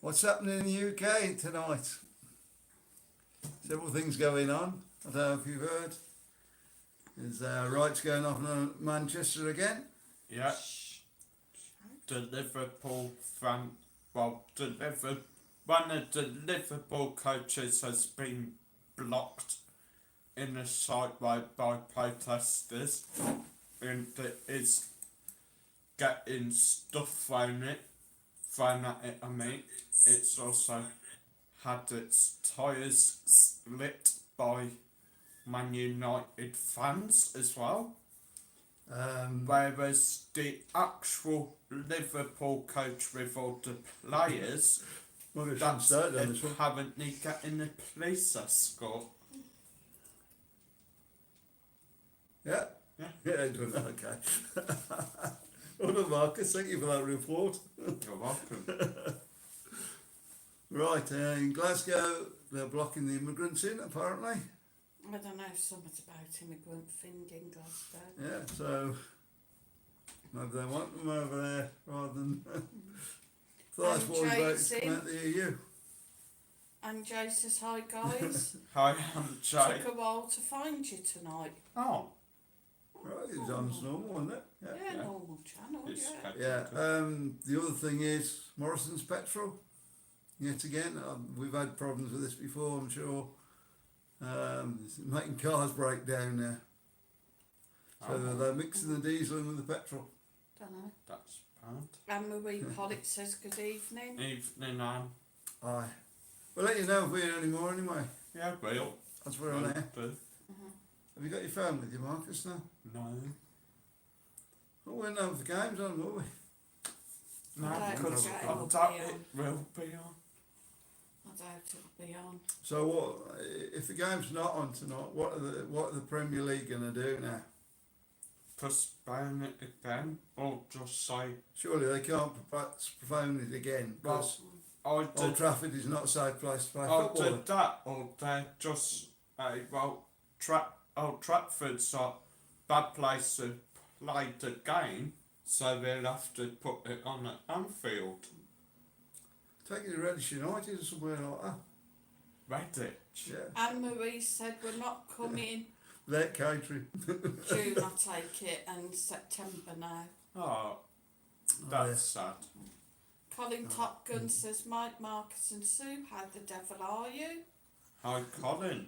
What's happening in the UK tonight? Several things going on. I don't know if you've heard. There's riots going on in Manchester again. Yeah. The Liverpool fan, one of the Liverpool coaches has been blocked in a site by protesters, and it is getting stuff thrown at it. I mean, it's also had its tyres split by Man United fans as well. Whereas the actual Liverpool coach with all the players, that's apparently getting a police escort. Yeah, doing okay. Well, Marcus, thank you for that report. You're welcome. Right, in Glasgow, they're blocking the immigrants in, apparently. I don't know, something about immigrant thing in Glasgow. Yeah, so maybe they want them over there rather than. So that's what we voted to come out the EU. And Jay says, hi guys. Hi, I'm Jay. Took a while to find you tonight. Oh. Right, it was on normal, wasn't it? Yeah, normal channel, Yeah, the other thing is Morrison's petrol. Yet again, we've had problems with this before, I'm sure. It's making cars break down now. So they're mixing the diesel in with the petrol. Don't know. That's bad. Anne-Marie Pollitt says good evening. Evening, Anne. Aye. We'll let you know if we hear any more anyway. Yeah, Bill. That's where on air. Uh-huh. Have you got your phone with you, Marcus, now? No. Well, we're known for games, aren't we? No, I doubt because it I will doubt be it will be on. I doubt it'll be on. So what, if the game's not on tonight, what are the Premier League going to do now? Postpone it again, or just say. Surely they can't postpone it again, because Well, Old Trafford is not a safe place to play football. Either that, or they just Old Trafford's a bad place to play the game, so they'll have to put it on at Anfield. Take it to Reddish United or somewhere like that. Redditch. Yeah. Anne-Marie said we're not coming That catering. June, I take it, and September now. Oh, that's sad. Colin Top Gun says, Mike, Marcus and Sue, how the devil are you? Hi, Colin.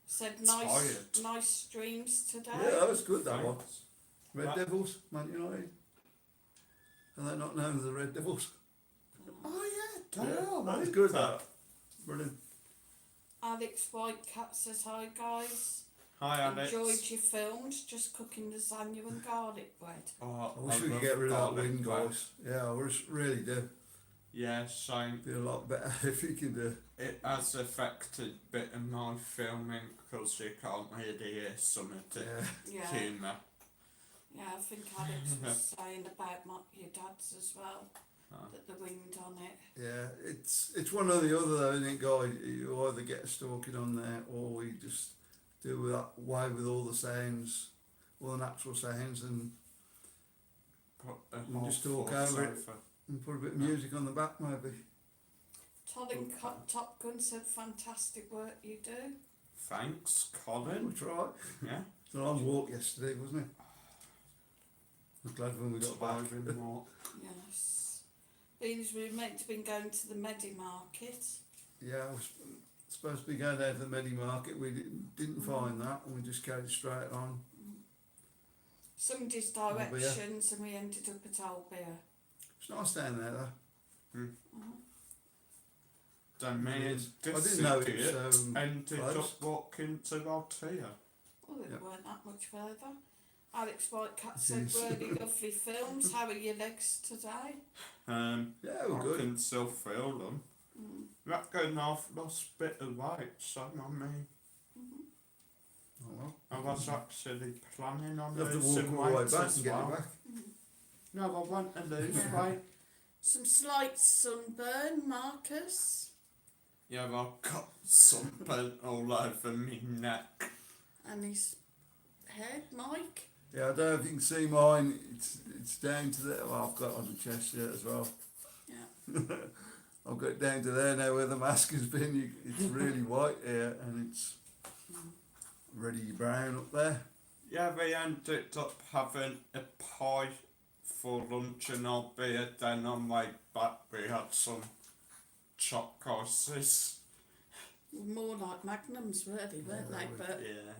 Said Tired. nice streams today. Yeah, that was good, that one. Thanks. Red Devils, Man United. Are they not known as the Red Devils? Oh yeah, they Yeah, are. that was mate. good, that. Brilliant. Alex Whitecat says, hi guys. Hi, Alex. Enjoyed your films, just cooking lasagna and garlic bread. Oh, I wish we could love get rid of that garlic wind, bread. guys. Yeah, I really do. Yeah, same. Be a lot better if you could do. It has affected a bit of my filming because you can't really hear some of the Yeah. Yeah, humour. yeah, I think Alex was saying about your dad's as well, that the wind on it. Yeah, it's one or the other though, isn't it, guy? You either get a stalking on there or you just do away with all the sounds, all the natural sounds, and Put a You whole just talk full over it. sofa. put a bit of music on the back maybe. Top Gun said, fantastic work you do. Thanks, We'll Colin. try. Yeah. It's a long walk yesterday, wasn't it? I was glad when we got back. Driving more. Yes. Because we were meant to be going to the Medi Market. Yeah, I was supposed to be going down to the Medi Market. We didn't find that, and we just carried straight on. Somebody's directions, and we ended up at Old Beer. It's nice down there though. Then me and I didn't know it was ended close. up walking to Altea. Oh, it Yep. weren't that much further. Alex Whitecat said, really lovely films. How are your legs today? Yeah, we're I good. can still feel them. Reckon I've lost a bit of weight, so I mean, Oh well. I was actually planning on You have to walk losing all the way weight back as and get well. it back. No, I want to lose Yeah. weight. Some slight sunburn, Marcus. Yeah, I've got sunburn all over me neck. And his head, Mike. Yeah, I don't know if you can see mine. It's down to the. Well, I've got it on the chest yet as well. Yeah. I've got it down to there now where the mask has been. It's really white here and it's ready brown up there. Yeah, we ended up having a pie for lunch and albeit then on my back we had some chocolates. More like Magnums, really, weren't they? But Yeah,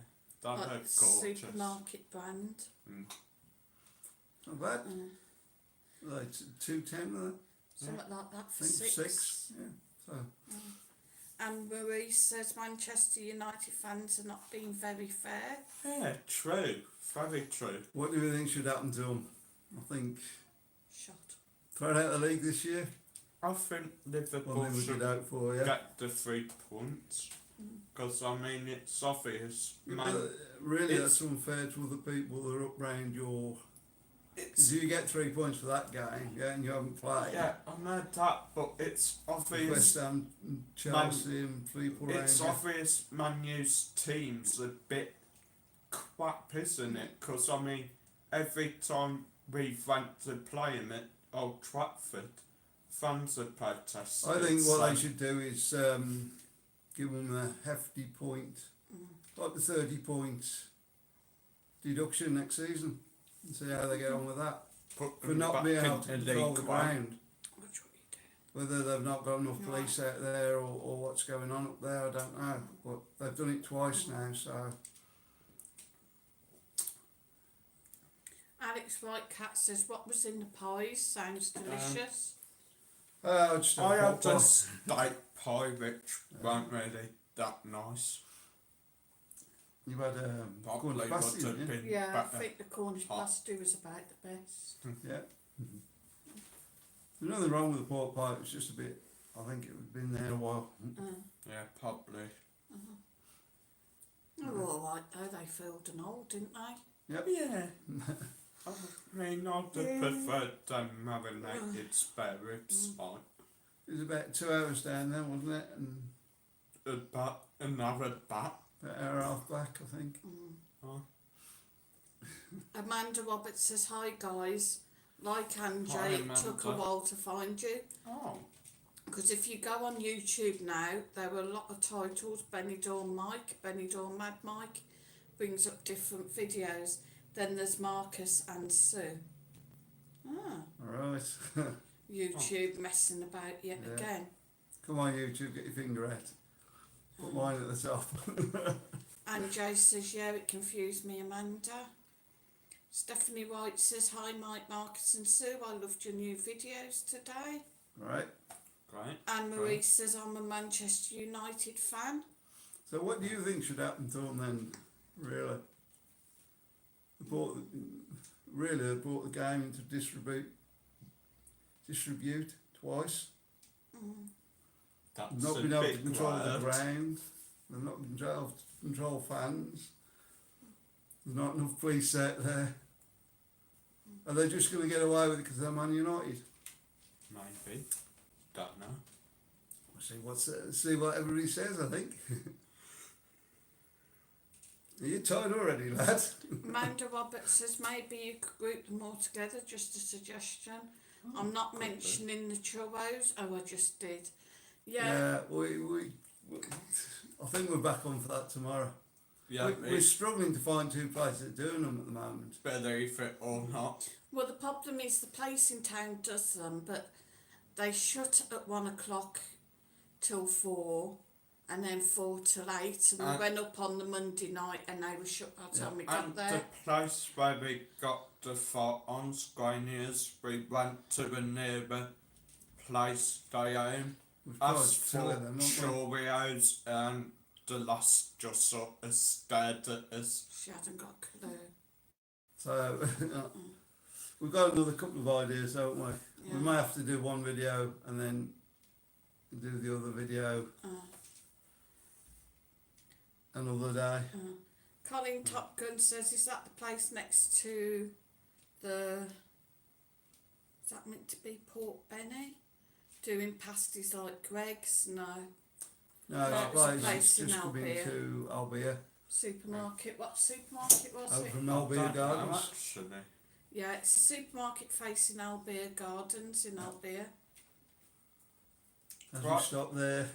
that like are gorgeous. supermarket brand. Not bad. Like 210 or that. Something like that I for think 6. Yeah. So And Marie says Manchester United fans are not being very fair. Yeah, true. Very true. what do you think should happen to them? I think Shot. thrown out of the league this year. I think Liverpool Well, they would should get out for you. get the 3 points. Because, I mean, it's obvious. Really, it's- that's unfair to other people that are up round your. It's, Because you get 3 points for that game, yeah, and you haven't played. yeah, I know that, but it's obvious. West Ham, and Chelsea, and people around It's you. obvious Man U's team's a bit crap, isn't it? Because, I mean, every time we went to play him at Old Trafford, fans are protesting. I think what they saying- should do is give them a hefty point, like the 30 points deduction next season, and see how they get on with that. put For them not back being able into to control the League One. ground. Which what you do. Whether they've not got enough Right. police out there or what's going on up there, I don't know. But they've done it twice now, so. Alex Whitecat says what was in the pies sounds delicious. Just I a had pot a steak pie which weren't really that nice. You had Probably corned would pasty, have didn't you? been Yeah, I better. think the Cornish Hot. pasty was about the best. Yeah. There's nothing wrong with the pork pie, it's just a bit, I think it had been there a while. Yeah, probably. They were alright though, they filled and old, didn't they? Yep. Yeah. I mean, I'd have preferred them marinated spare ribs on. It was about 2 hours down there, wasn't it? And About another bat. about an hour and a half back, I think. Oh. Amanda Roberts says hi guys. Like Angie, Hi, it took a Amanda. while to find you. Oh. Because if you go on YouTube now, there are a lot of titles. Benidorm Mike, Benidorm Mad Mike, brings up different videos. Then there's Marcus and Sue. Alright. YouTube messing about yet Yeah. again. Come on, YouTube, get your finger out. Put mine at the top. And Jay says, yeah, it confused me, Amanda. Stephanie White says, hi Mike, Marcus and Sue, I loved your new videos today. Right. Great. Anne Marie Right. says, I'm a Manchester United fan. So what do you think should happen to them then, really? They brought the game to distribute twice. That's Not a been able to big control the word. ground. They've not been able to control fans. There's not enough police out there. Are they just going to get away with it because they're Man United? Maybe. Don't know. We'll see what everybody says, I think. Are you tired already, lad? Amanda Roberts says, maybe you could group them all together, just a suggestion. I'm not mentioning the churros. Oh, I just did. Yeah. I think we're back on for that tomorrow. Yeah, We're struggling to find 2 places that are doing them at the moment. believe it or not. Well, the problem is the place in town does them, but they shut at 1 o'clock till 4, and then 4 till 8, and we went up on the Monday night, and they were shut by the time we got And there. the place where we got the photo on screen is we went to the nearby place they own. We've tried Asked 2 for of them, haven't we? Cheerios and the lass just sort of stared at us. She hadn't got a clue. So we've got another couple of ideas, haven't we? Yeah. We may have to do one video and then do the other video another day. Colin Top Gun says, is that the place next to the... Is that meant to be Port Benny? Doing pasties like Greg's? No. No, That the was a place place is in just coming Albia. to Albia, Supermarket. What supermarket was out it? from I Albia don't know, Gardens. actually. Yeah, it's a supermarket facing Albia Gardens in Albia. As we Right. stopped there.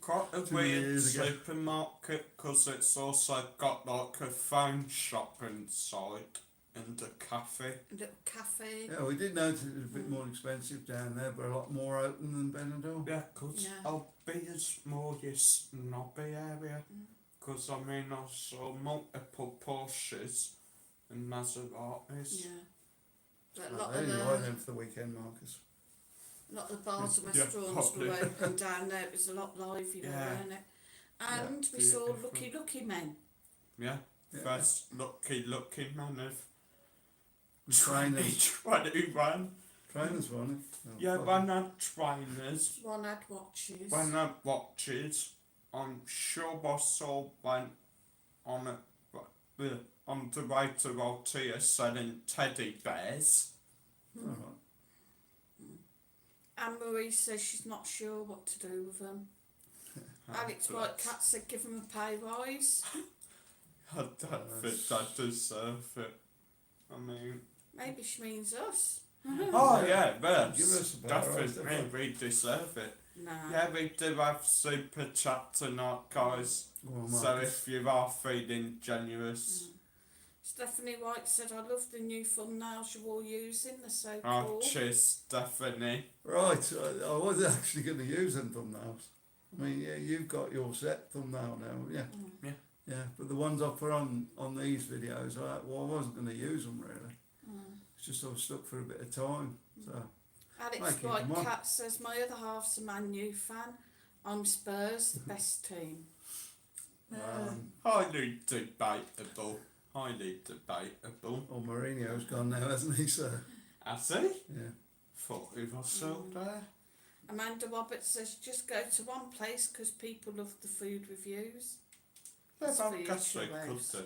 Quite a 2 weird years ago. supermarket because it's also got like a phone shop inside and a cafe. A little cafe. Yeah, we did notice it was a bit more expensive down there, but a lot more open than Benidorm. Yeah, because Yeah. Albeia's more your snobby area. Because I mean, I saw multiple Porsches and Maseratis. Yeah. But a Oh, lot there of you the are then for the weekend, Marcus. bars and Yeah, restaurants probably. were open down there. It was a lot livelier, Yeah. wasn't it? And we Yeah, saw different. Lucky Men. Yeah, Yeah. first lucky man of Trainers. 2021. Trainers, wasn't it? Oh, Yeah, fuck. one had trainers, One had watches. one had watches. I'm sure I saw one on on the way to Altea selling teddy bears. Alright. Anne-Marie says she's not sure what to do with them. Alex bless. Whitecat said give them a pay rise. I don't think they deserve it. I mean, Maybe she means us. oh yeah, but Give us a pay rise, definitely we deserve it. Nah. Yeah, we do have super chat tonight, guys. Well, So Marcus. if you are feeling generous, Stephanie White said, I love the new thumbnails you're all using, they're so oh cool. cheers, Stephanie. Right, I was actually going to use them thumbnails. I mean, yeah, you've got your set thumbnail now, haven't you? Yeah. Yeah, but the ones I put on these videos, I wasn't going to use them really. It's just I was stuck for a bit of time. So Alex Thank you, come on. Whitecat says, my other half's a Man U fan. I'm Spurs, the best team. Highly debatable. Highly debatable. oh, Mourinho's gone now, hasn't he? So Has he? yeah. Thought he was still there. Amanda Roberts says, just go to one place because people love the food reviews. Yeah, That's I for you guess to we could roast. do.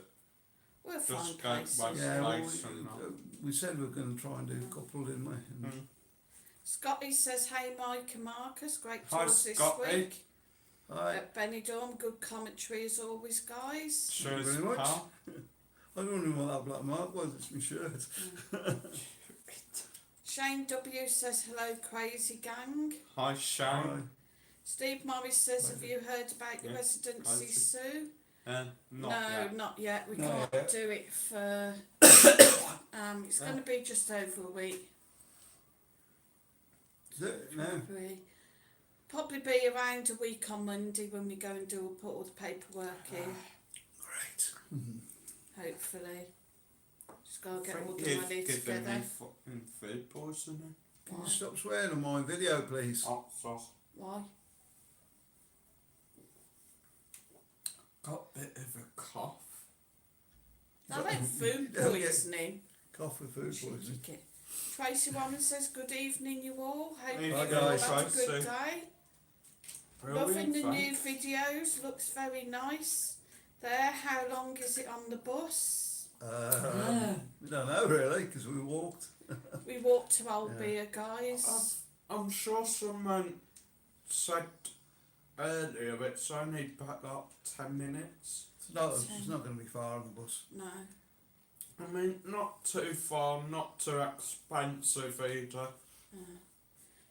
We'll Just find go places. one Yeah, well, place and that. we said we were going to try and do a couple, didn't we? And Mm. Scotty says, hey Mike and Marcus, great Hi, tours this Scotty. week. I At Benidorm, good commentary as always, guys. Thank you Cheers, very much. pal. I was wondering what that black mark was. It's my shirt. Shane W says, hello crazy gang. Hi, Shane. Aye. Steve Morris says, have you heard about your Yeah, residency, crazy. Sue? Not no, yet. not yet. We Not can't yet. do it for. It's going to be just over a week. Is it? No. Probably be around a week on Monday when we go and put all the paperwork in. Great. Hopefully, just gotta get all the You've money given together. me fucking food poisoning. Can you stop swearing on my video, please? Oh, so Why? got a bit of a cough. I like food Yeah, yeah. poisoning. Cough with food poisoning. Cheeky. Tracy Warren says, good evening you all. Hope Hey, you Bye, all guys. had a good Tracy. day. Brilliant, Loving the new thanks. videos, looks very nice. There, how long is it on the bus? We don't know really because we walked. We walked to Albia, guys. I'm sure someone said earlier it's only about like 10 minutes. It's not going to be far on the bus. No. I mean, not too far, not too expensive either.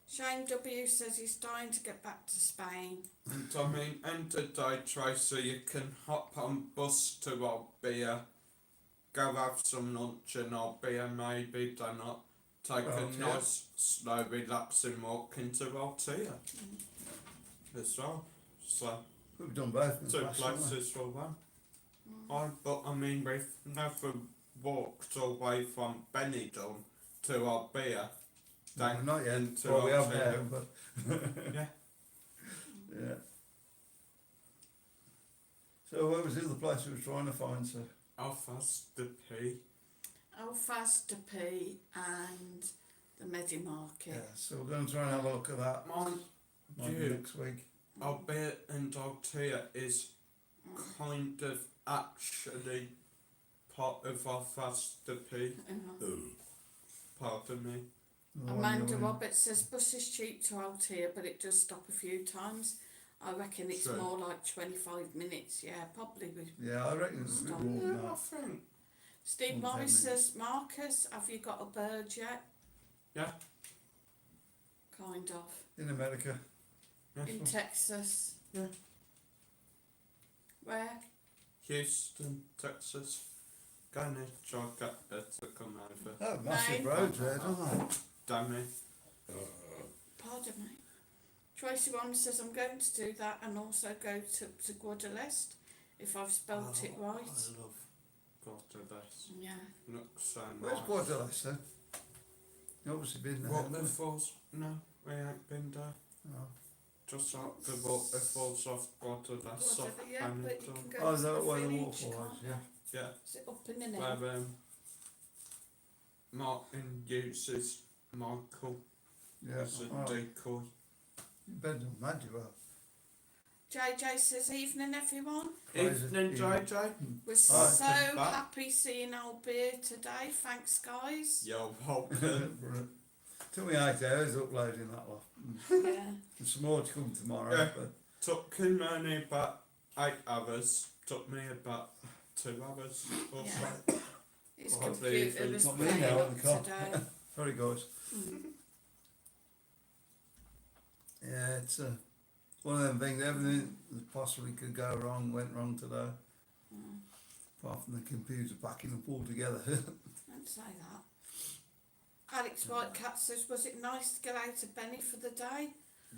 Shane W says he's dying to get back to Spain. And I mean, end of the day, Tracy, you can hop on bus to Albia, go have some lunch in Albia maybe, then take Well, a Altea. nice, slow, relaxing walk into Altea as well. So, We've done both. in the two past, haven't we? places for one. But I mean, we've never walked all the way from Benidorm to Albia. No, not yet. into Well, we have Altea. now, but Yeah. yeah. So where was the other place we were trying to find? So Alphas the P. Alfaz de P and the Medi Market. yeah, so we're going to try and have a look at that Mind maybe you, next week. Albia and Altea is kind of actually part of Alphas the P. Pardon me. The one Amanda you're in. Roberts says bus is cheap to Altea, but it does stop a few times. I reckon it's True. more like 25 minutes. Yeah, probably. Yeah, I reckon it's a bit more than Yeah, I that. think. Steve More than Morris 10 minutes. says, Marcus, have you got a bird yet? Yeah. Kind of. In America. Yeah. in Texas. Yeah. Where? Houston, Texas. Gonna try get her to come over. Oh, massive Maine. roads there, don't they? Damn it. Pardon me. Tracy One says I'm going to do that and also go to Guadalest, if I've spelt it right. I love Guadalest. Yeah. Looks so Where's nice. Guadalest then? You've obviously been there. haven't you? Waterfalls? No, we ain't been there. Oh. Just like the waterfalls off Guadalest, off Yeah, but you can Benidorm. go Oh, to is the that where the village, waterfall can't is? you? Yeah. Yeah, Is it up in the name? where Martin uses Michael Yeah. as a Oh, decoy. you better mad you are. JJ says evening everyone. Crazy. Evening, JJ. We're Hi. so Welcome back. happy seeing old beer today. Thanks guys. You're welcome. Took me 8 hours uploading that lot. Yeah. There's some more to come tomorrow, Yeah. but Took him only about 8 hours. Took me about 2 hours or Yeah. so. His Well, computer was not me playing now, up the car. today. very good. Mm. Yeah, it's one of them things. Everything that possibly could go wrong went wrong today. Mm. Apart from the computer packing up all together. Don't say that. Alex Whitecat says, was it nice to get out of Benny for the day?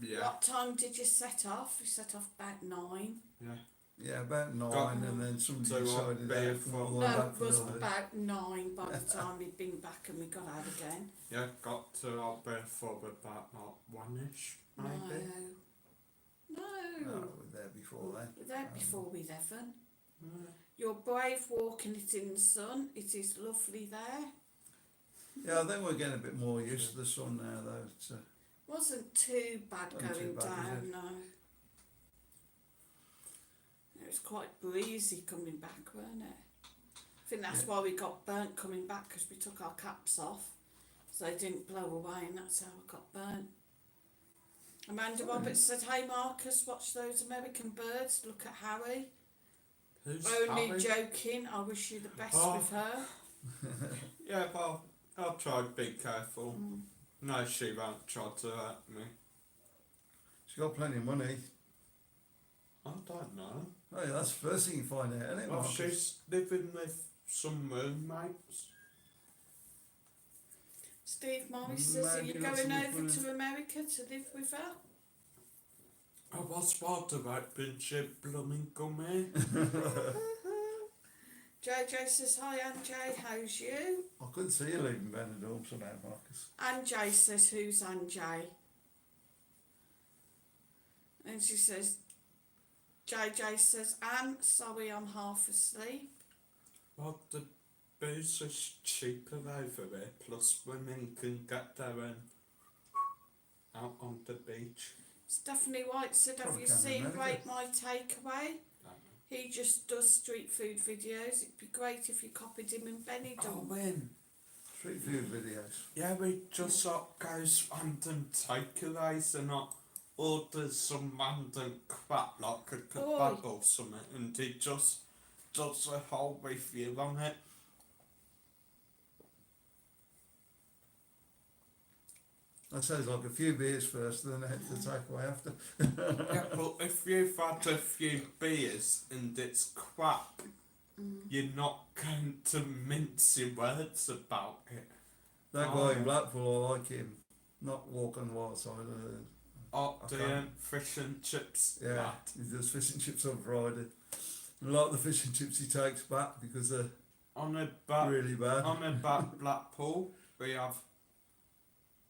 Yeah, What time did you set off? We set off about 9. yeah. Yeah, about 9, Got- and then somebody So what, decided beer they'd come for- all the way No, back it for was the other. about 9 by the time we'd been back and we got out again. Yeah, got to our bed for about like 1ish, maybe. No. No, we were there before then. We're there before 11. Yeah. You're brave walking it in the sun. It is lovely there. Yeah, I think we're getting a bit more used to the sun now, though. It's, Wasn't too bad Wasn't going too bad, was down, it? no. It was quite breezy coming back, weren't it? I think that's Yeah. why we got burnt coming back, because we took our caps off, so they didn't blow away, and that's how we got burnt. Amanda Roberts said, hey Marcus, watch those American birds, look at Harry. Who's Only Harry? joking, I wish you the best Oh. with her. Yeah, well, I'll try to be careful. Mm. No, she won't try to hurt me. she's got plenty of money. I don't know. Oh, yeah, that's the first thing you find out, isn't it, Well, Marcus? she's living with some roommates. Steve Morris says, are you Maybe not going so much over money. to America to live with her? I was part of that pinch blooming gummy. JJ says, hi Anjay, how's you? I couldn't see you leaving Benidorm somehow, Marcus. Anjay says, who's Anjay? And she says, JJ says, Anne, sorry I'm half asleep. Well, the booze is cheaper over there, plus women can get there and out on the beach. Stephanie White said, have Probably you can seen remember. Rate My Takeaway? He just does street food videos. It'd be great if you copied him in Oh, Benidorm. when? Street food videos. Yeah, we just sort of goes random takeaways and not orders some random crap like a kebab or something, and he just does a whole review on it. That sounds like a few beers first, then the takeaway after. Yeah, but if you've had a few beers and it's crap, you're not going to mince your words about it. That Oh, guy yeah. in Blackpool, I like him. Not walk on the wild side. Oh, Okay. the fish and chips. Yeah, That. he does fish and chips on Friday. And a lot of the fish and chips he takes back because they're On about really bad. on about Blackpool, we have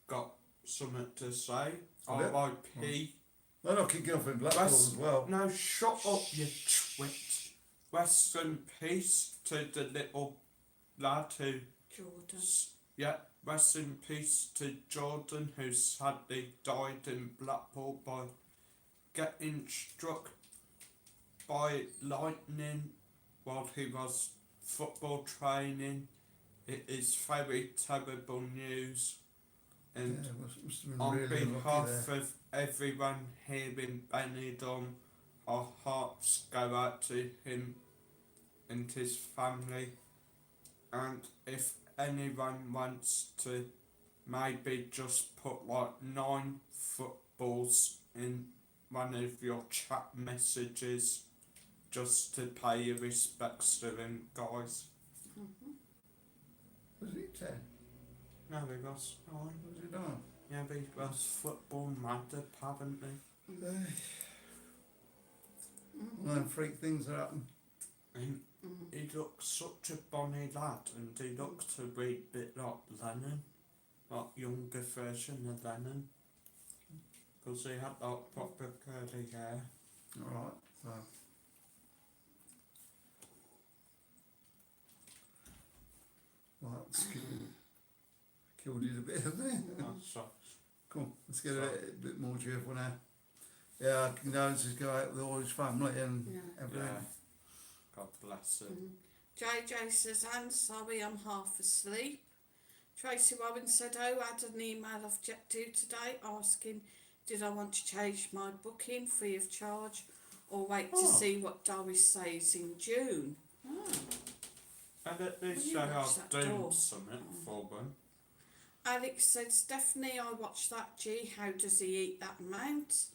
got something to say. Have you? R.I.P. They're not kicking off in Blackpool That's- as well. No, shut up, you twit. Rest in peace to the little lad who, Jordan. yeah, rest in peace to Jordan, who sadly died in Blackpool by getting struck by lightning while he was football training. It is very terrible news, and Yeah, must have been on really unlucky behalf there. of everyone here in Benidorm, our hearts go out to him and his family. And if anyone wants to maybe just put like 9 footballs in one of your chat messages just to pay your respects to him, guys. Was he 10? No, he was 9. Was he 9? Yeah, but he was football mad apparently. One of them freak things that happen. And he looks such a bonny lad, and he looks a wee bit like Lennon, like younger version of Lennon, because he had like proper curly hair. Alright, so. Well, that's killed you a bit, hasn't it? That's Cool, let's get a bit more cheerful now. Yeah, condolences go out with all his family and everything. yeah. God bless him. JJ says, Anne, sorry, I'm half asleep. Tracy Warren said, oh, I had an email off Jet2 today asking did I want to change my booking free of charge or wait to see what Doris says in June. And at least Will they you are watch that doing door? something for them. Alex said, Stephanie, I watched that. Gee, how does he eat that amount?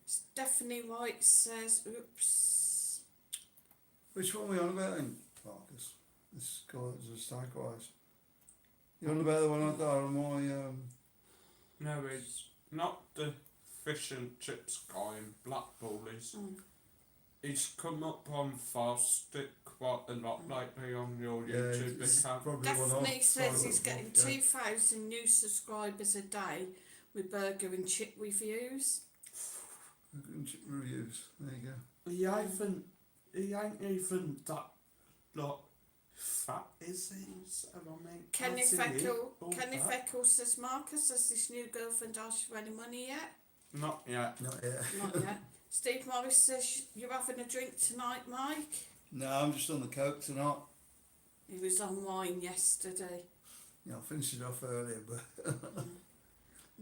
Stephanie White says, oops. Which one are we on about then, Marcus? This guy that's a steak wise. You on about the one I got on my No, it's not the fish and chips guy in Blackpool. He's come up on Fast Stick quite a lot lately on your YouTube it's account. probably one Definitely off. says he's getting 2,000 new subscribers a day with burger and chip reviews. Reviews, there you go. He ain't even that like fat, is he? So, I mean, Kenny how's he eat all Feckle that? says, Marcus, has this new girlfriend asked you for any money yet? Not yet. Not yet. Not yet. Steve Morris says, you're having a drink tonight, Mike? No, I'm just on the coke tonight. He was on wine yesterday. Yeah, I finished it off earlier, but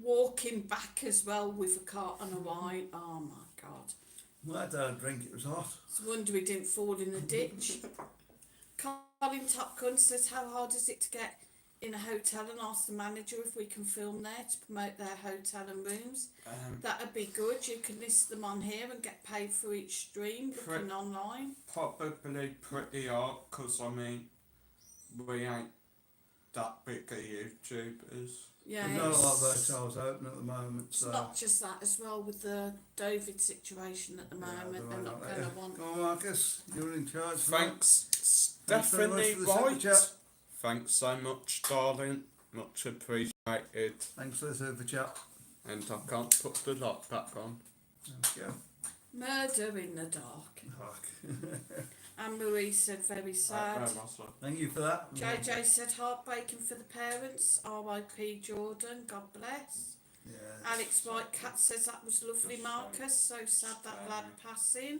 Walking back as well with a carton of wine. Oh my God. well, I had a drink, it was hot. It's a wonder he didn't fall in the ditch. Colin Top Gun says, how hard is it to get in a hotel and ask the manager if we can film there to promote their hotel and rooms? That'd be good. You can list them on here and get paid for each stream looking online. Probably pretty hard, because I mean, we ain't that big a YouTubers. Yeah, There's not a lot of it's hotels open at the moment, so. not just that as well with the COVID situation at the moment. They're not going to want. Go on, Marcus, you're in charge. tonight. Thanks, Thanks very much Stephanie for the super White. chat. Thanks so much, darling. Much appreciated. Thanks for the super chat. And I can't put the lock back on. There we go. Murder in the dark. Fuck. Anne Marie said, very sad. Thank you for that. JJ said, heartbreaking for the parents. R.I.P. Jordan, God bless. Yeah. Alex Whitecat says, that was lovely, Marcus. So sad that lad passing.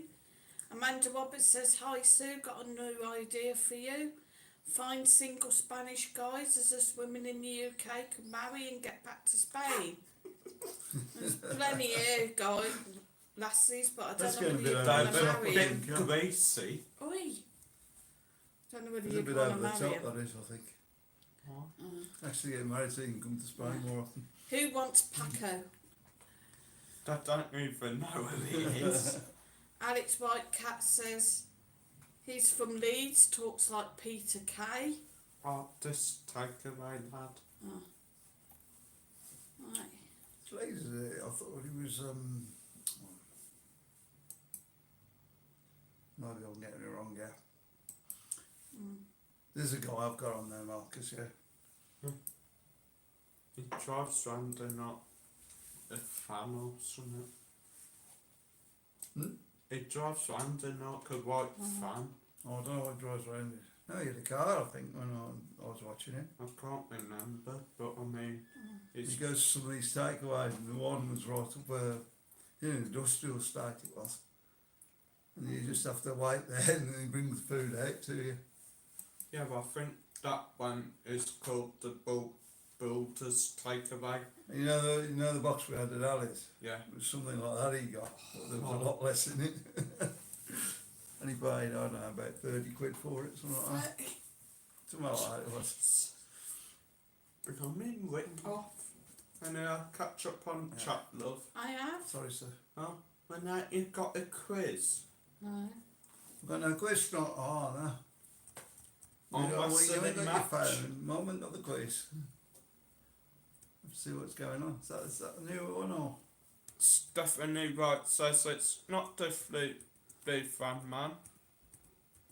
Amanda Roberts says, hi Sue, got a new idea for you. Find single Spanish guys as us women in the UK can marry and get back to Spain. There's plenty here, guys, lassies, but I That's don't know getting whether a you bit want over to the marry top. him. Bit greasy. Oi! Don't know whether It's a you'd bit want to over the marry top, him. that is, I think. Actually get married so you can come to Spain more often. Who wants Paco? I don't even know who he is. Alex Whitecat says, he's from Leeds, talks like Peter Kay. Oh, just take away, lad. Oh. Right. Slade's, I thought he was, maybe I'm getting it wrong, yeah. There's a guy I've got on there, Marcus, yeah. He drives round and not a fan or something. He drives round and not a white fan. Oh, I don't know what drives around it. No, he had a car, I think, when I was watching it. I can't remember, but I mean, He it's goes to some of these takeaways, and the one was right up where, industrial state it was. And you just have to wait there, and then he brings the food out to you. yeah. But I think that one is called the Builder's Takeaway. And you know the box we had at Ali's? Yeah. It was something like that he got, but there was a lot less in it. And he paid, I don't know, about 30 quid for it, something like that. Something like that it was. Becoming ripped off. And I'll catch up on Yeah. chat, love. I have. Sorry, sir. Oh, well now you've got a quiz. No. I've got no quiz, not no. On You Western ain't got your match. phone. Mum ain't got the quiz. Let's see what's going on. Is that a new one or? Stephanie Wright says it's not the blue fan man.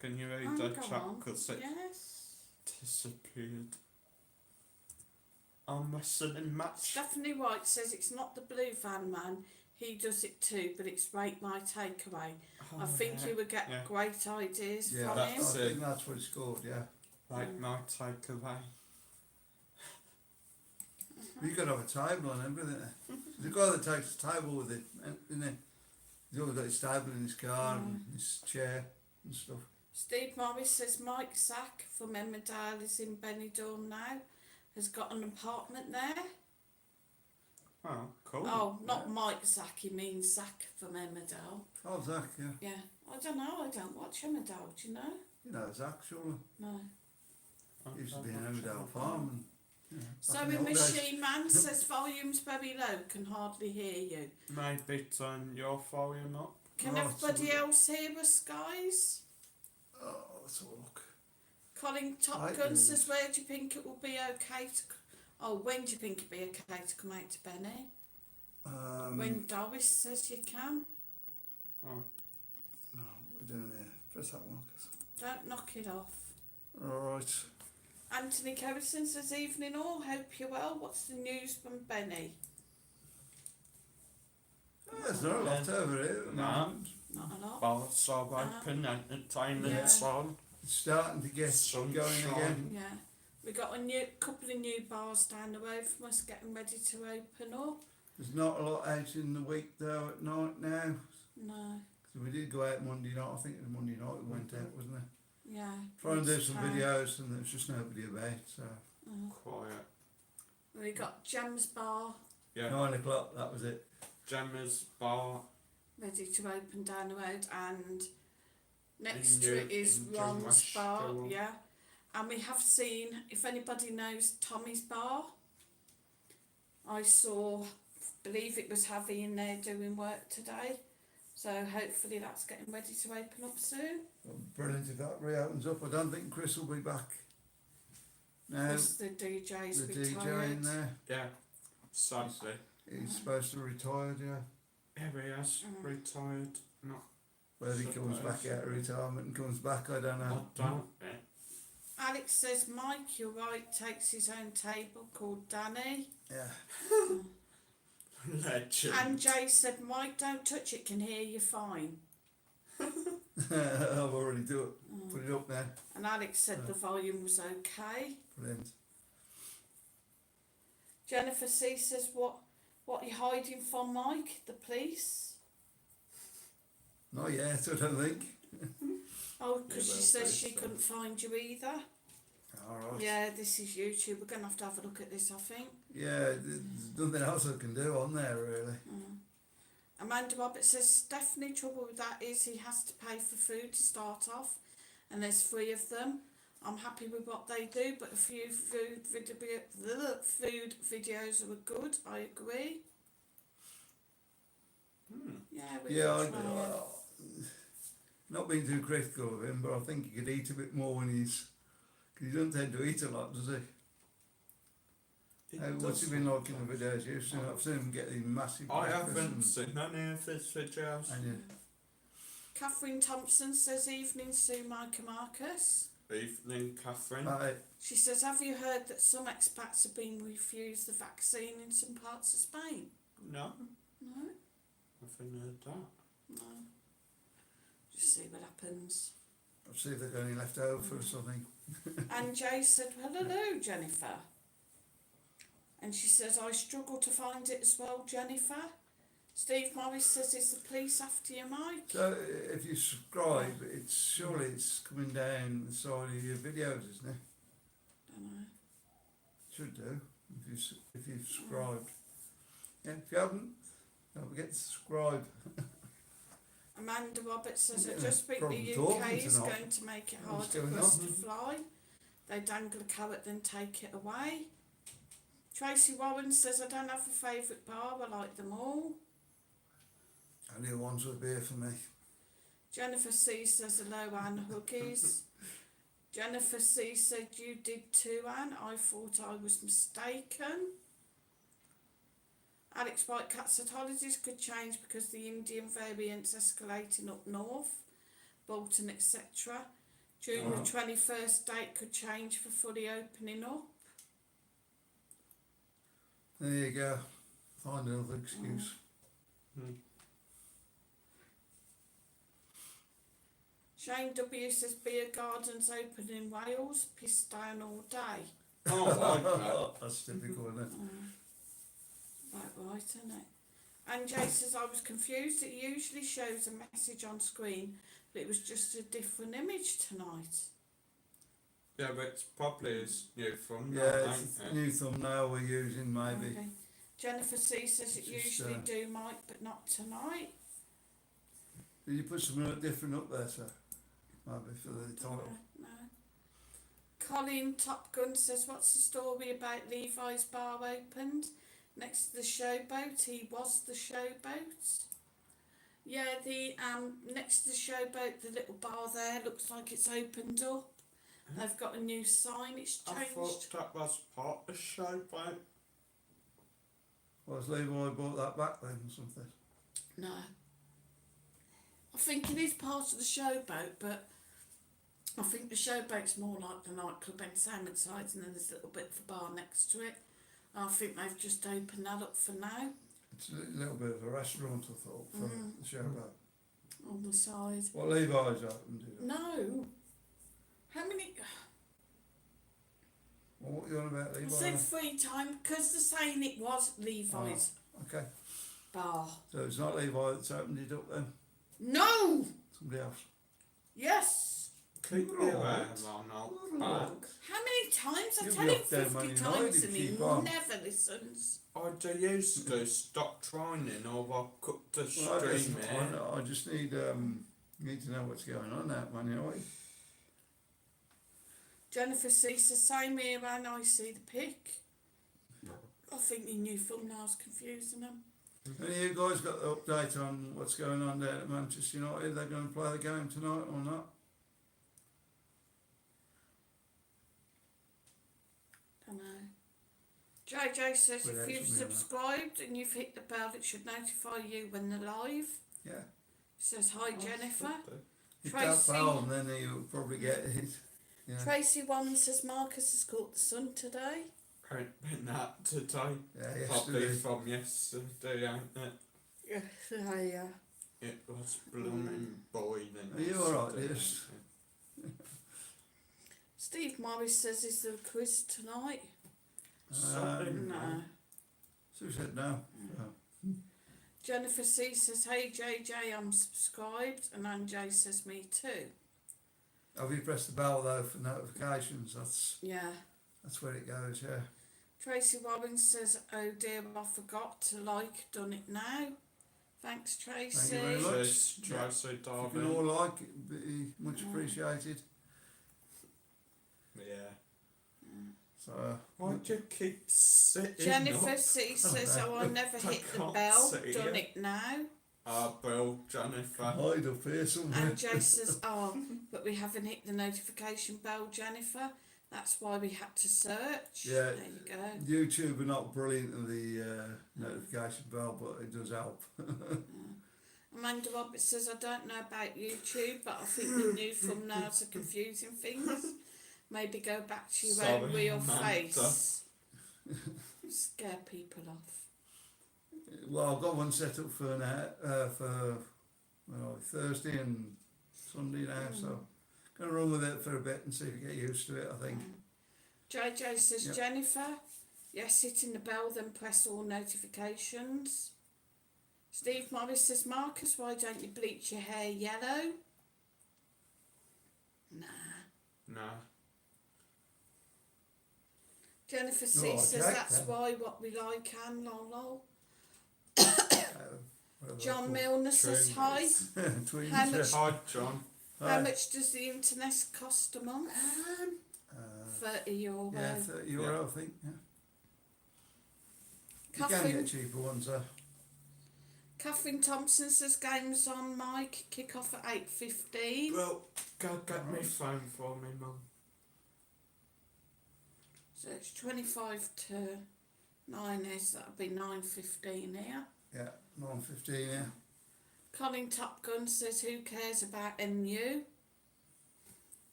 Can you read the Go chat? on. Because it Yes. disappeared. On Western match. Stephanie White says it's not the blue van man. He does it too, but it's rate my takeaway. I think you would get yeah. great ideas Yeah, from that's him. I it. think that's what it's called. Yeah, Like my takeaway. you got to have a table and everything. The guy that takes the table with it, isn't it? He's always got his table in his car and his chair and stuff. Steve Morris says Mike Sack from Emmerdale is in Benidorm now. Has got an apartment there. Oh, cool. Oh, not Mike Sack, he means Sack from Emmerdale. Oh, Zach, yeah. Yeah, I don't know, I don't watch Emmerdale, do you know? You know Zach, surely. No. He used to be in Emmerdale Farm. And, you know, So back in the in old days. Machine Man says volume's very low, can hardly hear you. Maybe turn your volume up. Can Right, everybody so- else hear us, guys? Oh, let's have a look. Colin Top I Gun do. says, where do you think it will be okay to... Oh, when do you think it'll be okay to come out to Benny? When Doris says you can. Oh, No, what we're doing there. Press that one. Don't knock it off. Alright. Anthony Kerrison says, evening all, hope you're well. What's the news from Benny? There's not a lot over here at the No. moment. Not a lot. bars are open, entertainment's on. It's starting to get Sunshine. going again. Yeah. We got a couple of new bars down the road from us getting ready to open up. There's not a lot out in the week though at night now. No. So we did go out Monday night. I think it was Monday night we went out, wasn't it? Yeah. Trying to do it's some time. videos and there's just nobody about. So Quiet. We got Jam's Bar Yeah. 9 o'clock, that was it. Gemma's bar. ready to open down the road, and next In to it is in Ron's Drumwash Bar. Store. Yeah. And we have seen, if anybody knows Tommy's Bar, I saw, believe it was Javi in there doing work today. So hopefully that's getting ready to open up soon. Brilliant if that reopens up. I don't think Chris will be back now. Because the DJ's The retired. DJ in there. Yeah. Sadly. He's supposed to retire, yeah. Yeah, he has retired. Not. Whether he comes back out of retirement and comes back, I don't I know. doubt it. Alex says Mike, you're right, takes his own table called Danny. Yeah. Legend. And Jay said, Mike, don't touch it, can hear you fine. I've already do it. Put it up now. And Alex said the volume was okay. Brilliant. Jennifer C says, what are you hiding from, Mike? The police? Not yet, I don't think. Oh, because Yeah, she well, says please, she couldn't find you either. Alright. Yeah, this is YouTube. We're going to have a look at this, I think. Yeah, there's nothing else I can do on there, really. Amanda Roberts says, Stephanie, trouble with that is he has to pay for food to start off, and there's 3 of them. I'm happy with what they do, but a few food videos are good, I agree. Yeah, we Yeah, can try it. not being too critical of him, but I think he could eat a bit more when he's... Because he doesn't tend to eat a lot, does he? What's he been like in the videos? I've seen him get these massive I breakfasts haven't and- seen any of his videos. and you- Catherine Thompson says, evening, Sue, Mike and Marcus. Evening, Catherine. Right. She says, have you heard that some expats have been refused the vaccine in some parts of Spain? No, No? I haven't heard that. No. Just see what happens. I'll see if they've got any left over for something. And Jay said, well, hello, Jennifer. And she says, I struggle to find it as well, Jennifer. Steve Morris says, is the police after you, Mike? So if you subscribe, surely it's coming down the side of your videos, isn't it? Don't know. Should do if you've subscribed. Yeah, if you haven't, don't forget to subscribe. Amanda Roberts says, I Yeah, just think problem the talking UK is tonight. going to make it What's harder going for us on? to fly. They dangle a carrot, then take it away. Tracy Warren says, I don't have a favourite bar, I like them all. Only the ones with beer for me. Jennifer C says, hello Anne Huggies. Jennifer C said, you did too, Anne. I thought I was mistaken. Alex Whitecat said, holidays could change because the Indian variant's escalating up north, Bolton, etc. June the 21st date could change for fully opening up. There you go. Find another excuse. Shane W says, beer gardens open in Wales, piss down all day. Oh, okay. That's typical, isn't it? Right, isn't it? And Jay says, I was confused. It usually shows a message on screen, but it was just a different image tonight. Yeah, but it's probably his new thumbnail, Yeah, ain't it's it? a new thumbnail we're using, maybe. Okay. Jennifer C says it It's just, usually do, Mike, but not tonight. Did you put something different up there, sir? Maybe for the title. No. Colin Top Gun says, what's the story about Levi's bar opened next to the showboat? He was the showboat. Yeah, the next to the showboat, the little bar there looks like it's opened up. They've got a new sign. It's I changed. thought that was part of the show, but Was Levi bought that back then or something? No. I think it is part of the showboat, but I think the showboat's more like the nightclub in Salmonside, and then there's a little bit of a bar next to it. I think they've just opened that up for now. It's a little bit of a restaurant, I thought, for the showboat. On the side. What Levi's opened, did it? No. How many? Well, what are you on about, I Levi? said 3 times because they're saying it was Levi's Okay, bar. so it's not Levi that's opened it up then? No! Somebody else? Yes! keep your Right. on Right. back. How many times? I You'll tell be him off down 50 Man times United, and he keep on. never listens. I do used to stop trying or I cut the Well, stream here. I just need to know what's going on out, Man United. Jennifer sees the same here and I see the pic. I think the new thumbnail's confusing them. Any of you guys got the update on what's going on there at Manchester United? They're going to play the game tonight or not? Don't know. JJ says Well, if that's you've me, right. subscribed and you've hit the bell, it should notify you when they're live. Yeah. It says hi Jennifer. Hit that Tracy. bell and then you'll probably get it. Yeah. Tracy One says Marcus has caught the sun today. Ain't been that today. Yeah, Probably yesterday. from yesterday, ain't it? Yes, yeah. It was blooming boiling. Are you alright, yesterday, yes? ain't Steve Morris says is there a quiz tonight? it? Something, No. Sue said no. Oh. Jennifer C says, hey JJ, I'm subscribed, and Anjay says me too. Have you pressed the bell though for notifications? Yeah. That's where it goes, yeah. Tracy Warren says, oh dear, I forgot to like, done it now. Thanks Tracy. Thank you very much. Says Tracy If you Darwin. can all like it, it'd be much appreciated. Yeah. So, Why do you keep sitting Jennifer up? C says, oh I never I hit the can't bell, see done you. it now. Bill, Jennifer. hide up here somewhere. And Jay says, oh, but we haven't hit the notification bell, Jennifer. That's why we had to search. Yeah. There you go. YouTube are not brilliant at the notification bell, but it does help. Amanda Roberts says, I don't know about YouTube, but I think the new thumbnails are confusing things. Maybe go back to your own Sorry, real Amanda. face. Scare people off. Well, I've got one set up for now, Thursday and Sunday now, so gonna run with it for a bit and see if we get used to it. I think. JJ says, Yep. Jennifer, yes, hitting the bell, then press all notifications. Steve Morris says, Marcus, why don't you bleach your hair yellow? Nah. No. Jennifer C Oh, says okay, that's then. why what we like and lol. Whatever John they're Milner says hi. called. Tweens, How yeah. much- Hi, John. How Hi. much does the internet cost a month? Uh, €30. yeah, €30, I think. Yeah. You can Catherine, get cheaper ones though. Catherine Thompson says games on Mike, kick off at 8:15. Well, go get me phone for me, Mum. So it's 25 to 9 is, that'll be 9:15 here. Yeah, 9:15. Yeah. Colin Top Gun says who cares about MU?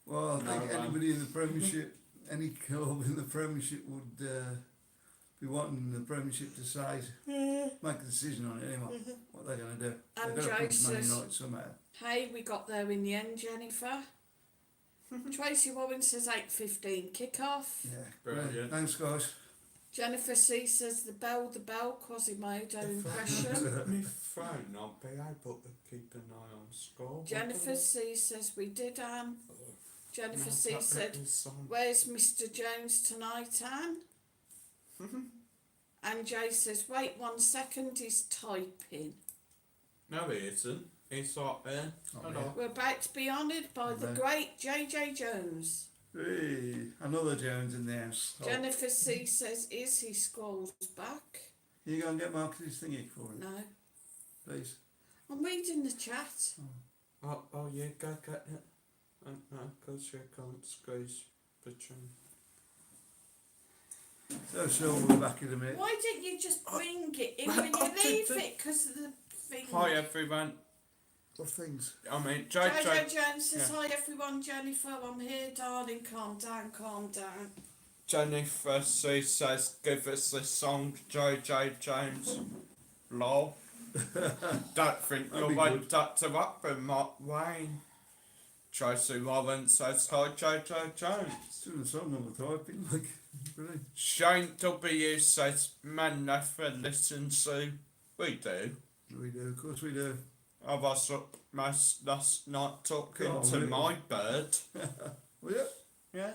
Well, I think No, anybody in the Premiership, any club in the Premiership would be wanting the Premiership to say, make a decision on it anyway. What they're going to do. And They've got to Joe punch Man says, United somehow. hey, we got there in the end, Jennifer. Tracy Warren says 8:15 kick-off. Yeah, Brilliant. Thanks, guys. Jennifer C says the bell, Quasimodo impression. My phone, I'll be able to keep an eye on score. Jennifer C says we did, Anne. Jennifer No, C that said, is on. where's Mr Jones tonight, Anne? And Jay says, wait 1 second, he's typing. No, he isn't. He's not there. Not Hello. there. We're about to be honoured by the Hello. great JJ Jones. Hey, another Jones in the house. Oh, Jennifer C says, is he scrolls back? you go and get Marcus's thingy for him, No. please. I'm reading the chat. Oh, yeah, go get it. No, because you can't squeeze between. So we'll be back in a minute. Why didn't you just bring it in when you leave it? Because of the thing. Hi, everyone. What things? I mean, JJ JJ. Jones says, Yeah. hi everyone, Jennifer, I'm here, darling, calm down, calm down. Jennifer C says, give us the song, JJ Jones. Lol. Don't think That'd you'll be want good. that to happen, Mark Wayne. Tracy Warren says, hi, JJ Jones. Doing a song on the typing, like, brilliant. Shane W says, man, never listen to. We do. We do, of course we do. I was up last night talking Oh, to really? my bird. Well, yeah. Yeah.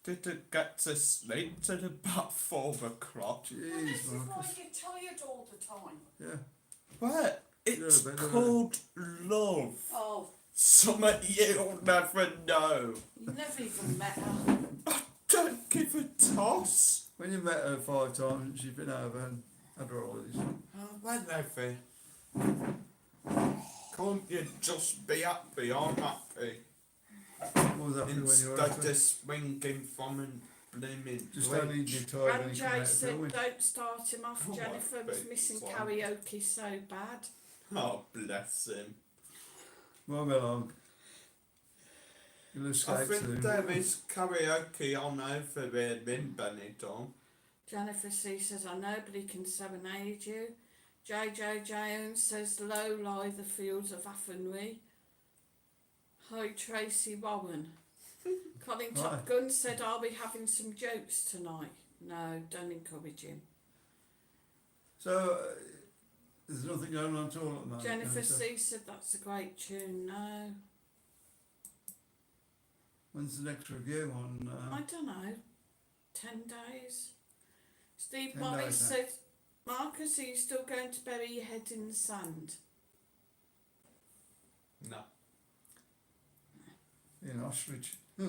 Didn't get to sleep till about 4 o'clock. Jeez, Marcus. you're tired all the time. Yeah. What? It's Yeah, better. called love. Oh, Something you'll never know. you never even met her. Don't give a toss. When you met her 5 times, she's been over and had her holidays. Oh, whatever. Can't you just be happy? I'm happy. What was that when you were Instead happy? of swinging from and blaming. Just only you tired when And you come Jay out said, filming. don't start him off. Oh, Jennifer was big missing son. karaoke so bad. Oh, bless him. Move along. You'll escape I think soon. there is karaoke on over here in Benidorm. Jennifer C says, I know, but he can serenade you. JJ Jones says, low lie the fields of Athenry. Hi, Tracy Warren. Colin Hi. Top Gun said, are we having some jokes tonight? No, don't encourage him. So, there's nothing going on at all at the moment. Jennifer is there? C said, that's a great tune. No, When's the next review on? I don't know. 10 days. Steve 10 Morris days, said, Marcus, are you still going to bury your head in the sand? No. In ostrich. Yeah,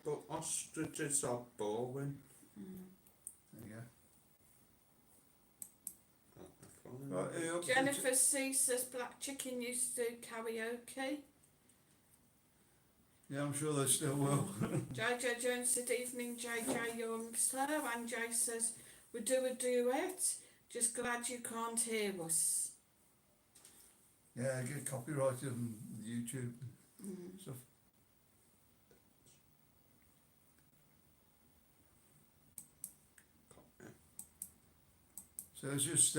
but ostriches are boring. There you Fine. go. Right, are you up to the Jennifer C says, Black Chicken used to do karaoke. Yeah, I'm sure they still will. JJ Jones said, evening JJ, young sir. And Jay says, we do a duet. Just glad you can't hear us. Yeah, get copyrighted on YouTube and stuff. So it's just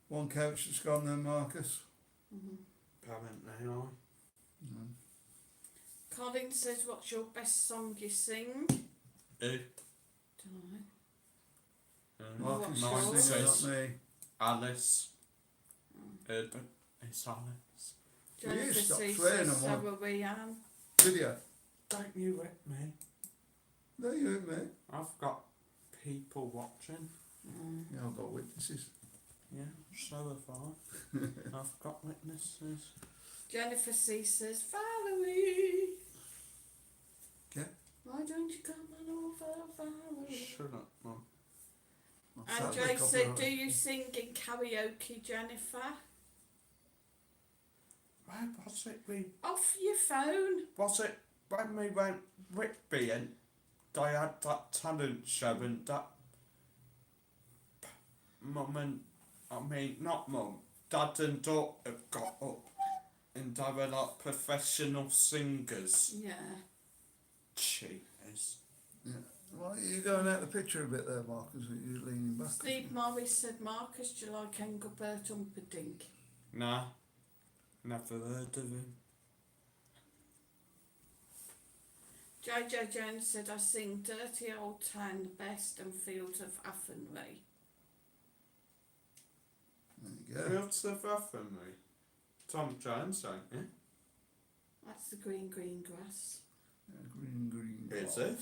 one couch that's gone then, Marcus. Apparently, I. Colin says, what's your best song you sing? Who? Dunno. Marcus Mine is says- singing, not me. Alice. It's Alice. Jennifer stop C swearing says, on so one. are we, Anne. Video. Don't you hit me. No, you ain't me. I've got people watching. Yeah, I've got witnesses. Yeah, so have I. I've got witnesses. Jennifer C says, Valerie. Okay. Why don't you come Shut up, Mum. And Jay said, do you sing in karaoke, Jennifer? Where was it we... Off your phone. Was it when we went Whitby and they had that talent show and that... Mum and... I mean, not Mum. Dad and daughter got up and they were like professional singers. Yeah. Cheaters. Yeah. Well, you're going out the picture a bit there, Marcus. You're leaning back. Steve Morris said, Marcus, do you like Engelbert Humperdinck? Nah. Never heard of him. JJ Jones said, I sing Dirty Old Town the best and Fields of Athenry. There you go. Fields of Athenry. Tom Jones, ain't it? That's the green grass. Yeah, green. Is it?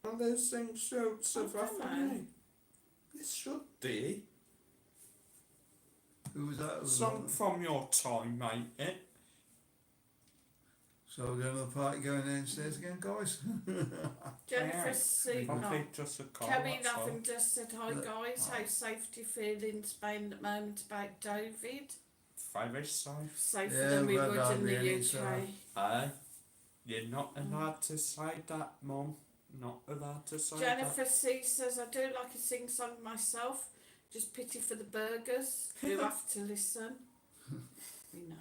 And they sing Fields of I don't know. Athenry. It should be. Who was that? Song from your time, ain't it? So we're going to the party going downstairs again, guys? Jennifer Yeah. C. I No. think just a car. Kerry that's all. Lavender said, hi guys, how safe do you feel in Spain at the moment about COVID? Very safe. Safer Yeah, than we well, would that'd in be the any UK. safe. You're not allowed to say that, Mum. Not allowed to say Jennifer C says, I do like a sing song myself, just pity for the burgers who have to listen. We know.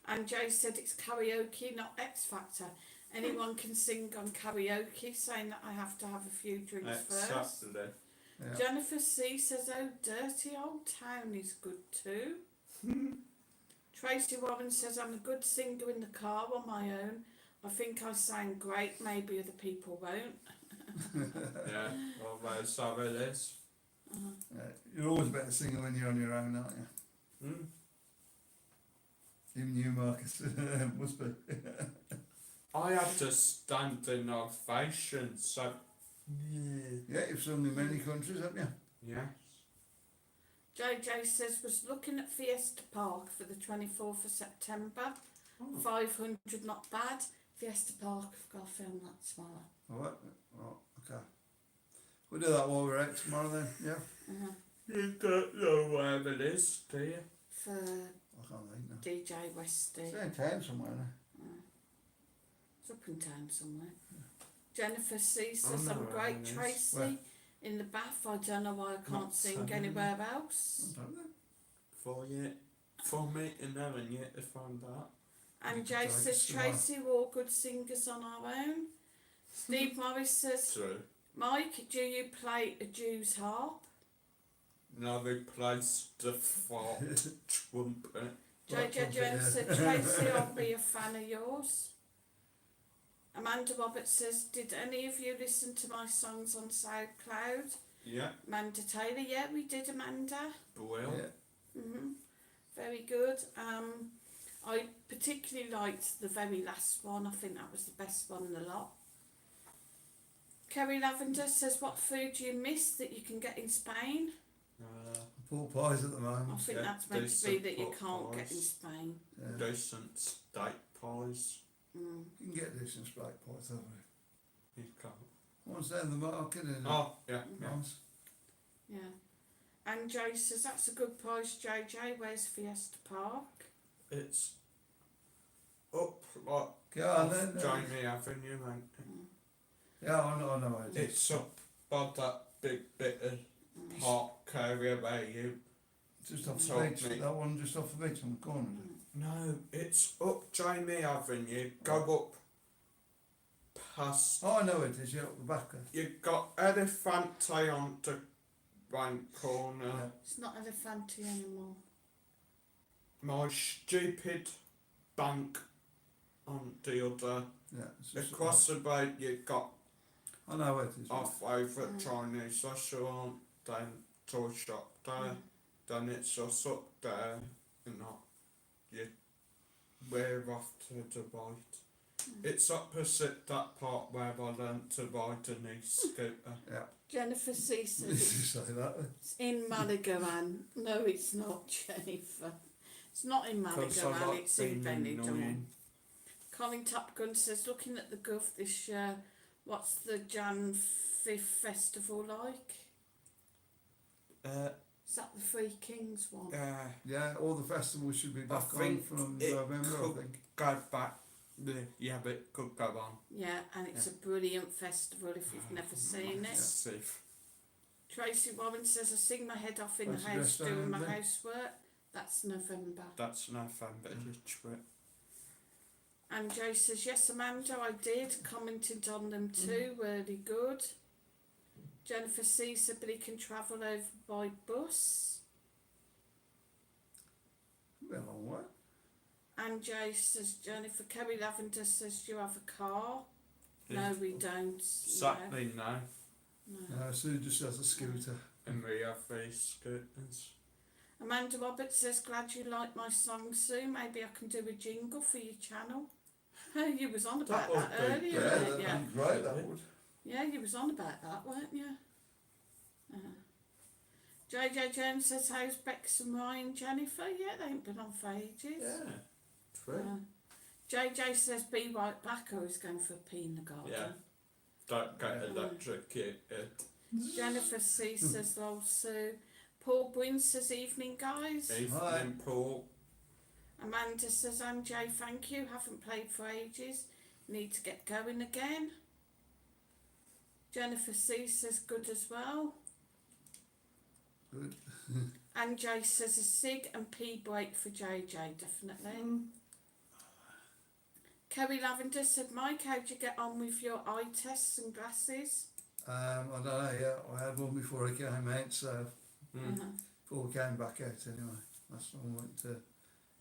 And Jay said it's karaoke, not X Factor. Anyone can sing on karaoke, saying that I have to have a few drinks that. first. Saturday. Yeah. Jennifer C says, oh, Dirty Old Town is good too. Tracy Warren says, I'm a good singer in the car on my own. I think I sound great, maybe other people won't. Yeah, well, that's how it is. Yeah, you're always a better singer when you're on your own, aren't you? Mm. Even you, Marcus. Must be. I had to stand in ovation, so... Yeah, you've sung in many countries, haven't you? Yeah. JJ says, was looking at Fiesta Park for the 24th of September. Oh. 500, not bad. Fiesta Park, I've got to film that tomorrow. Alright, well, okay. We'll do that while we're out tomorrow then, yeah? You don't know where it is, do you? For I can't think now. DJ Westy. It's in town somewhere now. It's up in town somewhere. Jennifer C says, I know I'm where great, it is. Tracy. Where? In the bath, I don't know why I can't Not sing telling anywhere else. I don't know. For me and Ellen yet to find out. And You Jay can says, take a Tracy, we're all good singers on our own. Steve Morris says, True. Mike, do you play a Jew's harp? Now they place the fart trumpet. Right, JJ Jones said, Tracy, I'll be a fan of yours. Amanda Roberts says, did any of you listen to my songs on SoundCloud? Yeah, Amanda Taylor, yeah, we did, Amanda. well. Yeah. Very good. I particularly liked the very last one. I think that was the best one in the lot. Kerry Lavender says, what food do you miss that you can get in Spain? Pork pies at the I moment. think Yeah, that's meant to be decent that you pork can't get in pies. Spain. Yeah. Decent steak pies. Mm. You can get decent steak pies, haven't we? You can't. One's down the market, isn't it? Oh, yeah, yeah. Nice. Yeah. And Jay says, that's a good price, JJ. Where's Fiesta Park? It's up like Yeah, off then. Jamie Avenue, mate. Yeah, I know it is. It's up by that big bit of park area where you... Just off the Told beach. me. That one just off the beach on the corner, is it? No, it's up Jamie Avenue. Go up past... Oh, I know it is, yeah, up the back there. You've got Elefante on the right corner. Yeah. It's not Elefanti anymore. My stupid bank on the other. Yeah, it's just Across the road you've got I know it is. our favourite Chinese restaurant, then toy shop there, then it's just up there and not we're off to the right. It's opposite that part where I learnt to ride a new scooter. Yeah. Jennifer C Did you says, say that? it's in Malaga, Anne. No, it's not, Jennifer. It's not in 'Cause Malaga, I Anne. like It's in being Benidorm. annoying. Colin Top Gun says, looking at the Gulf this year, What's the Jan 5th festival like? Is that the Three Kings one? Yeah, all the festivals should be back on think from it November, I could think. go back. Yeah, but it could go on. Yeah, and it's a brilliant festival if you've never seen it. Safe. Tracy Warren says, I sing my head off in the What's the house best doing my time, housework. That's November. That's November, literally. And Joe says, yes, Amanda, I did. Commented on them too. Really good. Jennifer C said, but he can travel over by bus. Well, on what? And Joe says, Jennifer, Kerry Lavender says, do you have a car? Yeah. No, we don't. Sadly, no. No. Sue just has a scooter. And we have these scooters. Amanda Roberts says, glad you like my song, Sue. Maybe I can do a jingle for your channel. You was on about that would be earlier, Yeah, weren't that'd you? be great, that would. Yeah, you was on about that, weren't you? JJ Jones says, how's Bex and Ryan, Jennifer? Yeah, they ain't been on for ages. Yeah, true. JJ says, be right back, or he's going for a pee in the garden. Yeah. Don't get electrocuted. Jennifer C says, lol, Sue. Paul Bryn says, evening, guys. Evening, Paul. Amanda says, I'm Jay, thank you. Haven't played for ages. Need to get going again. Jennifer C says, good as well. Good. And Jay says, a cig and pee break for JJ, definitely. Kerry Lavender said, Mike, how'd you get on with your eye tests and glasses? I don't know, yeah, I had one before I came out, so before I came back out anyway. That's when I went to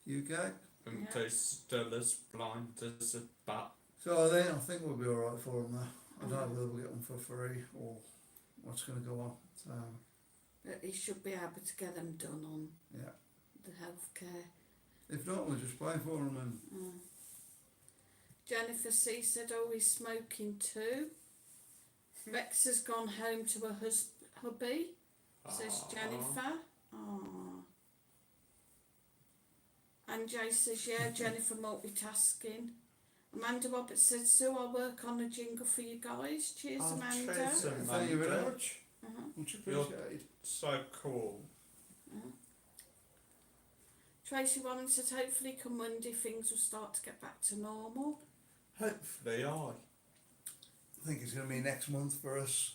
UK. And Yeah. they're still as blind as a bat. So I think we'll be alright for them though. I don't know whether we'll get them for free or what's going to go on. So, But he should be able to get them done on yeah. the healthcare. If not, we'll just pay for them and... Jennifer C said, oh, he's smoking too. Rex has gone home to her hubby, says Jennifer. Aww. And Jay says, yeah, Jennifer multitasking. Amanda Roberts said, so I'll work on a jingle for you guys. Cheers, Amanda. Cheers, Thank you very Amanda. much. Much You're- appreciated. So cool. Tracy Warren said, hopefully come Monday things will start to get back to normal. Hopefully, I think it's going to be next month for us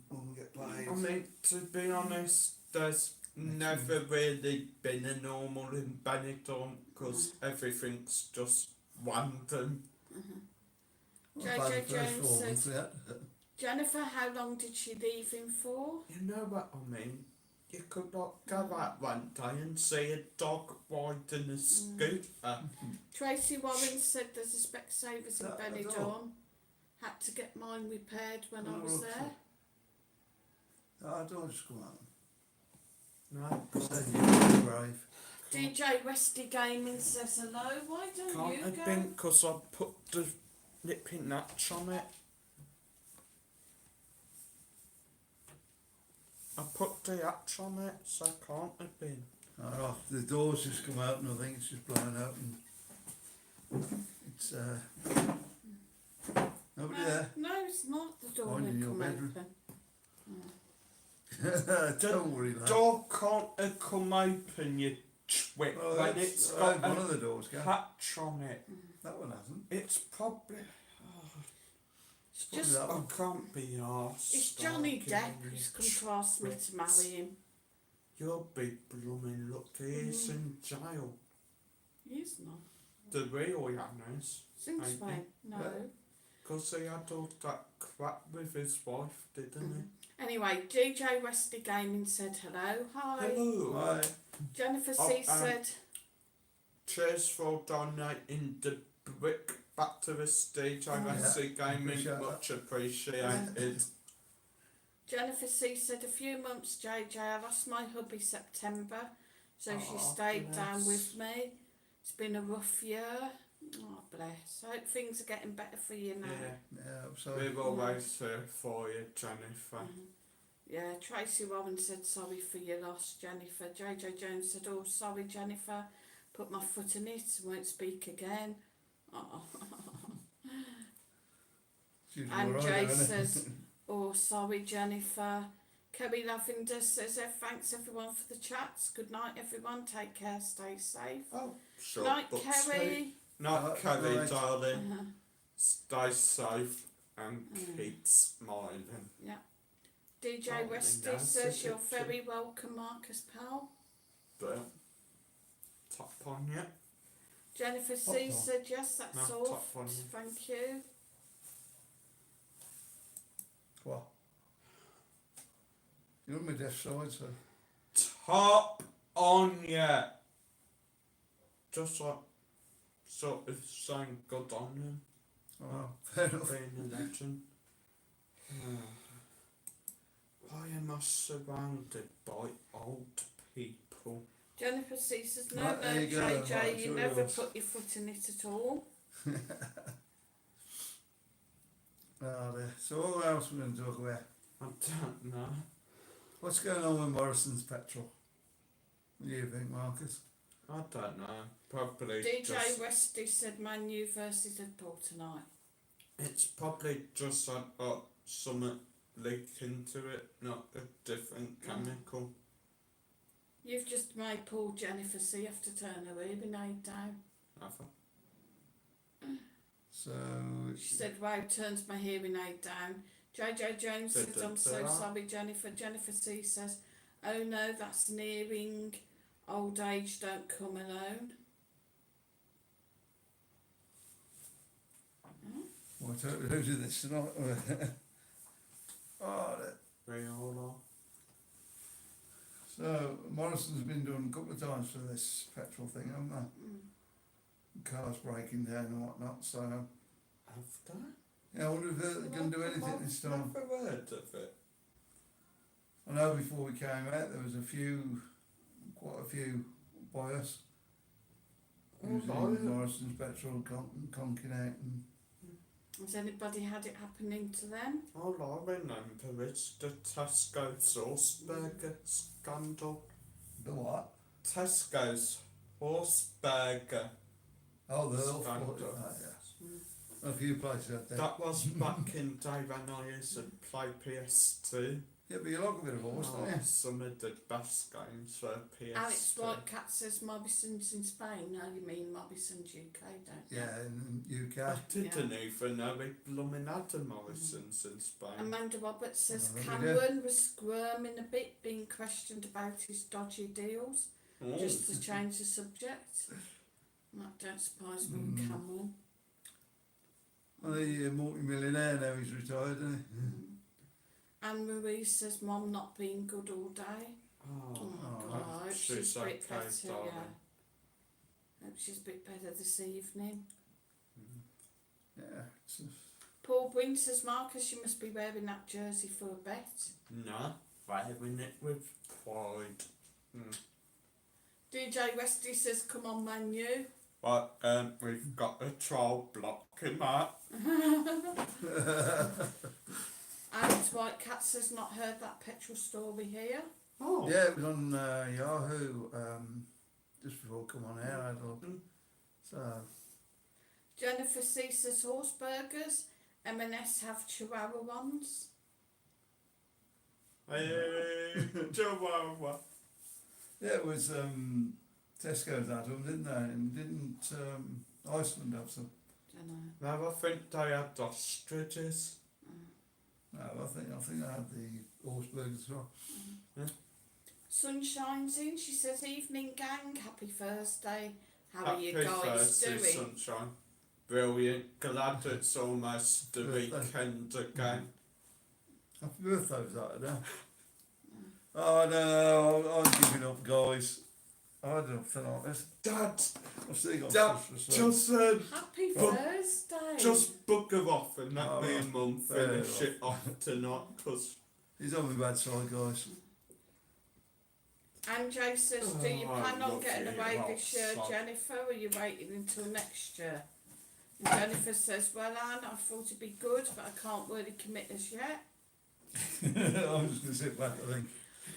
when we get paid. I mean, to be honest, there's never really been a normal in Benidorm because everything's just random. Well, by the JJ first Jones 4 said, months, yeah. Jennifer, how long did she leave him for? You know what I mean? You could not go out one day and see a dog riding a scooter. Tracy Warren said there's a Specsavers in That a Benidorm. dog? Had to get mine repaired when I Oh, was okay. there. Oh, don't just come out. No, Stay in your grave. DJ Westy Gaming says hello. Why don't can't you have go? been because I put the nipping notch on it. I put the hatch on it, so I can't have been. Oh, the doors just come out and I think it's just blown open. It's nobody there. No, it's not. The door Mine in will your come bedroom. open. Don't worry, lad. Door can't have come open, you twit, Well, when that's- it's I got had one a of the doors, Gav. hatch on it. That one hasn't. It's probably... It's Probably just, that I one. can't be arsed. it's Johnny arguing Depp with who's come you to ask me to twits. marry him. You'll be blooming lucky he's in jail. He's not. The real Yannis. Since Ain't when? No. Yeah. Because he had all that crap with his wife, didn't Anyway, DJ Westy Gaming said hello. Hi. he? Hello. Hi. Jennifer Oh, C said, Cheers for donating the brick back to the stage. I Yeah, see gaming appreciate much appreciated. Jennifer C said, a few months, JJ, I lost my hubby September, so she Oh, stayed down bless. with me. It's been a rough year. Oh, bless. I hope things are getting better for you now. Yeah. Yeah, so We're always here for you, Jennifer. Yeah, Tracy Warren said, sorry for your loss, Jennifer. JJ Jones said, oh, sorry, Jennifer. Put my foot in it, won't speak again. Oh. She's And alright, Jay isn't it? says, oh, sorry, Jennifer. Kerry Lavender says, thanks everyone for the chats. Good night, everyone. Take care, stay safe. Oh, sure. Night, but Kerry. Night, Kerry, Right. darling. Uh-huh. Stay safe and keep smiling. Yeah. DJ Oh, Westy nice, says, isn't you're it? very welcome, Marcus Powell. But top on you. Jennifer Top C on. said, yes, that's No, all. top on you. Thank you. What? You're on my deaf side, so. Top on you. Just like sort of saying good on you. Oh, fair enough. Being a legend. Why am I surrounded by old people? Jennifer C says, no, Right, no, there you go. JJ, Right, you so never yours. put your foot in it at all. Oh, dear. So what else we're going to talk about? I don't know. What's going on with Morrison's petrol? What do you think, Marcus? I don't know. Probably DJ just, Westy said, Man U versus Liverpool tonight. it's probably just something leak into it, not a different chemical. You've just made poor Jennifer C have to turn her hearing aid down. Have I? So, She said, wow, turns my hearing aid down. JJ Jones says, I'm so sorry, Jennifer. Jennifer C says, oh no, that's an earring. Old age don't come alone. well, I totally losing this tonight. Oh, dear. We all are. So, Morrison's been doing a couple of times for this petrol thing, haven't they? Cars breaking down and whatnot, so. Have they? Yeah, I wonder if they're going to do anything this time. I've never heard of it. I know before we came out there was quite a few by us using Morrison's petrol conking out and Has anybody had it happening to them? All I remember is the Tesco sauce burger scandal. the what? Tesco's horse burger. Oh, the elf Scandal. one. Oh, yeah. A few places out there. That was back in day when I used to play PS2. Yeah, but you like a bit of horse, don't you? Some of the best games for PS2. Alex Whitecat says Mobison's in Spain. No, you mean Mobison's UK, don't you? Yeah, in the I UK. didn't even know it blooming had a Morrison's in Spain. Amanda Roberts says Oh, Cameron was squirming a bit, being questioned about his dodgy deals. Oh. Just to change the subject. That don't surprise me with Cameron. Well, the multi-millionaire now he's retired, isn't Anne Marie says Mom not being good all day. Oh, Oh, God, I hope she's a bit okay, better, darling. yeah. Hope she's a bit better this evening. he? Yeah. It's Paul Breen says Marcus, you must be wearing that jersey for a bet. No, wearing it with pride. DJ Westy says come on Man U. But we've got a trial block in that. Alex Whitecat says not heard that petrol story here. Oh. yeah, it was on Yahoo just before come on air. I had a look. So, Jennifer C says horse burgers. M&S have chihuahua ones. Hey, Chihuahua. yeah, it was Tesco's had them, didn't they? And didn't Iceland have some? Dunno. Now I think they had ostriches. No, I think I had the horse burgers as well. Sun shines in. She says evening gang. Happy Thursday. How Happy are you guys Thursday, doing? sunshine. Brilliant. Glad it's almost the Birthday. weekend again. Happy birthday was that, I know. Oh no, I'm giving up, guys. I had nothing like this. Dad, I've still got Dad, Christmas. just Happy Well, Thursday. just bugger off and let Oh, me and Mum fair finish enough. it off tonight, because He's on my bad side, guys. And Jay says, do you Oh, I plan on love getting you, away lot, this year, son. Jennifer, or are you waiting until next year? And Jennifer says, well, Anne, I thought it'd be good, but I can't really commit as yet. I'm just going to sit back, I think.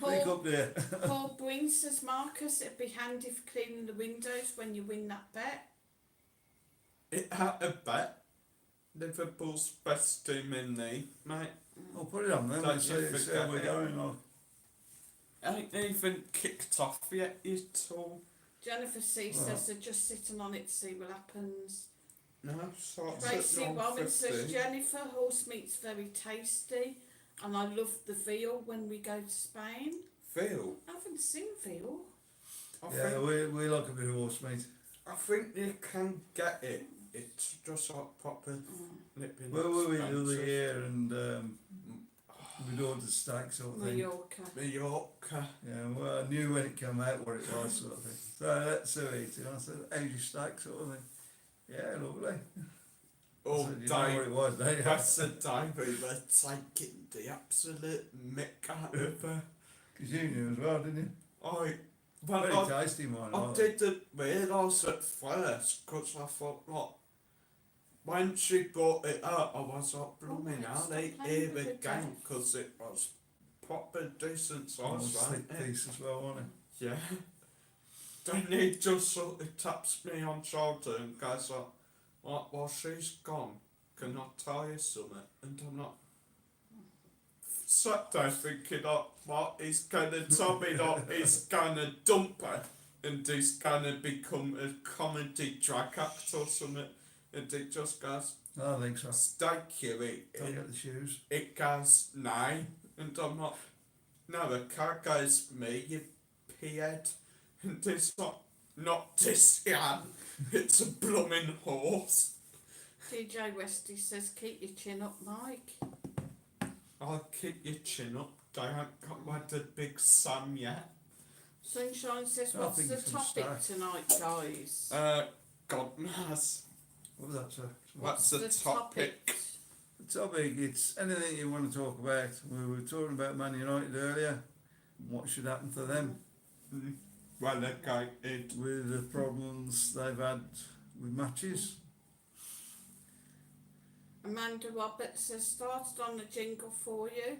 Wake Paul, up there. Paul Breen says, Marcus, it'd be handy for cleaning the windows when you win that bet. it had a bet. Liverpool's best team in the mate. I'll put it on then. Don't Let's you see forget how we're it. going. Like, Ain't even kicked off yet at all. Jennifer C Well. says they're just sitting on it to see what happens. No, so Tracy Warren says Jennifer, horse meat's very tasty, and I love the veal when we go to Spain. Veal. I haven't seen veal. yeah, we like a bit of horse meat. I think you can get it. It's just like proper flipping. Where were we the other expensive. year and we'd ordered steak sort of thing. Mallorca. Mallorca. Yeah, well, I knew when it came out what it was sort of thing. So let's eat it. I said, how's your steak sort of thing? Yeah, lovely. All I said, you know what day. it was, don't you? That's the day we were taking the absolute mick out of her. Because you knew as well, didn't you? Very Well, tasty, mine. I didn't realise at first because I thought, like, when she brought it up, I was like, blooming Oh, hell, stop they playing here with the again death. because it was proper decent Oh, size, thick wasn't it? piece as well, wasn't it? Yeah. Then he just sort of taps me on the shoulder and goes like, well, she's gone. Can I tell you something? And I'm like, sat there thinking, like, what? He's gonna tell me that he's gonna dump her and he's gonna become a comedy drag actor or something. And he just goes, I don't think so. thank you. Don't get the shoes. It goes, no. And I'm like, no, the car goes, me, you peahead. And it's not this yan, it's a blooming horse. DJ Westy says keep your chin up, Mike. I'll keep your chin up. I haven't got my the big sun yet. Sunshine says I what's think the it's some topic stack. tonight, guys? God knows. What was that, sir? What's the topic? The topic, it's anything you want to talk about. We were talking about Man United earlier. What should happen to them Well, okay, it. with the problems they've had with matches. Amanda Roberts says started on the jingle for you.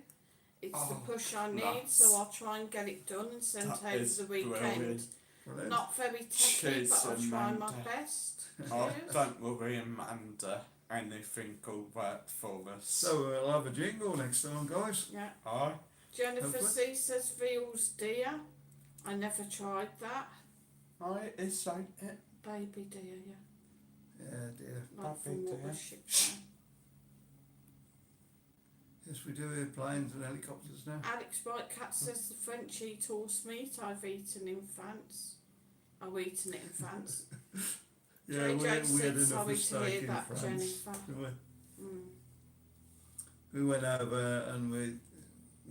It's the Oh, push I need, nuts. so I'll try and get it done and sent That over is the weekend. brilliant. Brilliant. Not very techy, Cheers, but I'll try my Amanda. best. Oh, Cheers. don't worry, Amanda. Anything will work for us. So we'll have a jingle next time, guys. Yeah. Aye. Jennifer Hopefully. C says veal's deer. I never tried that. Aye, it's ain't it. Baby deer, yeah. Yeah, dear. Like Baby from what deer. was shipped down. Yes, we do hear planes and helicopters now. Alex Whitecat says the French eat horse meat. I've eaten in France. I've eaten it in France. Yeah, JJ we had said enough sorry of to steak hear in that, France. Jennifer. didn't we? Mm. We went over and we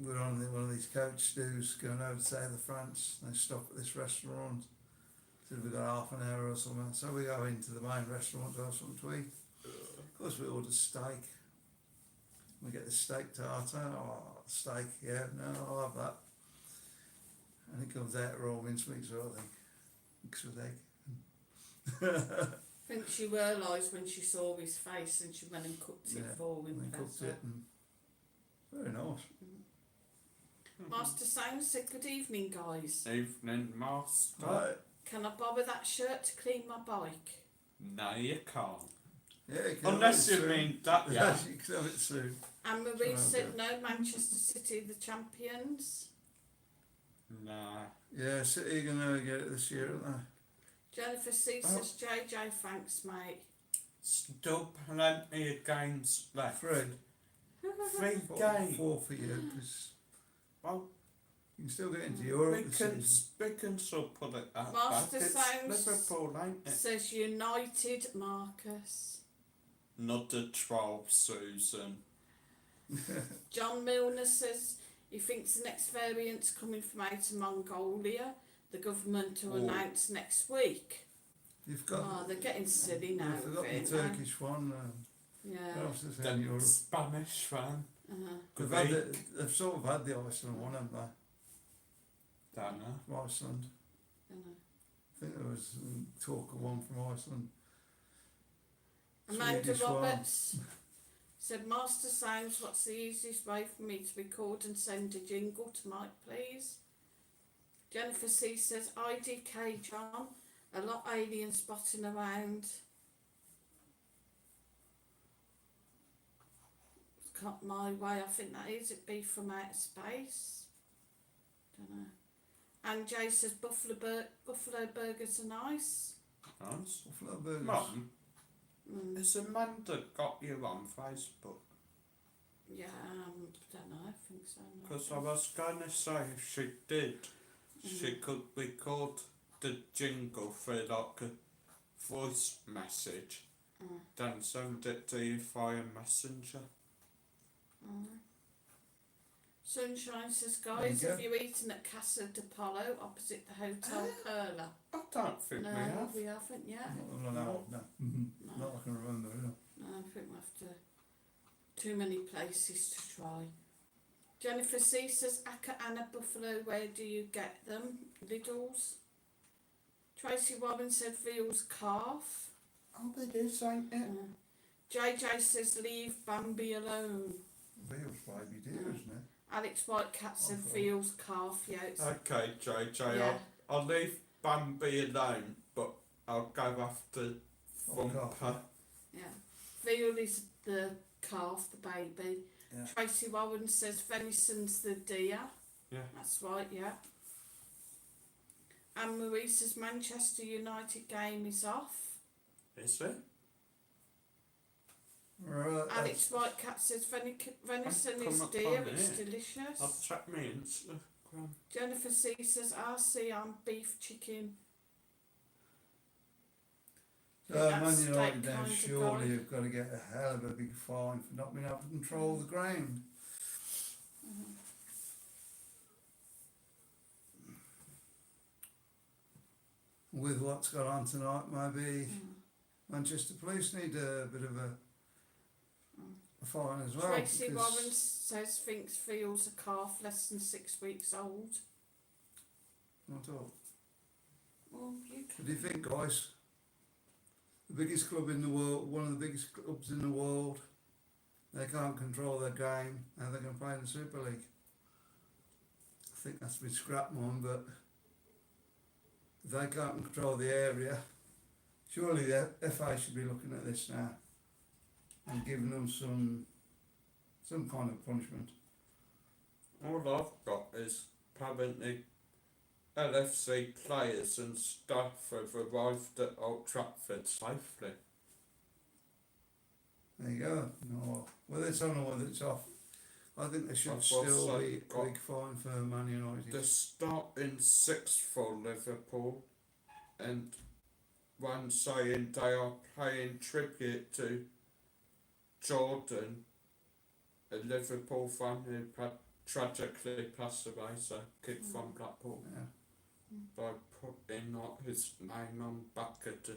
were on one of these coach stews going over to south of France. They stopped at this restaurant. Said we got half an hour or something. So we go into the main restaurant to have something to eat. Of course we ordered steak. We get the steak tartare. Oh, steak, yeah, no, I'll have that. And it comes out raw mincemeat sort of thing. Mixed with egg. I think she realised when she saw his face and she went and cooked it Yeah, for him. And they cooked it and very nice. Master Sam said, good evening, guys. Evening, master. Right. Can I borrow that shirt to clean my bike? No, you can't. Yeah, you can Unless have you it soon. mean that, yeah. You can have it soon. Anne Marie Right, said, yeah. no, Manchester City the champions. Nah. Yeah, City are going to get it this year, aren't Jennifer C Oh. says, JJ, thanks, mate. Still plenty of games they? left. Fred, 3 games. four for you, because Well, you can still get into Europe this season. we can still put it that Master back. It's Sounds Liverpool, ain't it? says, United, Marcus. Not the 12, Susan. John Milner says he thinks the next variant's coming from out of Mongolia. The government will Oh. announce next week. You've got. Oh, they're getting silly now. You've got with the it, Turkish one. Yeah. What else is in The Europe? Spanish one. They've, they've sort of had the Iceland one, haven't they? Don't know. Iceland. I think there was talk of one from Iceland. Amanda Swedish one. Roberts said, Master Sounds, what's the easiest way for me to record and send a jingle to Mike, please? Jennifer C says, IDK John, a lot alien spotting around. my way. I think that is. It'd be from outer space. Don't know. And Jay says buffalo burgers are nice. Nice. Buffalo burgers. Mum, Mm. has Amanda got you on Facebook? Yeah, don't know. I think so. no. Because I was going to say if she did, she could record the jingle for like a voice message, then send it to you via Messenger. Sunshine says, There guys, you have go. you eaten at Casa de Polo opposite the Hotel Perla? I don't think No, we have. we haven't yet. No. Not I can remember. No. No, I think we have to. Too many places to try. Jennifer C says, Aka Anna Buffalo, where do you get them? Lidl's. Tracy Warren said, Veal's calf. Oh, it is, ain't it? JJ says, leave Bambi alone. Veal's baby deer, isn't it? Alex Whitecat said, Okay. Veal's calf. Yeah, it's, Okay, JJ, yeah. I'll leave Bambi alone, but I'll go after Oh, Thumper. calf. Yeah. Veal is the calf, the baby. Yeah. Tracy Warren says venison's the deer. Yeah. That's right, yeah. Anne Marie says Manchester United game is off. Is it? Right. Alex Whitecat says venison Come is up dear, on it's it. delicious. I'll check me Instagram. Jennifer C says RC on beef chicken. So That's Man steak United now kind of surely guy. have got to get a hell of a big fine for not being able to control the ground. With what's gone on tonight, maybe Manchester Police need a bit of a fine as well. Tracy because- Warren says thinks feels a calf less than 6 weeks old. Not all. Well, you What can. do you think, guys? The biggest club in the world, one of the biggest clubs in the world, they can't control their game, how they're going to play in the Super League. I think that's been scrapped one, but if they can't control the area, surely the FA should be looking at this now and giving them some kind of punishment. All I've got is apparently LFC players and staff have arrived at Old Trafford safely. There you go. No, whether it's on or whether it's off, I think there should I've still also be a got big fine for Man United. They're starting sixth for Liverpool, and one saying they are paying tribute to Jordan, a Liverpool fan who had tragically passed away, so kid from Blackpool, Yeah. by putting like his name on back of the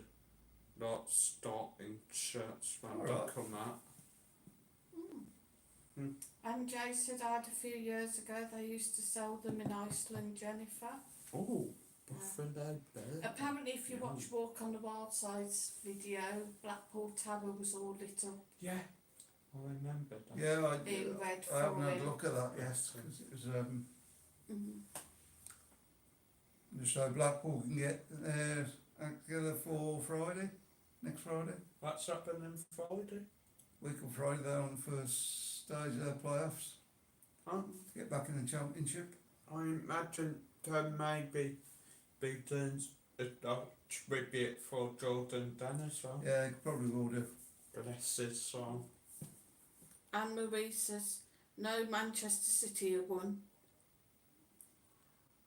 like starting shirts when Alright. they come out. And Jay said I had a few years ago they used to sell them in Iceland, Jennifer. Oh, Buffalo Bill. Apparently if you watch Walk on the Wild Side's video, Blackpool Tower was all lit up. Yeah, I remember that. Yeah, In red I haven't had a foil. look at that yet because it was Mhm. just so Blackpool can get act together for Friday, next Friday, What's happening Friday? week on Friday. They're on the first stage of their playoffs Huh? to get back in the Championship. I imagine there may be doing a tribute for Jordan then as well. Yeah, they probably will do. Bless his soul. Anne Marie says no, Manchester City have won.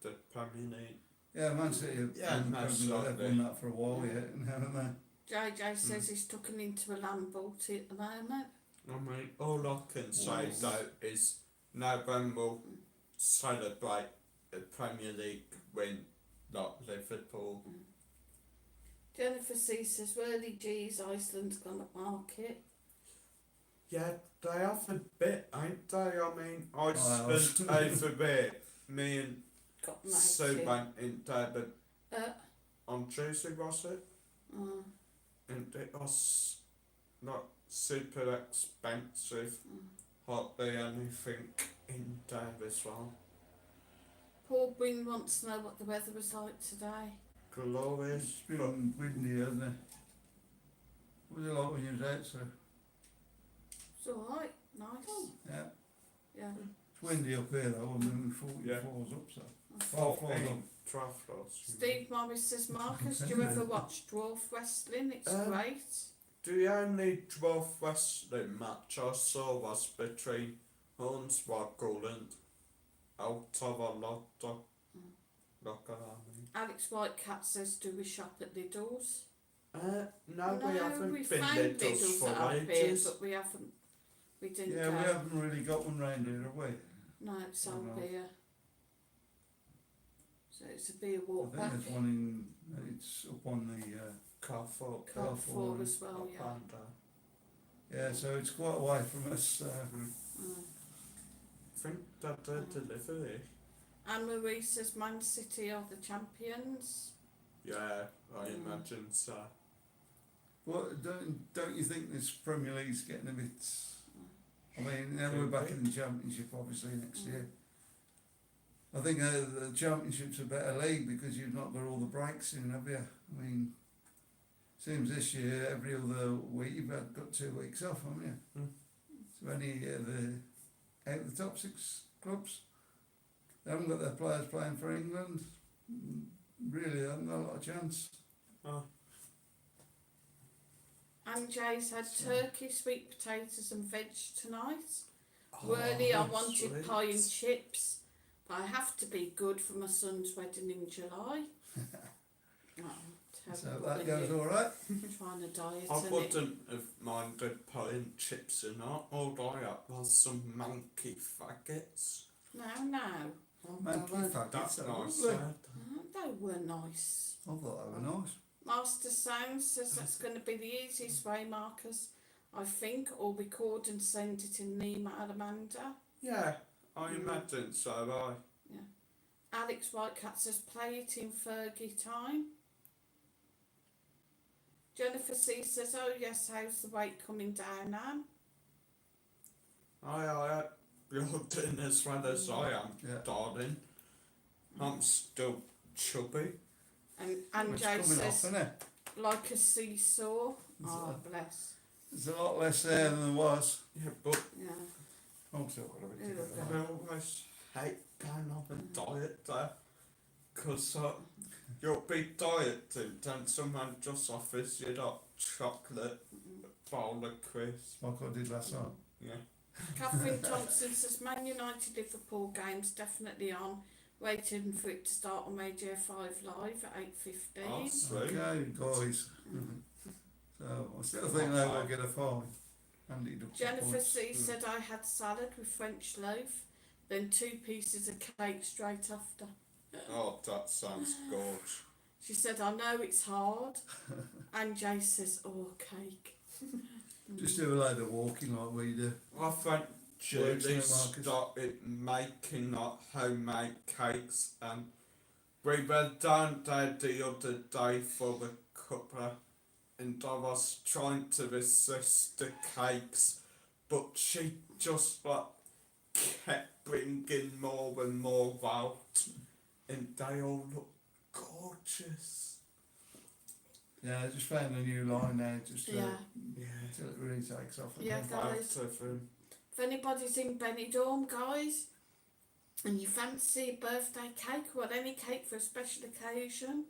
The Premier League. Yeah, Man City have Yeah, they've most won likely. that for a while yet, haven't they? JJ says he's tucking into a lamb balti at the moment. I mean, all I can say Yes. though is no one will celebrate the Premier League win like Liverpool. Jennifer C says Whirly G's Iceland's gone up market. Yeah, they have a bit, ain't they? I mean, I Well. spent over there, me and Got Sue market. went in there Uh, on Tuesday, was it? uh, And it was not super expensive, hardly anything in there as well. Paul Wynne wants to know what the weather was like today. Glorious, It's been windy, hasn't it? What was it like when you was out, sir? It's alright. Nice. Yeah. Yeah. It's windy up here though. I mean, 44's up, so. 12 floors up. floors. Steve Morris says, Marcus, do you ever watch dwarf wrestling? It's great. The only dwarf wrestling match I saw was between Hornswoggle and Altavalotta. Alex Whitecat says, do we shop at Lidl's? No, we haven't we been found Lidl's Lidl's for up here, ages. but we haven't. We didn't Yeah, go. we haven't really got one round here, have we? No, it's Oh, over no. here. So it's a beer I walk think back. there's one in, it's up on the, Carrefour. Carrefour as well, yeah. And, yeah, so it's quite away from us. I think that they deliver it. Anne Marie says, Man City are the champions. Yeah, I imagine so. What, don't you think this Premier League's getting a bit, I mean, now we're back in the Championship obviously next year. I think the Championship's a better league because you've not got all the breaks in, have you? I mean, seems this year every other week you've got 2 weeks off, haven't you? So any out of the top 6 clubs, they haven't got their players playing for England. Really, they haven't got a lot of chance. And Jay's had turkey, sweet potatoes and veg tonight. Really, I wanted sweet. pie and chips, but I have to be good for my son's wedding in July. So that goes all right. Trying to diet. I innit? wouldn't have minded putting chips in it. All I had was some monkey faggots. No. Monkey faggots, That's that nice. lovely. They were nice. I thought they were nice. Master Sound says that's going to be the easiest way, Marcus. I think, or record and send it in an email, Amanda. Yeah, I imagine so. Alex Whitecat says play it in Fergie time. Jennifer C says, oh yes, how's the weight coming down, Anne? I you're doing as well as I am, Yeah. darling. I'm still chubby. And It's Joe coming off, says, isn't it? like a seesaw. Oh, a- bless. There's a lot less there than there was. Yeah, but Yeah. Also, what a bit Yeah. together. I always hate going on a diet there. Because you'll be dieting, then someone just offers you that chocolate bowl of crisps. Like I did last night. Yeah. Catherine Thompson says, Man United Liverpool game's definitely on. Waiting for it to start on Radio 5 Live at 8:15. Oh, sweet. Okay, guys. So I still think they will get a fine. And deduction Jennifer points. C said I had salad with French loaf, then 2 pieces of cake straight after. Oh, that sounds gorge. She said, I know it's hard. And Jay says, oh, cake. Just do a load of walking like we do. I think Works, Julie no, Marcus? started making like homemade cakes, and we were down there the other day for the cuppa, and I was trying to resist the cakes, but she just like kept bringing more and more out, and they all look gorgeous. Yeah, I just found a new line now, just Yeah. Yeah. until it really takes off. Yeah, again. guys. Out of them. If anybody's in Benidorm, guys, and you fancy a birthday cake or any cake for a special occasion,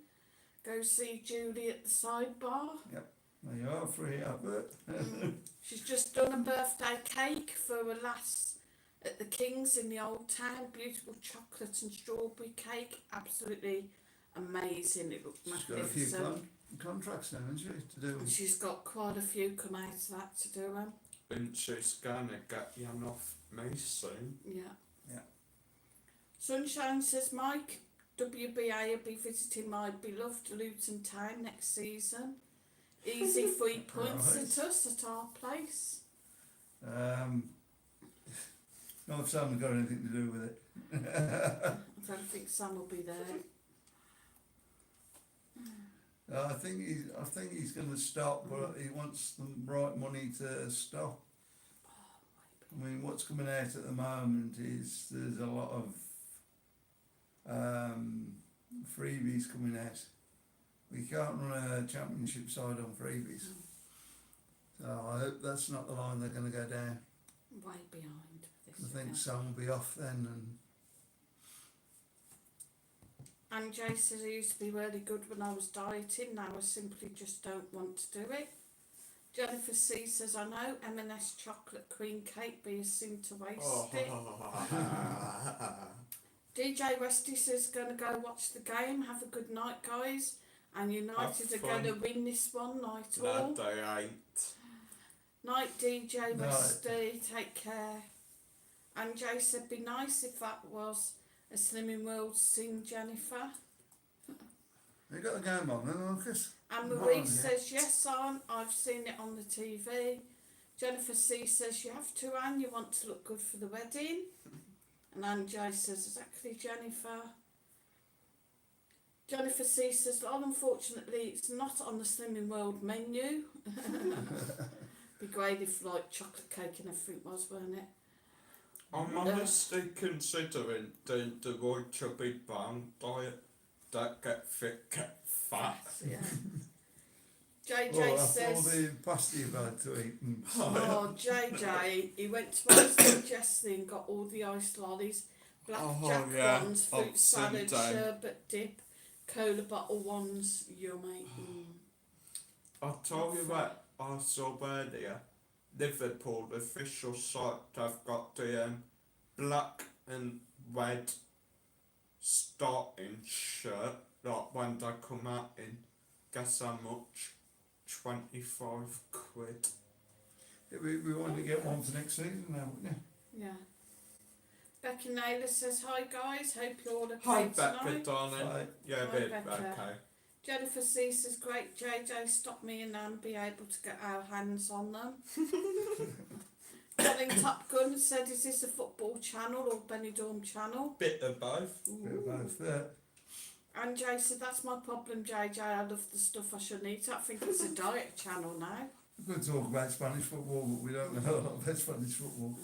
go see Julie at the sidebar. There you are, free advert. She's just done a birthday cake for a lass at the King's in the Old Town. Beautiful chocolate and strawberry cake. Absolutely amazing. It looked She's got a few magnificent. contracts now, hasn't she, to do? And she's got quite a few come out of that to do them. And she's gonna get one off me soon. Yeah. Yeah. Sunshine says, Mike, WBA will be visiting my beloved Luton Town next season. Easy 3 points Right. at us at our place. Not if Sam's got anything to do with it. I don't think Sam will be there. I think he's going to stop, but he wants the right money to stop. I mean, what's coming out at the moment is there's a lot of freebies coming out. We can't run a championship side on freebies. So I hope that's not the line they're going to go down. way behind I this. think some will be off then, And Jay says I used to be really good when I was dieting, now I simply just don't want to do it. Jennifer C says, I know M&S chocolate queen cake be a sin to waste it. DJ Westy says, gonna go watch the game, have a good night guys, and United are gonna win this one night all. No, they ain't. Night DJ Night. Westy, take care. And Jay said, be nice if that was a Slimming World sing Jennifer. They got the game on then, Lucas. And Not Marie on yet. says, yes, Aunt, I've seen it on the TV. Jennifer C says, you have to, Anne, you want to look good for the wedding. And Anne J says, exactly, Jennifer. Jennifer C says, well, unfortunately, it's not on the Slimming World menu. Be great if, like, chocolate cake and everything was, weren't it? I'm honestly considering doing the Roy Chubby Brown diet. Don't get fit, get fat. Yeah. JJ Well, after all says, the pasta you've had to eat. And oh, JJ, he went to Iceland yesterday and got all the iced lollies, blackjack ones, fruit salad, sherbet dip, cola bottle ones, yummy. I'll tell you what, I saw earlier, Liverpool official site, they've got the black and red starting shirt, like when they come out in, guess how much? 25 quid. yeah, we want to get one for next season now, wouldn't you? Yeah. Becky Naylor says, hi guys, hope you're all okay Hi tonight. Becca, darling. Hi. Yeah, Hi, bit Becca. okay. Jennifer C says, great JJ, stop me and Anne be able to get our hands on them. Colin Top Gun said, is this a football channel or Benidorm channel? Bit of both. Bit of both there. And Jay said, that's my problem, JJ, I love the stuff I shouldn't eat. I think it's a diet channel now. We could talk about Spanish football, but we don't know a lot about Spanish football.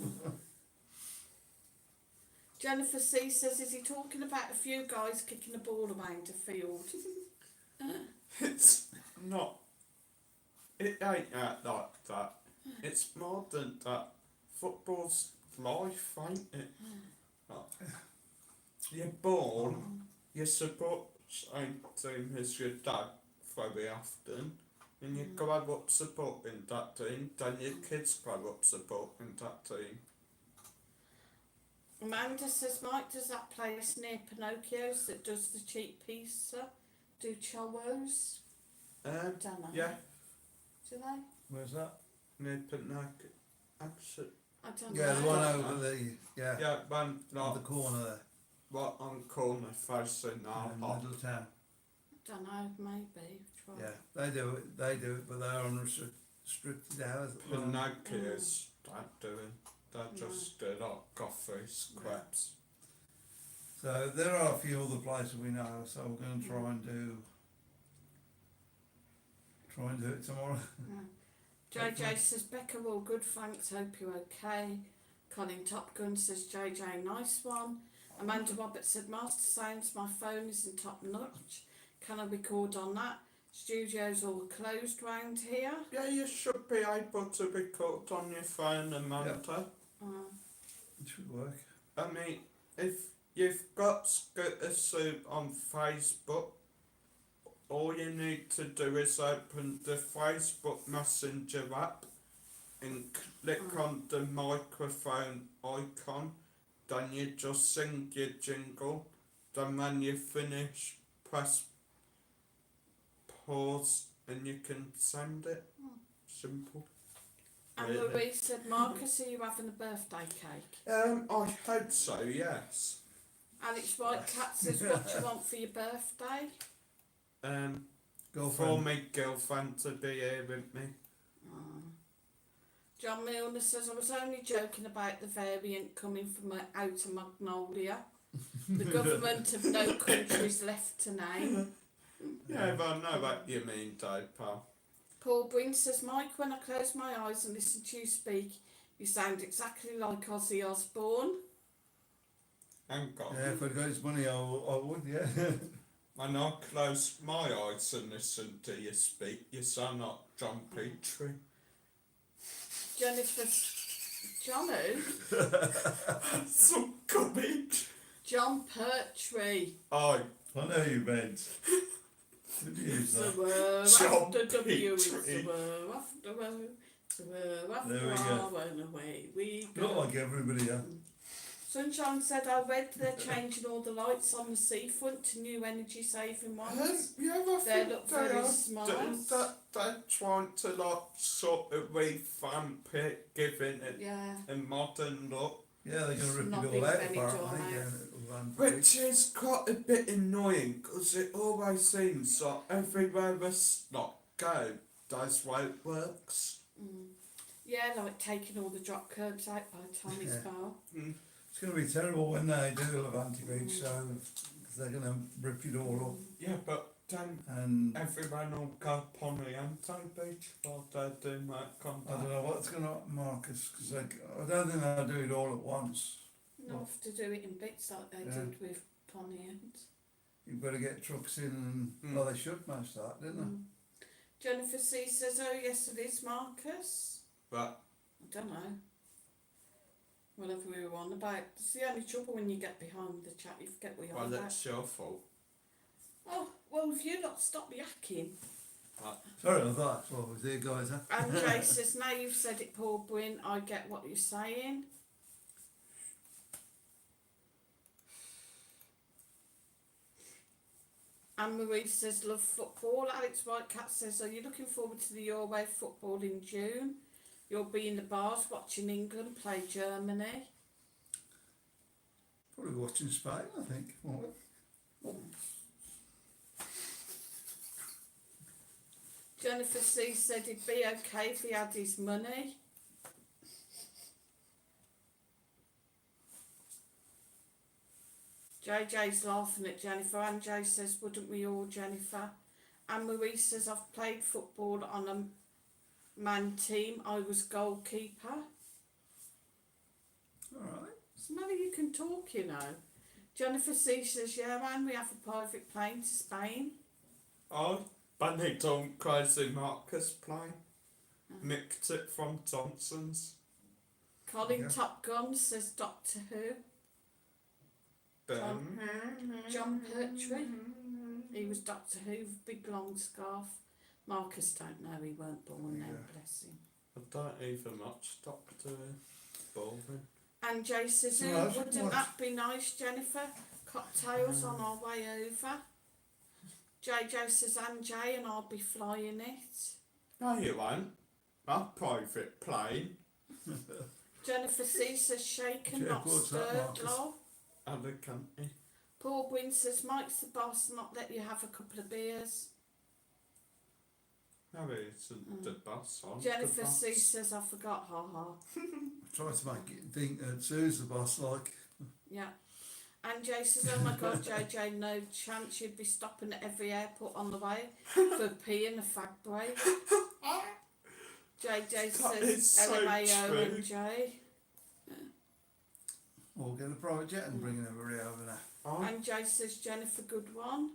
Jennifer C says, is he talking about a few guys kicking a ball around a field? It's not. It ain't like that. It's more than that. Football's life, ain't it? Like, you're born, you support same team as your dad very often, and you grow up supporting that team, then your kids grow up supporting that team. Amanda says, Mike, does that place near Pinocchio's that does the cheap pizza do churros? Don't know. Yeah, Do they? Where's that? near Pinocchio. Actually, I don't Yeah, know. the one over the, yeah, one on the like corner there. what on corner facing our In the hop. middle of town. I don't know, maybe. Try. Yeah, they do it, but they're on restricted hours. at the moment. Pinocchio's not doing. They're just like coffees, crepes. So there are a few other places we know, so we're going to try and do it tomorrow. JJ says, Becca, all good, thanks, hope you're okay. Colin Top Gun says, JJ, nice one. Amanda Roberts said, Master Sounds, my phone isn't top notch. Can I record on that? Studios all closed round here. Yeah, you should be able to record on your phone, Amanda. It should work. I mean, if you've got Scooter Soup on Facebook, all you need to do is open the Facebook Messenger app and click on the microphone icon. Then you just sing your jingle. Then when you finish, press pause and you can send it. Simple. And Really? Louise said, Marcus, are you having a birthday cake? I hope so, yes. Alex Whitecat says, what do you want for your birthday? For Girlfriend. my girlfriend to be here with me. John Milner says, I was only joking about the variant coming from out of Magnolia. The government of no countries left to name. Yeah, but I know what you mean, Dave, pal. Paul Brink says, Mike, when I close my eyes and listen to you speak, you sound exactly like Ozzy Osbourne. Hang on. Yeah, if I'd got his money, I would, yeah. When I close my eyes and listen to you speak, you sound like John Petrie. Jennifer Johnny? Some garbage. John Pertwee. Oh, I know you meant. Did you use The that? word John after W is the Petrie. word after W. The word after There we go. R and away we go. Not like everybody else. Sunshine said, I read they're changing all the lights on the seafront to new energy saving ones. yeah, I They think look they very are smart. doing that. They're trying to like sort of revamp it, giving it Yeah. a modern look, Yeah, they're going to rip Nothing it all out Benidorm apparently. out. Down at Van which is quite a bit annoying because it always seems like everywhere we go, that's why it works. Mm. Yeah, like taking all the drop curbs out by the time it's Yeah. far. It's going to be terrible when they do the Levante Beach show, because they're going to rip it all Yeah, but then up. And everyone will go upon the anti-beach while they're doing that I don't contact. know what's going to happen, Marcus, because I don't think they'll do it all at once. Enough to do it in bits like they Yeah. did with Pontians. You've got to get trucks in, and well, they should most of that, didn't they? Jennifer C says, oh yes it is, Marcus. But I don't know. Whatever we were on about. It's the only trouble when you get behind the chat, you forget what you're on well, about. it's your fault. Oh, well, if you not stop yakking. Sorry, I thought that's what was there, guys. Huh? And Jay says, now you've said it, Paul Bryn, I get what you're saying. Anne-Marie says, love football. Alex Whitecat says, are you looking forward to the Euros football in June? You'll be in the bars watching England play Germany. Probably watching Spain, I think. won't we? Jennifer C said it'd be okay if he had his money. JJ's laughing at Jennifer, and Jay says, wouldn't we all, Jennifer? Anne-Marie says, I've played football on a man team. I was goalkeeper. Alright. So maybe you can talk, you know. Jennifer C says, yeah, man, we have a private plane to Spain. Oh, Benidorm Crazy Marcus play. Nicked it from Thompson's. Colin Yeah. Top Gun says, Doctor Who. John Pertwee. He was Doctor Who with big long scarf. Marcus don't know, he weren't born then, Yeah. bless him. I don't even watch Doctor Baldwin. And Jay says, No, I "Ooh, should wouldn't watch. that be nice, Jennifer? Cocktails on our way over." JJ says, and Jay, and I'll be flying it. No, you won't. A private plane. Jennifer C says, shaken, Jeff, not what's that, stirred, Marcus? love. Alicante. Paul Gwynn says, Mike's the boss, not let you have a couple of beers. No, he isn't the boss. I'm Jennifer the boss. C says, I forgot, ha ha. Try to make it think that Sue's the boss, like. Yeah. And Jay says, oh my God, JJ, no chance you'd be stopping at every airport on the way for a pee and a fag break. JJ That says, is so LMAO true. and Jay. Or get a private jet and bring everybody over there. And Jay says, Jennifer, good one.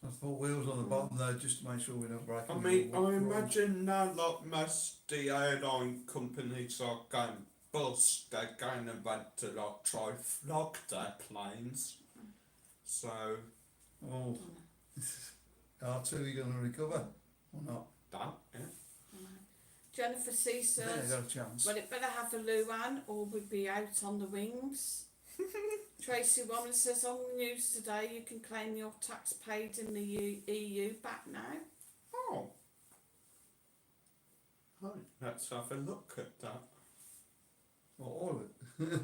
So I put wheels on the bottom there just to make sure we don't break I them. mean, I imagine now, like most the airline companies are going bust, they're going about to like try flog their planes. So, Oh, R2, you going to recover or not? that, yeah. Jennifer C Yeah, says, got a chance. well, it better have a Luan or we'd be out on the wings. Tracy Woman says, on the news today, you can claim your tax paid in the EU back now. Oh. Right, let's have a look at that. Well, all of it.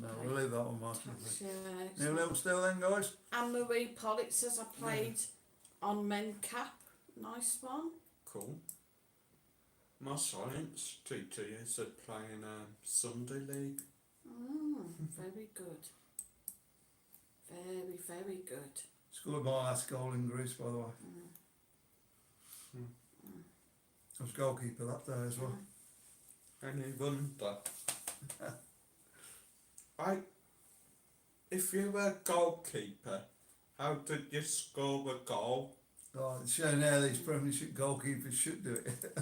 No, we'll leave that one, Martin. Tax, New level still then, guys? Anne-Marie Pollitt says, I played on men cap. Nice one. Cool. My science teacher used to play in Sunday League. Very good. Very, very good. Scored my last goal in Greece, by the way. I was goalkeeper that day as well. Any wonder? If you were a goalkeeper, how did you score a goal? Oh, it's showing how these Premiership goalkeepers should do it.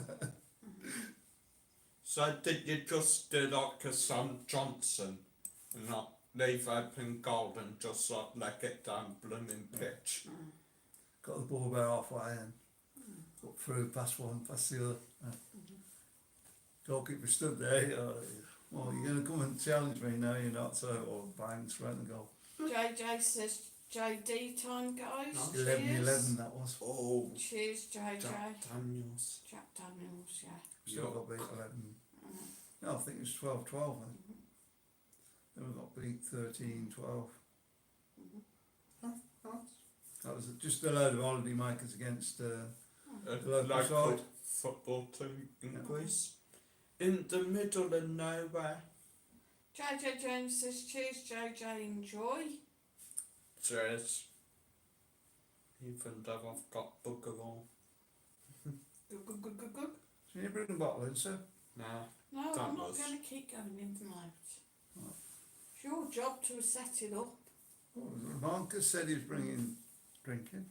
So did you just do like a Sam Johnson and not leave open goal and just like leg it down blooming pitch? Got the ball about halfway and got through past one, past the other. Goalkeeper stood there. Well, you're going to come and challenge me? No, you're not. So, or bang, straight in the goal. JJ says JD time, guys. No. 11-11 that was. Oh, Cheers, JJ. Jack Daniels. Jack Daniels, yeah. Still got beat 11. No, I think it was 12-12. I think. Then we got beat 13-12. That was just a load of holiday makers against A local local side. football team in Yeah. Greece. In the middle of nowhere. JJ Jones says, cheers, JJ, enjoy. Cheers. Even though I've got bugger all. Good. So you bring a bottle in, sir? Nah. No, That I'm not was- going to keep going in and out. Right. It's your job to set it up. Marcus said he was bringing drinking.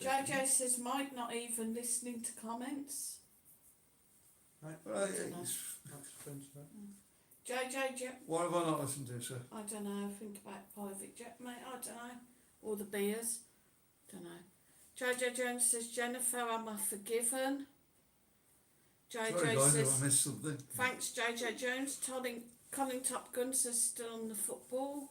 JJ says, Mike not even listening to comments. Right. Well, dunno. JJ, what have I not listened to, sir? I don't know, think about private jet, mate, I don't know. Or the beers, don't know. JJ Jones says, Jennifer, am I forgiven? JJ Sorry guys, says, if I missed something. thanks JJ Jones. Colin Top Gun says, still on the football.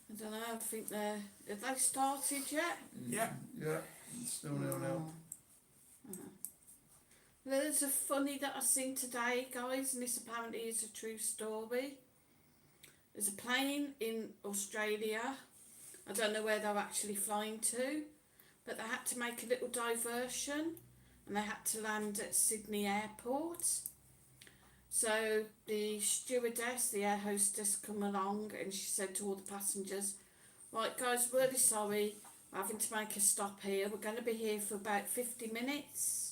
I don't know, I think have they started yet? Yeah. Yeah, it's still 0-0. There's a funny that I seen today, guys, and this apparently is a true story. There's a plane in Australia. I don't know where they're actually flying to, but they had to make a little diversion and they had to land at Sydney Airport. So the stewardess, the air hostess, come along and she said to all the passengers, right guys, really sorry, we're having to make a stop here. We're going to be here for about 50 minutes.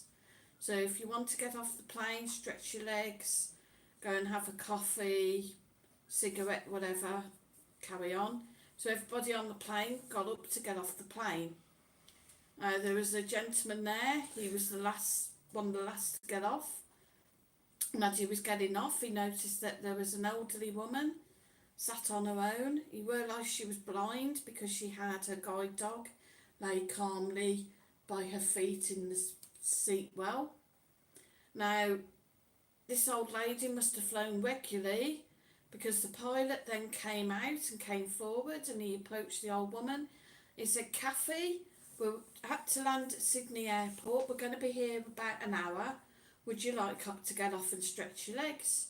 So if you want to get off the plane, stretch your legs, go and have a coffee, cigarette, whatever, carry on. So everybody on the plane got up to get off the plane. There was a gentleman there, he was one of the last to get off. And as he was getting off, he noticed that there was an elderly woman sat on her own. He realised she was blind because she had her guide dog lay calmly by her feet in the seat well. Now, this old lady must have flown regularly because the pilot then came out and came forward and he approached the old woman. He said, Kathy, we had to land at Sydney Airport. We're going to be here about an hour. Would you like to get off and stretch your legs?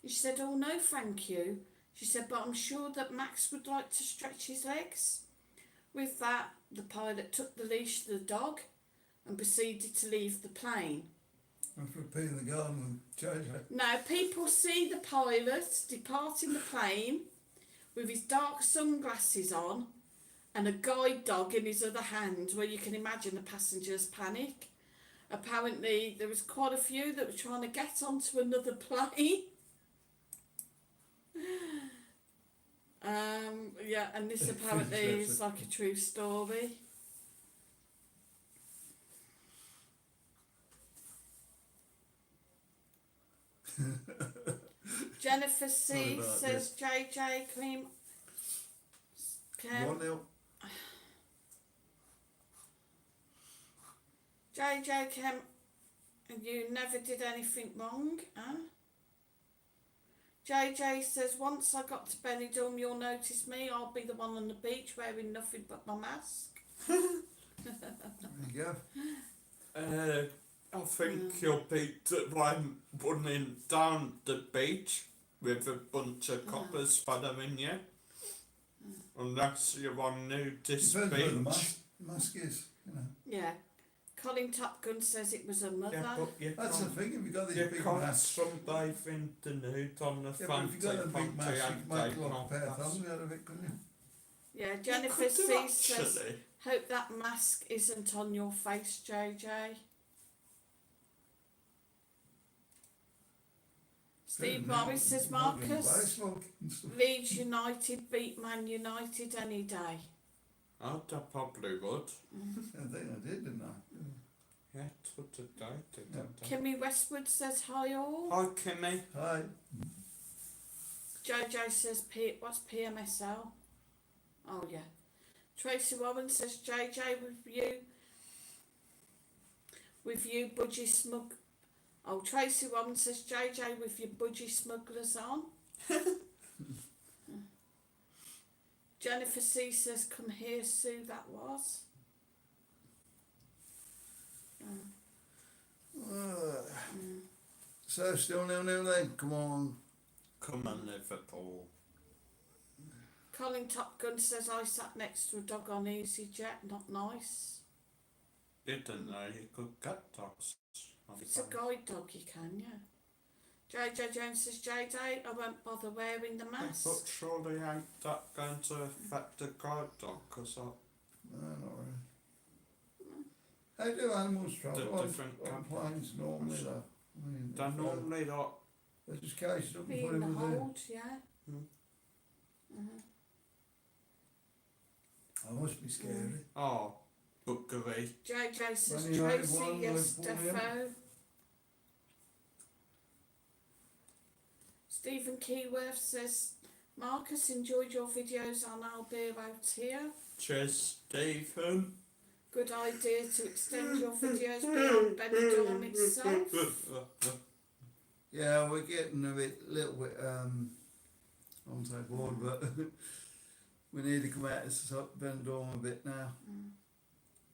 And she said, oh no, thank you. She said, but I'm sure that Max would like to stretch his legs. With that, the pilot took the leash to the dog and proceeded to leave the plane. After peeing the garden with JJ. Now, people see the pilot departing the plane with his dark sunglasses on and a guide dog in his other hand, where you can imagine the passengers panic. Apparently, there was quite a few that were trying to get onto another plane. Yeah, and this apparently is like a true story. Jennifer C says, JJ, Kim. 1-0. JJ Kim, you never did anything wrong, huh? JJ says, once I got to Benidorm, you'll notice me. I'll be the one on the beach wearing nothing but my mask. There you go. I think you'll be the one running down the beach with a bunch of coppers following you. Unless you're on nudist Depends where the beach. mask is, you know. Yeah. Colin Top Gun says it was a mother. Yeah, but you That's the can't, thing, if you've got these you big can't masks. sunbathe in the nude on the Yeah, but if you've got a big mask, you can make take like a off pair of mask. thumbs out of it, couldn't you? Yeah, You Jennifer could do C says, actually. hope that mask isn't on your face, JJ. Steve Morris says, Marcus, Leeds United beat Man United any day. I probably would. I think I did, didn't I? Yeah, today. Kimmy Westwood says hi all. Hi, Kimmy. Hi. Jojo says what's PMSL? Oh yeah. Tracy Warren says JJ with you budgie smug. Oh, Tracy Warren says JJ with your budgie smugglers on. Jennifer C says come here Sue, that was. So still 0-0 then. Come on. Come on, Liverpool. Colin Top Gun says I sat next to a dog on EasyJet, not nice. Didn't know you could get dogs. If it's a guide dog you can, yeah. JJ Jones says JJ, I won't bother wearing the mask. But surely ain't that going to affect the guide dog? Because No, not really. How do animals travel on planes normally though? I mean, they're normally not. they're just caged up and Be put in the in with the... hold, yeah. That must be scary. Oh, buggery. JJ says When you had Tracy, one, yes, they pulled in. defo. Stephen Keyworth says, Marcus, enjoyed your videos on I'll be out here. Cheers, Stephen. Good idea to extend your videos beyond Benidorm itself. Yeah, we're getting a little bit, I won't say bored, but we need to come out of Benidorm a bit now.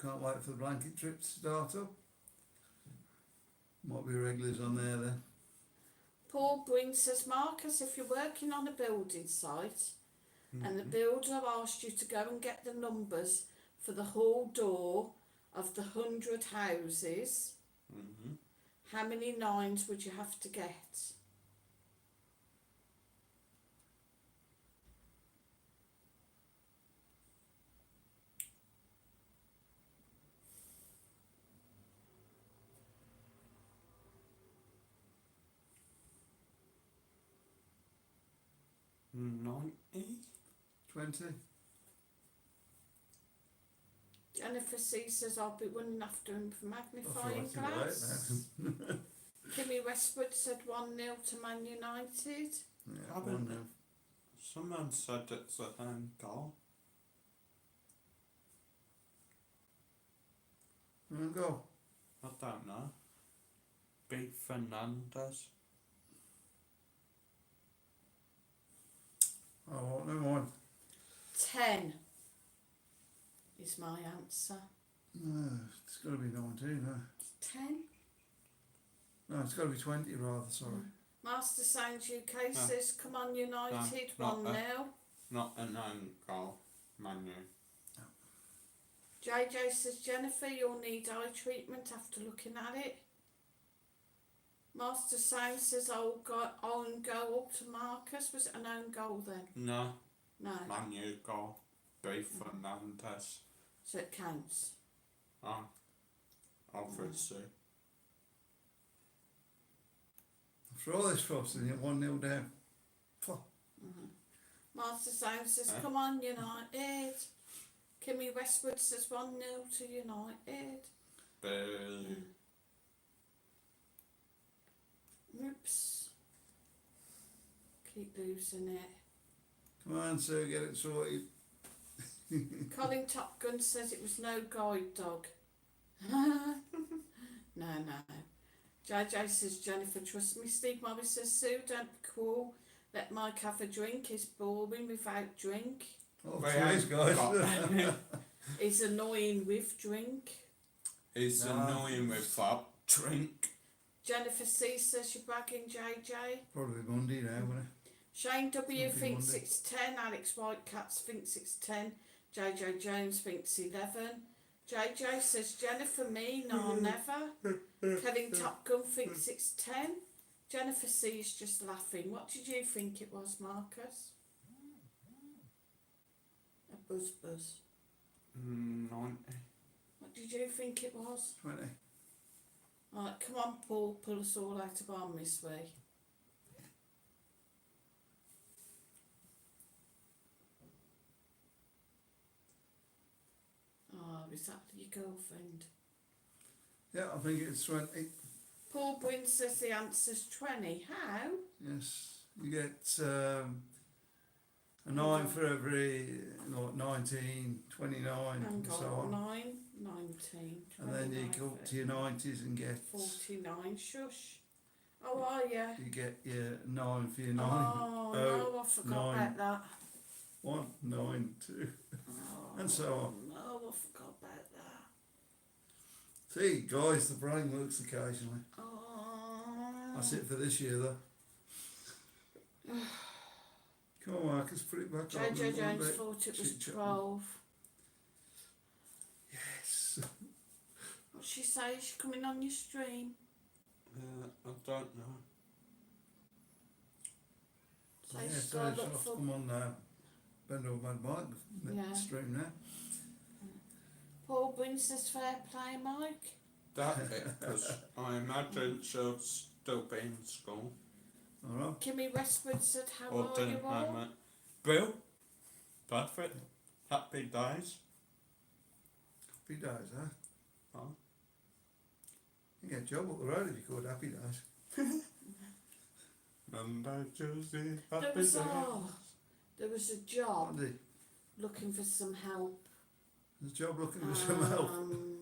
Can't wait for the blanket trip to start up. Might be regulars on there then. Paul Breen says, Marcus, if you're working on a building site and the builder asked you to go and get the numbers for the hall door of the 100 houses, how many nines would you have to get? $90? 20? Jennifer C says, I'll be running after him for magnifying That's all right, glass. Kimmy Westwood said 1-0 to Man United. Yeah, Haven't 1-0. Someone said it's a home goal. Go. I don't know. Big Fernandez. Oh, never mind. 10 is my answer. No, it's got to be 19, huh? 10? No, it's got to be 20 rather, sorry. Master Sounds UK No. says, come on United, No, 1-0. Not an own goal, Manu. JJ says, Jennifer, you'll need eye treatment after looking at it. Master Sound says, own goal to Marcus. Was it an own goal then? No, No. Manu goal. Big Fernandez. So it counts. Oh, obviously. After all this fuss, and you're 1-0 down. Master Sound says, come on United. Kimmy Westwood says 1-0 to United. Boo. Oops. Keep losing it. Come on, Sue, get it sorted. Colin Top Gun says it was no guide dog. No. JJ says, Jennifer, trust me. Steve Morris says, Sue, don't be cool. Let Mike have a drink. He's boring without drink. Oh, Well, cheers, guys. He's annoying with drink. He's annoying with that drink. Jennifer C says you're bragging, JJ. Probably Monday now, won't it? Shane W Something thinks Monday. it's 10. Alex Whitecats thinks it's 10. JJ Jones thinks 11. JJ says Jennifer, me, no, never. Kevin Top Gun thinks it's 10. Jennifer C is just laughing. What did you think it was, Marcus? A buzz. 90. What did you think it was? 20. Right, come on, Paul, pull us all out of our misery. Oh, is that your girlfriend? Yeah, I think it's 20. Paul Bryn says the answer's 20. How? Yes, you get a 9 for every 19, 29 Hang and so on. on. 9, 19, And then you go up to your 90s and get 49. Shush. Oh, are you? you get your 9 for your 9. Oh, no, I forgot 9, about that. 1, 9, 2, Oh, and so on. no, I forgot about that. See, guys, the brain works occasionally. Oh. That's it for this year, though. Come on, Marcus, put it back on. JJ Jones thought it was Chit-chat. 12. Yes. What's she say? She's coming on your stream. I don't know. So Yeah, she's so got it's to look off. for. Come on now. Benidorm Mike Yeah. stream now. Paul Bryn says fair play, Mike. That it, because I imagine she'll still be in school. Alright. Kimmy Westwood said, how Or are you didn't all? know it. Bill, perfect. Happy days. Happy days, huh? Oh. You get a job up the road if you called Happy Days. Monday, Tuesday, There happy was, days. there was a job Andy, looking for some help. there's a job looking for some help. Um,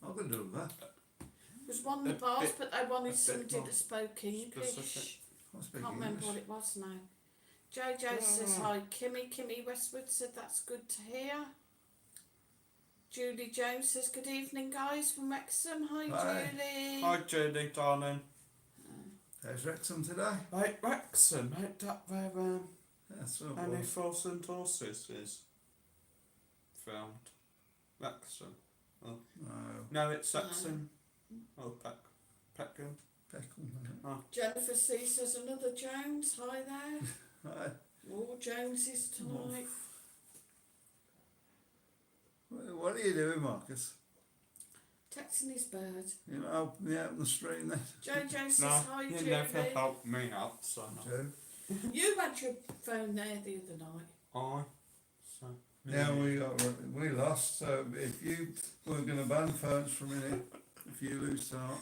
I could do that. It was one of the A bars, bit- but they wanted bit somebody more that spoke English. specific. I speak Can't remember English. what it was now. JJ says hi. Kimmy Westwood said that's good to hear. Julie Jones says good evening guys from Wrexham. Hi, Hi. Julie. Hi, Judy, darling. There's Wrexham today. Right, Wrexham, ain't that where That's all Any right. Force and Horses is filmed? Wrexham. No, No, it's Wrexham. Oh, Peckham. Peckham. isn't it? Jennifer C says another Jones. Hi there. Right. All Joneses tonight. What are you doing, Marcus? Texting his bird. You know, helping me out on the stream then? JJ says No, hi, you Julie. never helped me out, so no. Joe? You had your phone there the other night. So. Yeah, we lost. So if you were going to ban phones for a minute, if you lose start,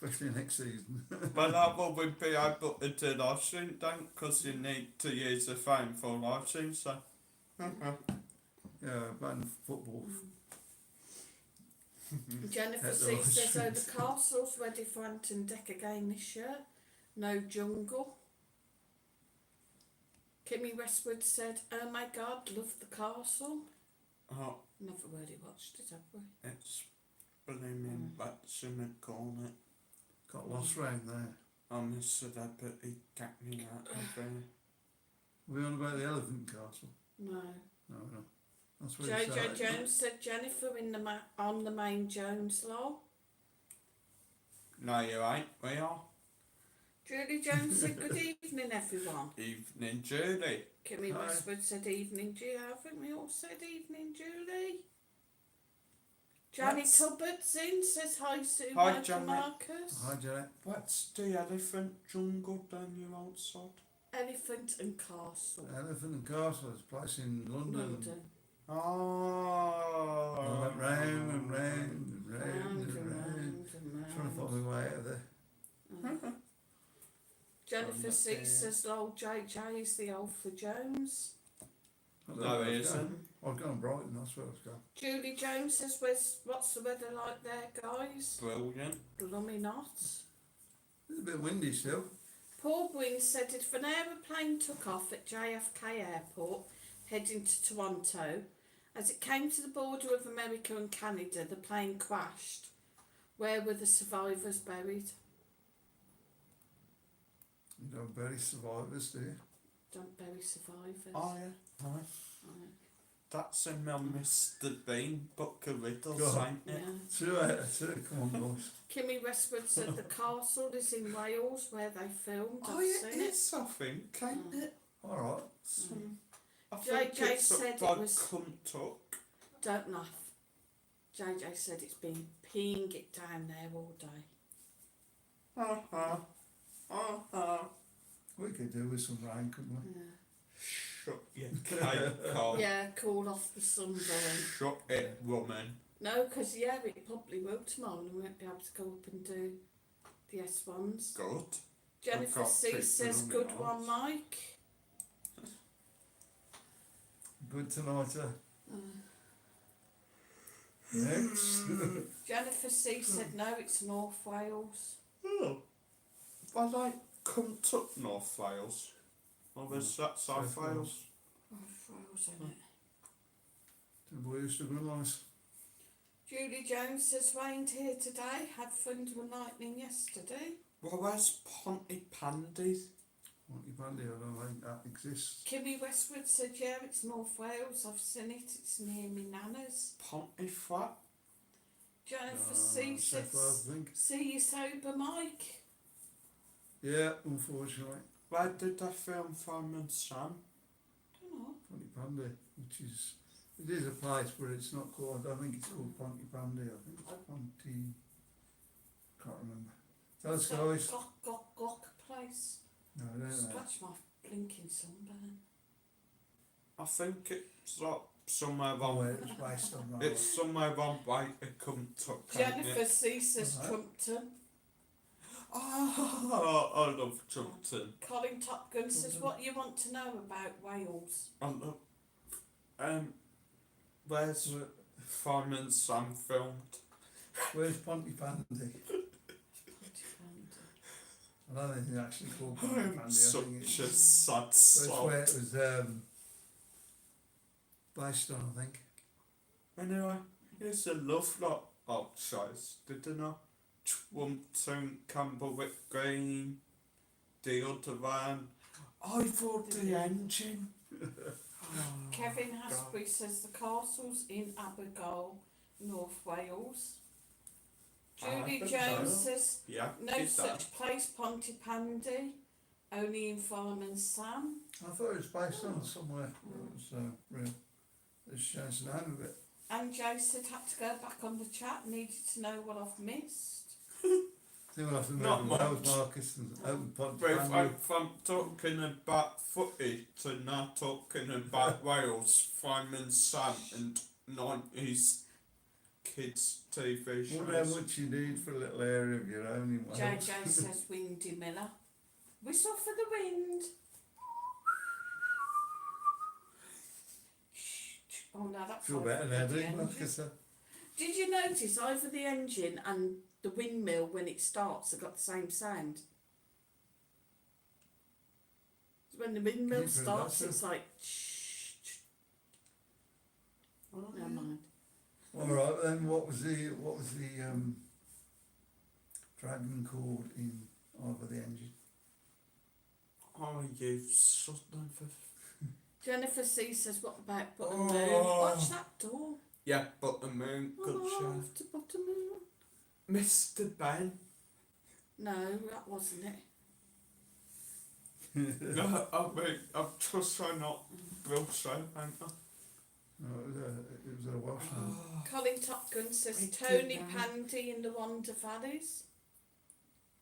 especially next season. Well, I would be able to do live stream, don't, because you need to use the phone for live stream, so. Yeah, ban football. Jennifer At the C live says, so streams. the castle's ready for Anton Deck again this year. No jungle. Kimmy Westwood said, oh my god, love the castle. Oh, Never really watched it, have we? it's blooming Wrexham and call it. Got lost round there. I miss it, but he got me out of there. We on about the Elephant Castle? No. No, no. That's where it JJ started. Jones said Jennifer in the on the main Jones law. No, you ain't, we are. Julie Jones said good evening everyone. Evening, Judy. Kimmy Hi. Westwood said evening Julie. I think we all said evening Julie. Janet What's- Tubbert's in says hi Sue Hi, Michael Janet. Marcus. Hi, Janet. What's the elephant jungle down your old sod? Elephant and Castle. Elephant and Castle is a place in London. London. Oh. I went round and round and round Round and and round. round and Trying to round. find my way out of there. Jennifer C there. says old JJ is the old for Jones. I don't know No, where he I was isn't. going. I was going Brighton, that's where I was going. Julie Jones says what's the weather like there guys? Brilliant. Gloomy not. It's a bit windy still. Paul Gwynn said if an aeroplane took off at JFK Airport heading to Toronto, as it came to the border of America and Canada, the plane crashed. Where were the survivors buried? You don't bury survivors, do you? Don't bury survivors. Oh, yeah. Right. Right. That's in my Mr. Bean book of riddles, God. ain't Yeah. it? 2 out of 2, come on boys. Kimmy Westwood said the castle is in Wales where they filmed. Oh, I've it seen it. is, I think, ain't it? Alright. I think JJ it's said up it by was- Cuntuck. Don't laugh. JJ said it's been peeing it down there all day. We could do with some rain, couldn't we? Yeah. Shut your cake, Carl. Yeah, cool off the sunburn. Shut it, woman. No, because it probably will tomorrow and we won't be able to go up and do the S1s. Good. Jennifer got C pictures says, on my good notes. one, Mike. Good tonight, Next. Jennifer C said, no, it's North Wales. Oh. I like come to North Wales. Or was that South South Wales? North Wales, isn't it? The boys to go nice. Julie Jones says, rained here today, had thunder and lightning yesterday. Well, where's Pontypandy? Monty Pandy, I don't think that exists. Kimmy Westwood said, yeah, it's North Wales, I've seen it, it's near me nana's. Pontefract? Jennifer C said, South Wales, I think. see you sober, Mike. Yeah, unfortunately. Where did they film Fireman Sam? Don't know. Pontypandy, which is, it is a place, but it's not called, I think it's called Pontypandy, I think it's Ponty, can't remember. Tell us, guys. Glock place. No, I don't know. Scratch my blinking sunburn. I think it's like somewhere Oh, on. where it's based on that. It's somewhere on way to come to Jennifer C says Alright. Trumpton. Oh, I love Trumpton. Colin Top Gun says, what you want to know about Wales? I love. Where's Where- Fireman Sam filmed? Where's Pontypandy? I don't think it's actually called Pontypandy. I Such think a it's, sad that's where song. it was based on, I think. Anyway, it's a love lot of shows, didn't I? Trumpton, Campbellwick Green, the other one. I thought the engine. Kevin God. Hasbury says the castle's in Abergele, North Wales. Julie Abergele? Jones says Yeah, no did that. such place, Pontypandy, only in Fireman Sam. I thought it was based on somewhere that was real. It's changed the name of it. And Joe said had to go back on the chat, needed to know what I've missed. I think we'll have to move Not the Wales much. Marcus and open But if Pontypandy. I'm talking about footy to now talking about Wales, Fireman Sam and 90s kids TV shows. Wonder how much you need for a little area of your own in Wales. JJ says Windy Miller. Whistle for the wind. Oh no, that's Feel over better the now, do you, engine. Marcus? Did you notice either the engine and the windmill when it starts have got the same sound? When the windmill Keep it starts, that, it's like never mind. Alright then, what was the dragon called in Over the Engine? Oh, you something for. Jennifer C says, what about Oh. Buttermoon? Watch that door. Yeah, but the moon, good show. After Buttermoon. Mr. Ben. No, that wasn't it. No, I mean, I'm just trying not real show, ain't I? No, it was a Welshman. Colin Top Gun says I did Tony that. Pandy in the Wonder Valleys.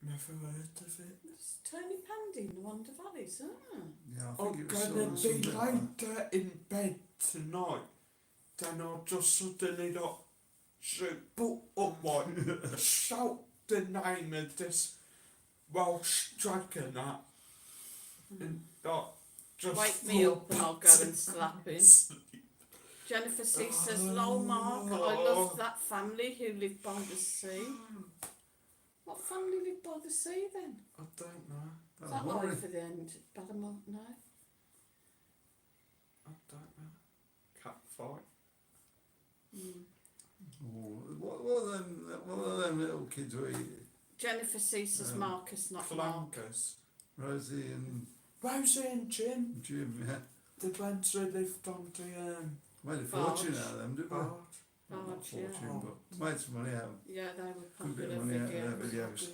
Never heard of it. It's Tony Pandy in the Wonder Valleys. Ah. Yeah, I I'm think it was gonna be something like that. later in bed tonight. Then I'll just suddenly not put up my shout the name of this Welsh dragon at and not just Wake me fall up and I'll go back and to slap him. sleep. Jennifer C says, lol Mark, I love that family who live by the sea. What family live by the sea then? I don't know. Is that Horrid. over the end? Ballamont? No. I don't know. Cat fight. Mm. Oh, what are them little kids were you? Jennifer C says Marcus, not Mark. Flankers. Rosie and Rosie and Jim. Jim, yeah. The ones who lived on the Made a Barge. fortune out of them, didn't we? barge. Not Barge, yeah. fortune, but made some money out of them. Yeah, they were Good bit popular of money out of videos. their videos.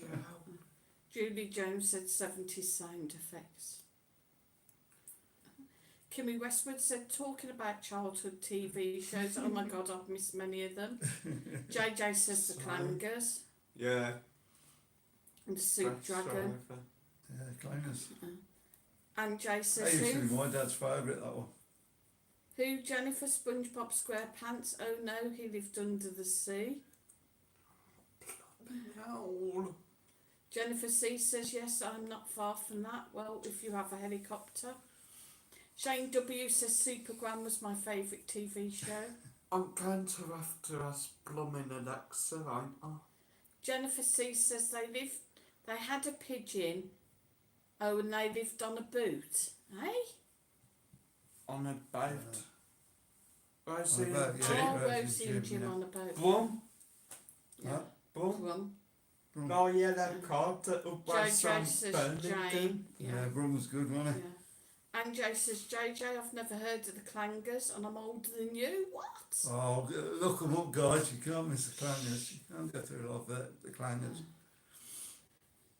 Julie Jones said 70s sound effects. Kimmy Westwood said, talking about childhood TV shows, oh my god, I've missed many of them. JJ says the Sorry. Clangers Yeah. and the Soup that's Dragon. over. Yeah, clangers. And Jay That says used to who? be my dad's favourite, that one. Who? Jennifer SpongeBob SquarePants. Oh no, he lived under the sea. Hell. Jennifer C says, yes, I'm not far from that. Well, if you have a helicopter. Shane W says Supergram was my favourite TV show. I'm going to have to ask Blooming Alexa, ain't I? Jennifer C says they had a pigeon. Oh, and they lived on a boot. Eh? On a boat. Rosie On a boat, and yeah. Jim. Oh, Rosie Rosie and and Jim, Jim yeah. on a boat. Blum. Yeah. Blum. Brum. Brum. Oh, yellow card that will bust JJ on says Birmingham. Jane. Yeah, Brum was good, wasn't it? Yeah. And Joe says, JJ, I've never heard of the Clangers and I'm older than you. What? Oh, look them up, guys. You can't miss the Clangers. You can't go through all the Clangers.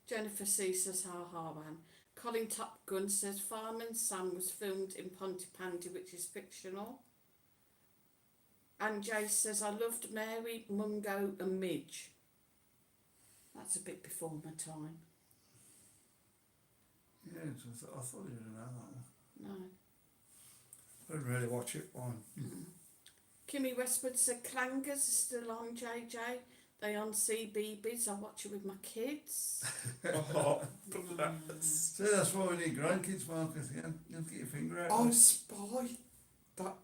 Jennifer C says, ha ha man. Colin Top Gun says, Fireman Sam was filmed in Pontypandy, which is fictional. And Jay says, I loved Mary, Mungo and Midge. That's a bit before my time. Yeah, I thought you didn't know that one. No. I didn't really watch it. One. Kimmy Westwood said, Clangers are still on, JJ. They on CBeebies. I watch it with my kids. Oh, bless. See, that's why we need grandkids, Marcus. You'll get your finger out. I spy that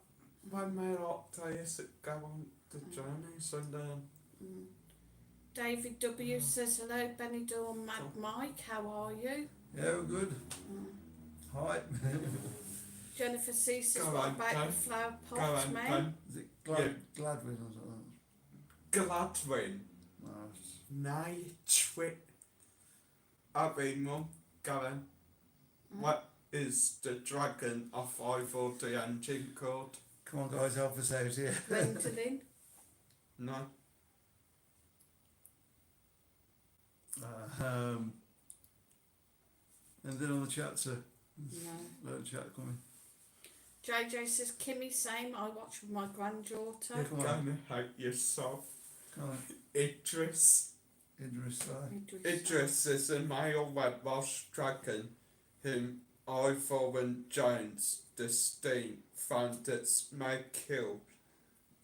when my lot days that go on the journeys and David W says, hello, Benidorm Mad Mike. How are you? Yeah, we're good. Hi. Jennifer C says, Go what on, about go. the flower go pots, on, mate? Is it Yeah. Gladwin or something? Gladwin. No, it's... Nay, twit. Abby, Mum, go on. What is the dragon of Ivor the engine called? Come on, guys, help us out here. Gwendolyn. No. And then on the chat, sir. No. Load of chat coming. JJ says, Kimmy, same. I watch with my granddaughter. Yeah, come Go on. and hate yourself. Come on. Idris. Idris, Idris is a male Red Welsh dragon whom Ivor and Jones, the steam, found its may kill.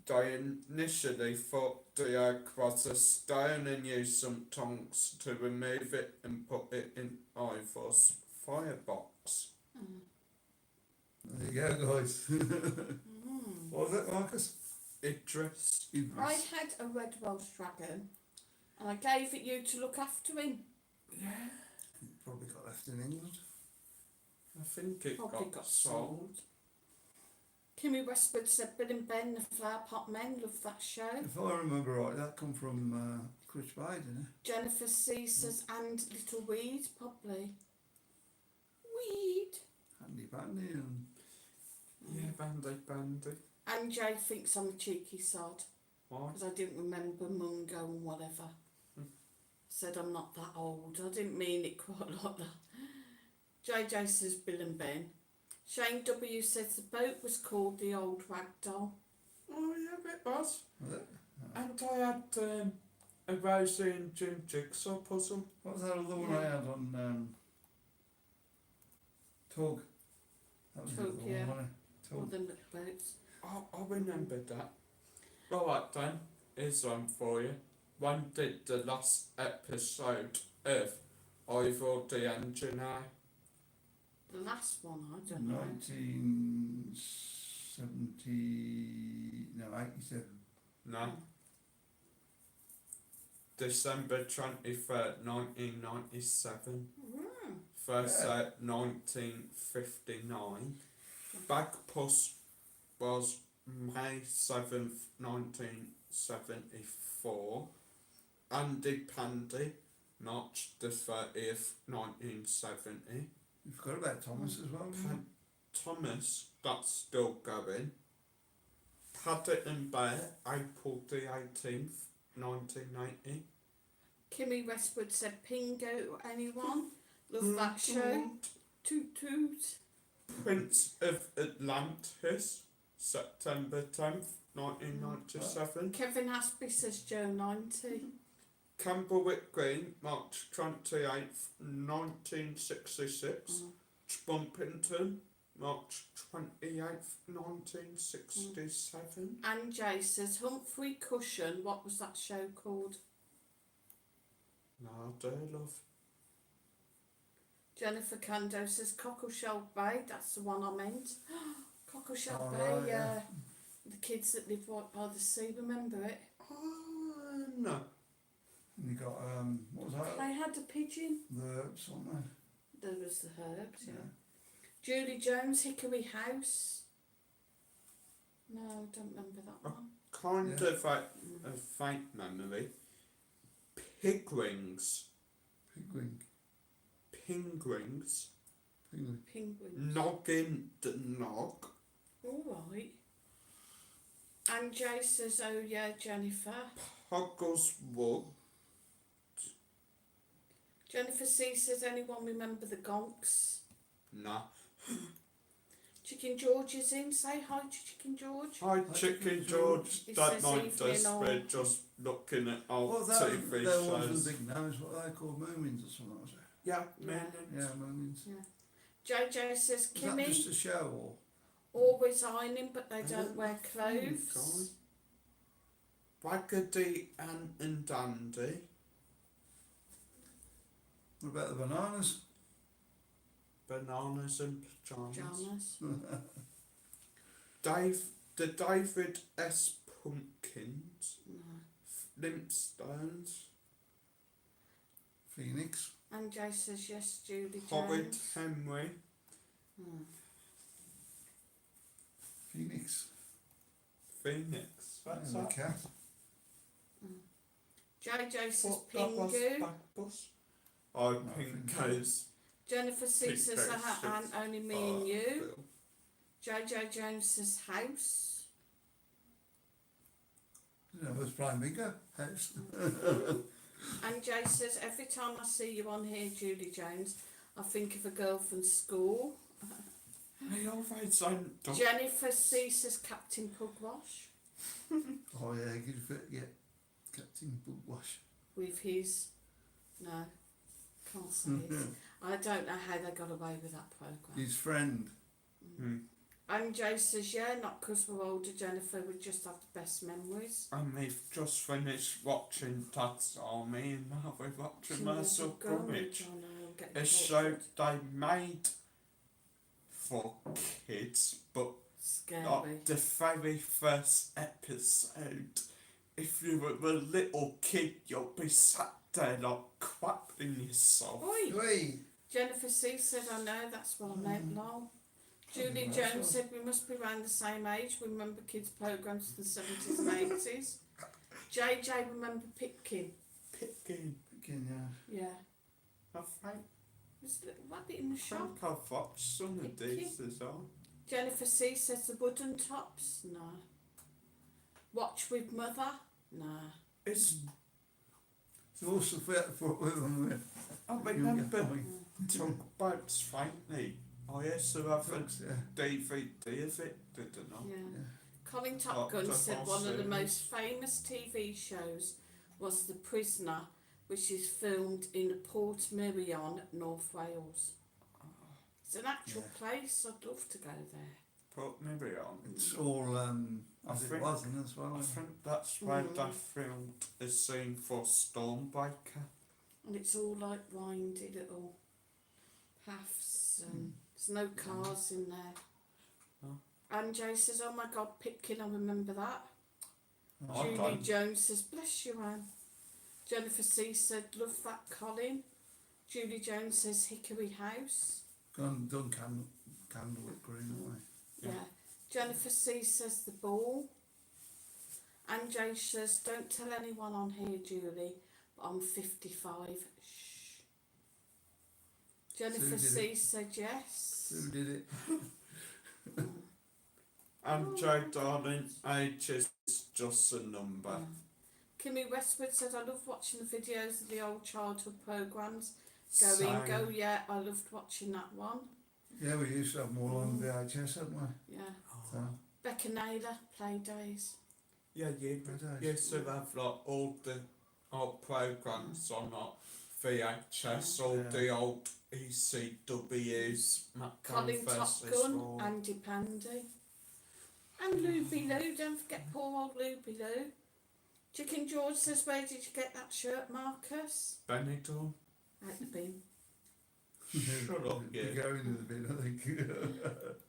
They initially thought the egg was a stone and used some tongs to remove it and put it in Ivor's firebox. There you go, guys. What was it, Marcus? Idris. I had a red Welsh dragon and I gave it you to look after him. Yeah. Probably got left in England. I think it Probably got sold. Kimmy Westwood said, Bill and Ben, the Flower Pot Men, love that show. If I remember right, that come from Chris Bay, didn't it? Jennifer C says, and Little Weed, probably. Weed. Handy Bandy and... Yeah, Bandy. And Jay thinks I'm a cheeky sod Why? because I didn't remember Mungo and whatever. Said I'm not that old. I didn't mean it quite like that. JJ says Bill and Ben. Shane W says the boat was called the Old Rag Doll. Oh yeah, it was. Was it? And I had a Rosie and Jim jigsaw puzzle. What was that other one I had on Tug? That was the Tug, other one, yeah. wasn't it? All Tug. them little boats. I remembered that. Right then, here's one for you. When did the last episode of Ivor the Engineer? The last one, I don't know. 1970... No, 87. No. December 23rd, 1997. First out 1959. Bagpuss was May 7th, 1974. Andy Pandy, March the 30th, 1970. You forgot about Thomas as well, didn't you? Thomas, that's still going. Paddington Bear, April the 18th, 1980. Kimmy Westwood said Pingo, anyone? Love that show. Toot toot. Prince of Atlantis, September 10th, 1997. Kevin Haspy says Joe 90. Camberwick Green, March 28th, 1966. Spunpington, March 28th, 1967. And Jay says, Humphrey Cushion, what was that show called? No, dear love. Jennifer Cando says, Cockleshell Bay, that's the one I meant. Cockleshell Oh, Bay, right, yeah. The kids that lived right by the sea, remember it? No. And you got, what was that? They had a pigeon. The something. There was the herbs, yeah. Yeah. Julie Jones, Hickory House. No, I don't remember that one. Kind Yeah. of a faint memory. Pigwings. Pigwing. Penguins. Pigwing. Penguins. Noggin the nog. Alright. And Jay says, oh yeah, Jennifer. Poggleswood. Jennifer C says, anyone remember the Gonks? Nah. Chicken George is in. Say hi to Chicken George. Hi, Chicken George. It Don't says mind us. evening on. We're just looking at old Well, that, TV there was shows. the big nose, what they called Moomins or something, was it? Yeah, Yeah. man. Yeah, Moomins. JJ says, Is that Kimmy, just a show or? always ironing, but they don't wear clothes. Waggedy Ann and Dandy. What about the bananas? Bananas and pyjamas. Pajamas. The David S. Pumpkins. No. Flintstones. Phoenix. And Jay says, yes, Julie Horrid Jones. Henry. Hmm. Phoenix. Phoenix. What's Yeah, the that? cat. JJ says, What, that was Pingu. Backbus? Oh, No, Pinko's. Jennifer C says, Pinko's and only me and you. Bill. JJ Jones says, house. I was playing bingo. House. And Jay says, every time I see you on here, Julie Jones, I think of a girl from school. I always don't. Jennifer C says, Captain Pugwash. Oh yeah, good fit. Yeah. Captain Bookwash. With his, no, can't say it. I don't know how they got away with that programme. His friend. Hmm. And Jay says, yeah, not because we're older, Jennifer, we just have the best memories. And we've just finished watching Dad's Army and now we're watching Mercer Girl, Gummidge. I know, I'm getting A caught show for it. they made for kids, but Scary. like the very first episode, if you were a little kid, you'll be sat there like crapping yourself. Oi! Wait. Jennifer C said, I know, that's what I meant, lol. Julie that's Jones all. said, we must be around the same age. We remember kids' programmes from the 70s and 80s. JJ remember Pipkin. Picking. Again, yeah. Yeah. I think There's a little rabbit in the shop. I've watched some of Picking. these as well. Jennifer C says the wooden tops. No. Watch with mother. No. It's, It's also fit for women with. I remember Tugboats faintly. I used to have a Yeah. DVD of it, didn't I? Yeah. Yeah. Colin Top What, Gun the said whole one of the series? most famous TV shows was The Prisoner, which is filmed in Portmeirion, North Wales. It's an actual place. I'd love to go there. Put maybe on. It's all as it think- wasn't as well. I think that's where Mm. they filmed a scene for Stormbreaker. And it's all like windy little paths and there's no cars in there. Oh. And Jay says, oh my God, Pipkin, I remember that. I Julie don't. Jones says, bless you, Anne. Jennifer C said, love that, Colin. Julie Jones says, Hickory House. Gone done candlewood green, haven't Yeah. Yeah. Jennifer C says, the ball. And Jay says, don't tell anyone on here, Julie, but I'm 55. Shh. Jennifer did C said yes. we? Who did it? And Joe Darling, age is just a number. Kimmy Westwood said, I love watching the videos of the old childhood programmes. Go in, Same. go, yeah, I loved watching that one. Yeah, we used to have them all on VHS, hadn't we? Yeah. So, Becca Naylor, Play Days. Yeah, you Good used to have like all the old programs on like VHS, all Yeah. the old ECW's, Colin Top Gun, Andy Pandy. And Luby Lou, don't forget poor old Luby Lou. Chicken George says, where did you get that shirt, Marcus? Benidorm. Out the bin. Shut up, Be you. going in the bin, I think.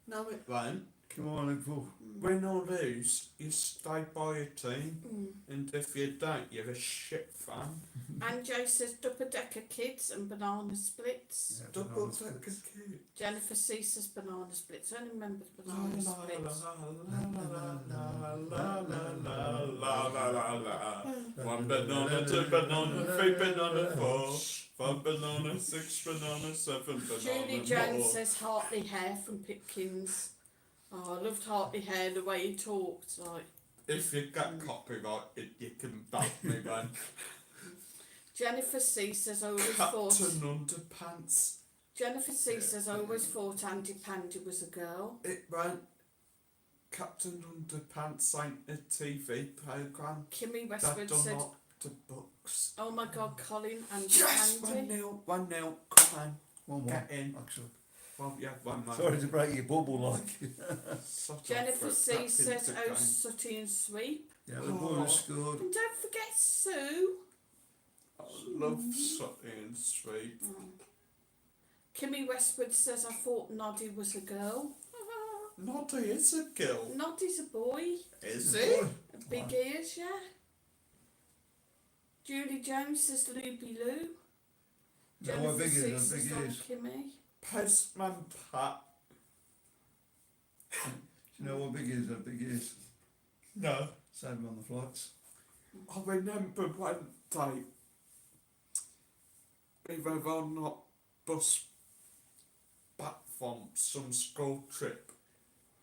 No, it won't. Come on, April. Win or lose, you stay by your team, and if you don't, you're a shit fan. And Joe says double decker kids and banana splits. Yeah, Double banana decker splits. kid. Jennifer C says banana splits. I only remember the banana splits. One banana, two banana, three banana, four, five banana, six banana, seven banana. Julie Jones says Hartley Hare from Pipkins. Oh, I loved Hartley Hare, the way he talked. Like, If you get copyrighted, you can bag me then. Jennifer C says I always thought. Captain Underpants. Jennifer C says I always thought Andy Pandy was a girl. It won't. Captain Underpants ain't a TV programme. Kimmy That Westwood done said, up to books. oh my God, Colin Andy Yes, Pandy. 1-0, come on. 1-1, Get in. actually. Well, yeah, 1-1. Sorry to break your bubble, like. Such a Jennifer threat C back says into oh game. Sooty and Sweep. Yeah, the boys scored. And don't forget Sue. I love Sutty and Sweep. Kimmy Westwood says I thought Noddy was a girl. Noddy is a girl. Noddy's a boy. Is he? Big ears, yeah. Julie Jones says Luby Lou. No, what big C is says big Don is. Kimmy. Postman Pat. Do you know what big is? That big is. No. Save them on the flights. I remember one day we were on a bus back from some school trip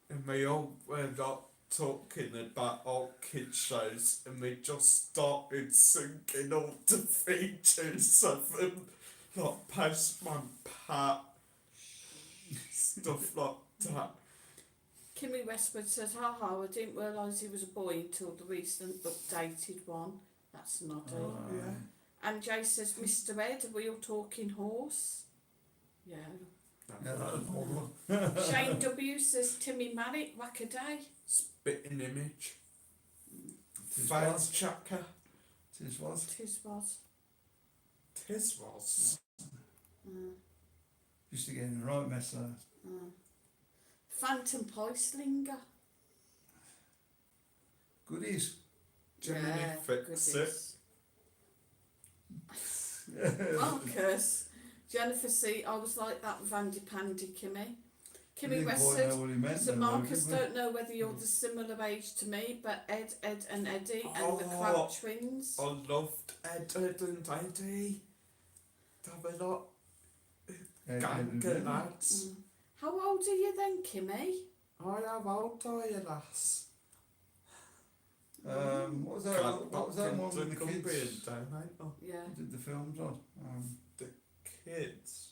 and we all were like talking about our kid shows and we just started singing all the features of them, like Postman Pat, stuff like that. Kimmy Westwood says, haha, I didn't realise he was a boy until the recent updated one. That's Noddy. Yeah. And Jay says, Mr. Ed, are we all talking horse? Yeah. Yeah, that was horrible. Shane W says, Timmy Mallet, whack a day. Spitting image. Tis Fans was. Chaka. Tis was. Tis was. Tis was. Used to get in the right mess there. Phantom Poislinger. Goodies. Jiminy Yeah, fix it. goodies. Marcus. Jennifer C. I was like that with Andy Pandy, Kimmy. Kimmy Didn't West quite said, know what he meant so then, Marcus did we? don't know whether you're the similar age to me, but Ed and Eddie and the Oh, Crab twins. I loved Ed and Eddie. They were like gang lads. How old are you then, Kimmy? I am old, are you, lass? What was that? What was that one with the kids? Down, ain't I? Yeah. Did the films on? Kids.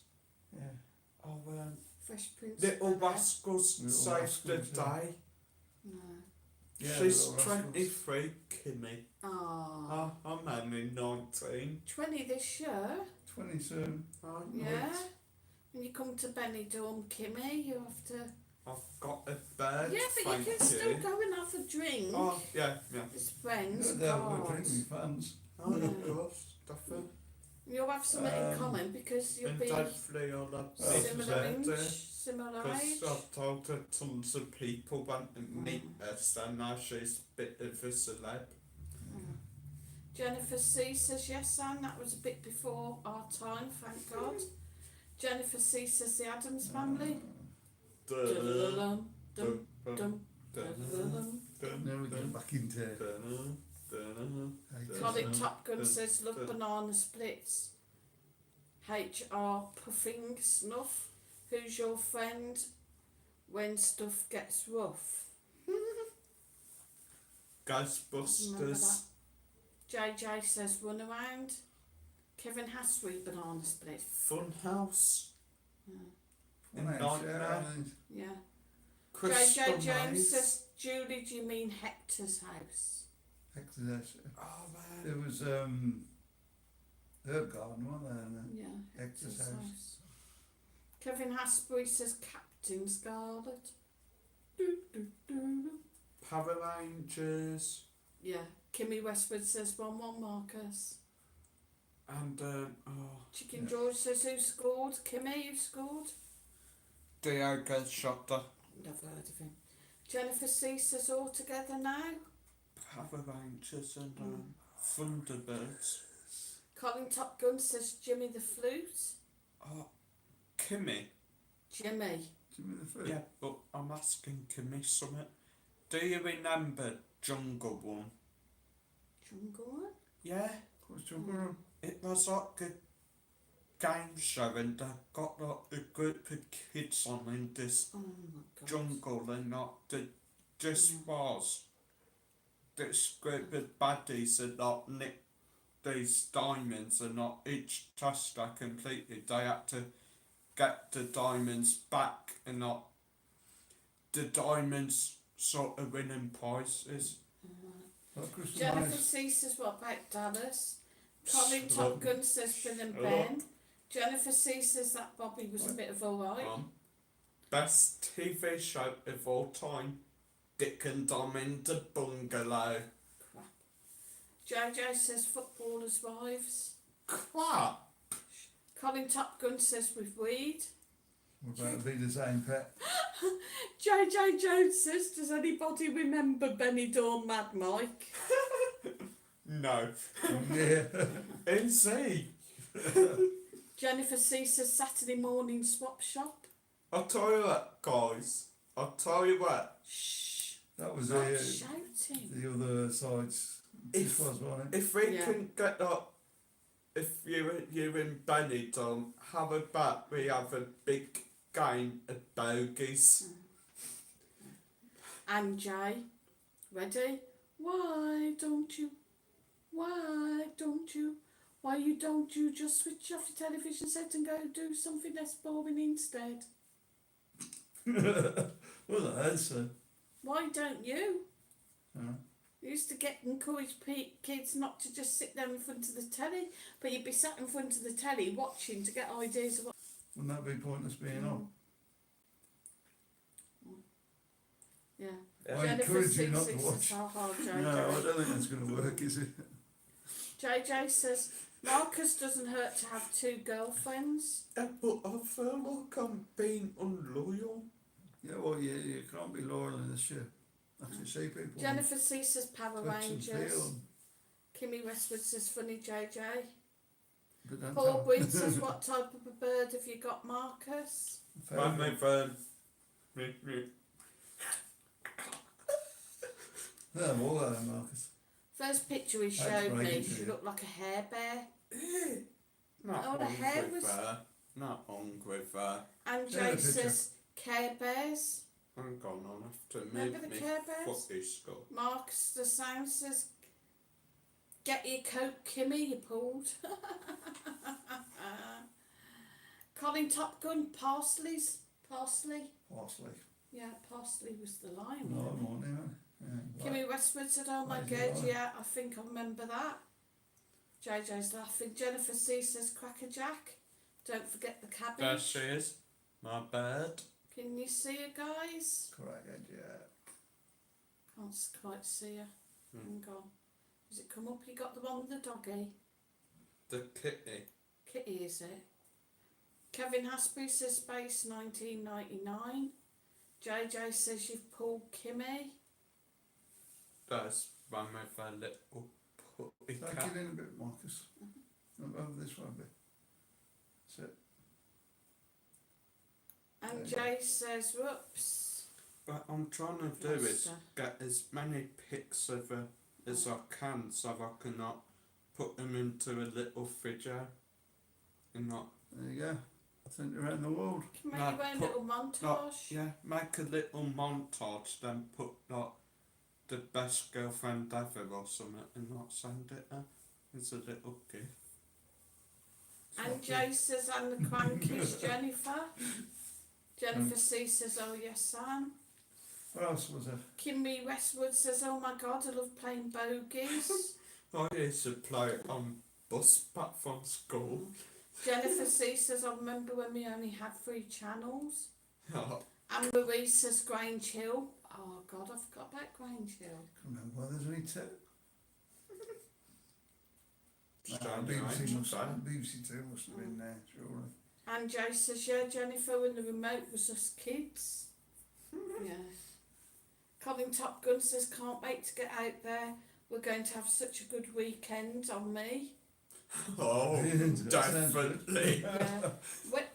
Yeah. Oh, Fresh Prince. Little of Bel-Air. Rascals Little saved the Rascals, yeah. day. No. Yeah, She's Little Rascals. 23, Kimmy. Ah. I'm only 19. 20 this year. 20 soon. Yeah. When you come to Benidorm, Kimmy, you have to. I've got a bed. Yeah, but thank you can still go and have a drink. Oh, yeah. With friends. Good, they'll God. drink with fans. Oh, Yeah. of course. Definitely. You'll have something in common because you'll And be hopefully I'll have similar age, because similar age. I've told her tons of people want to meet her, so now she's a bit of a celeb. Jennifer C says, yes, Anne, that was a bit before our time, thank God. Jennifer C says, the Addams Family. Dum, dum, dum, dum. Now we get back into it. Colin Top Gun says, love banana splits. HR puffing snuff. Who's your friend when stuff gets rough? Remember Ghostbusters. that. JJ says, run around. Kevin has 3 banana splits. Funhouse. Well, Nightmare. Yeah. Crystal JJ James Maze. says, Julie, do you mean Hector's house? Exodus. Oh man. There was Herb Garden, wasn't there? And Yeah. Hector's house. Kevin Hasbury says Captain Scarlet. Do, do, do. Power Rangers. Yeah. Kimmy Westwood says 1-1 Marcus. And, Chicken George says who scored? Kimmy, who scored? Diogo Jota. Never heard of him. Jennifer C says all together now. Power Rangers and Thunderbirds. Colin Top Gun says Jimmy the Flute. Oh, Kimmy. Jimmy. Jimmy the Fruit. Yeah, but I'm asking Kimmy something. Do you remember Jungle One? Jungle One? Yeah, What's Jungle Run? it was like a game show and they got like a group of kids on in this Oh my god. jungle and not the just was this group of baddies that not nick these diamonds and not each touched that completely. They had to get the diamonds back and not the diamonds sort of winning prizes. Like Crystal Jennifer Maze. C says what about Dallas? Colin Stop. Top Gun says Bill and Ben. Jennifer C says that Bobby was a bit of alright. Best TV show of all time, Dick and Dom in the Bungalow. Crap. JJ says Footballers' Wives. Crap! Colin Top Gun says with weed. What about Be the Same Pet? JJ Jones says, does anybody remember Benidorm Mad Mike? No. Yeah. NC! Jennifer C says Saturday morning swap shop. I'll tell you what, guys. I'll tell you what. Shh. That was Not the shouting. other side's. This was one. If we Yeah. can get up, if you're in Benidorm, how about we have a big game of bogies? And Jay, ready? Why don't you? Why don't you? Why don't you just switch off your television set and go do something less boring instead? Well, that answer. Why don't you? Huh? You used to encourage kids not to just sit there in front of the telly, but you'd be sat in front of the telly watching to get ideas of what. Wouldn't that be pointless being on? Yeah. I encourage you not to says, watch. "Ha, ha, JJ." No, I don't think that's going to work, is it? JJ says Marcus doesn't hurt to have 2 girlfriends. Yeah, but I feel like I'm being unloyal. Yeah, well, you can't be loyal in this shit. I can see people. Jennifer C says Power touch and Rangers. feel, Kimmy Westwood says funny JJ. but don't Paul tell- Gwynn says what type of a bird have you got, Marcus? My friend. Yeah, I'm all that, Marcus. First picture he That's showed me, right, she yeah. looked like a hair bear. Not Oh, the hair hungry was- there. Not hungry there. And Yeah, Jay the picture. says Care Bears. I'm gone on after Remember the me Care Bears? footy school. Marcus the Sound says get your coat, Kimmy, you pulled. Colin Top Gun, Parsley. Parsley. Yeah, Parsley was the line. No, wasn't I'm on there. Yeah, Kimmy Westwood said, oh my Right, god, right. yeah, I think I remember that. JJ's laughing. Jennifer C says Cracker Jack. Don't forget the There cabbage. she is. My bird. Can you see her, guys? correct, yeah. Can't quite see her. Hmm. Hang on. Has it come up? You got the one with the doggy? The kitty. Kitty, is it? Kevin Hasbury says Space 1999. JJ says you've pulled Kimmy. That's one of her little putty Take cat. it in a bit, Marcus. Over this one a bit. That's it. And There you Jay says, whoops. What I'm trying to do is get as many pics of her as I can so I can not put them into a little fridge and not There you go. Sent around the world. Can make No, your own put- little montage. yeah, make a little montage, then put like the best girlfriend ever or something and not send it as a little gift. And Jay says, and the crankies, Jennifer. Jennifer C says, oh yes, Sam. What else was there? Kimmy Westwood says, oh my god, I love playing bogies. I used to play it on bus back from school. Jennifer C says, I remember when we only had 3 channels. Oh, And Marie says Grange Hill. Oh God, I forgot about Grange Hill. Remember why there's only 2? Stone BBC, Age, must, so. BBC 2 must have been there, surely. And Joe says, yeah, Jennifer, when the remote was us kids. Yeah. Colin Top Gun says, can't wait to get out there. We're going to have such a good weekend on me. Oh, That sounds good. definitely. Yeah.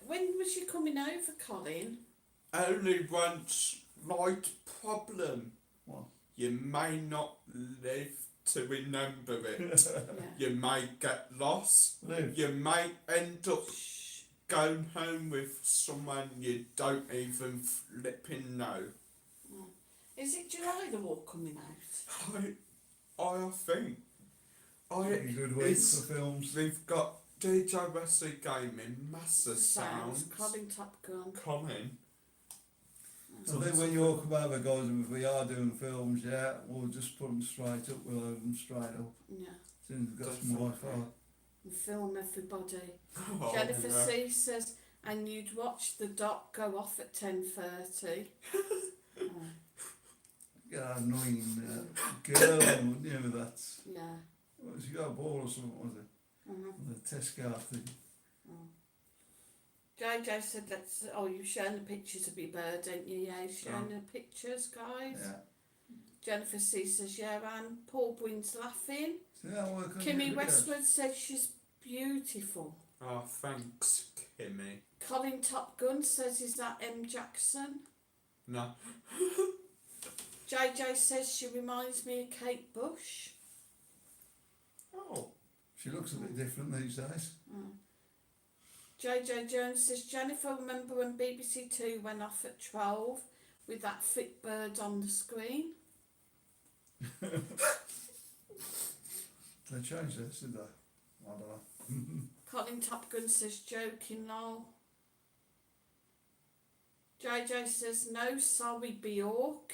When was you coming over, Colin? Only one slight problem. What? You may not live to remember it. Yeah. You may get lost. Live. You may end up Shh. going home with someone you don't even flipping know. Is it July the war coming out? I think. Pretty good week it's- for films. We've got DJ Wesley Gaming, Master Sounds. Sounds, Colin Top Gun. Colin. I think when you all come over, guys, and if we are doing films, yeah, we'll just put them straight up, we'll load them straight up. Yeah. As soon as we've got some Wi-Fi. And film everybody. Oh, Jennifer yeah. C says, and you'd watch the doc go off at 10:30. Yeah, annoying girl, wouldn't you? That's, Yeah. what, she got a ball or something, was it? Mm-hmm. The test car thing. JJ said, let's, oh, you've shown the pictures of your bird, ain't you? Yeah, you've shown the pictures, guys. Yeah. Jennifer C says, yeah, and Paul Bwyn's laughing. So yeah, well, Kimmy Westwood says she's beautiful. Oh, thanks, Kimmy. Colin Top Gun says, is that M. Jackson? No. JJ says she reminds me of Kate Bush. Oh. She looks a bit different these days. JJ Jones says, Jennifer, remember when BBC Two went off at 12 with that fit bird on the screen? They changed this, did they? I don't know. Colin Top Gun says, joking, lol. JJ says, no, sorry, Bjork.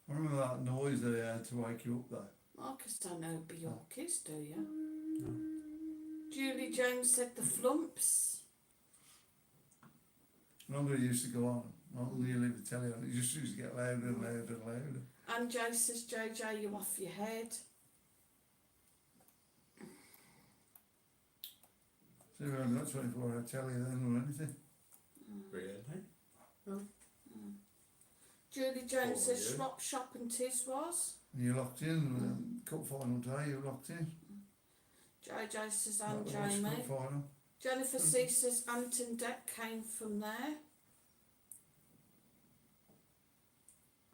I remember that noise they had to wake you up though. Marcus don't know who Bjork is, do you? Julie Jones said, the flumps. Remember it used to go on. Not only you leave the telly on, it just used to get louder and louder and louder. And Joe says, JJ, you off your head. So we haven't got 24-hour telly then or anything. Really? Julie Jones Oh, says, yeah. Swap Shop and Tiswas. And you're locked in, cup final day, you're locked in. JJ says, and That was Jamie. cup final. Jennifer C says, Anton Deck came from there.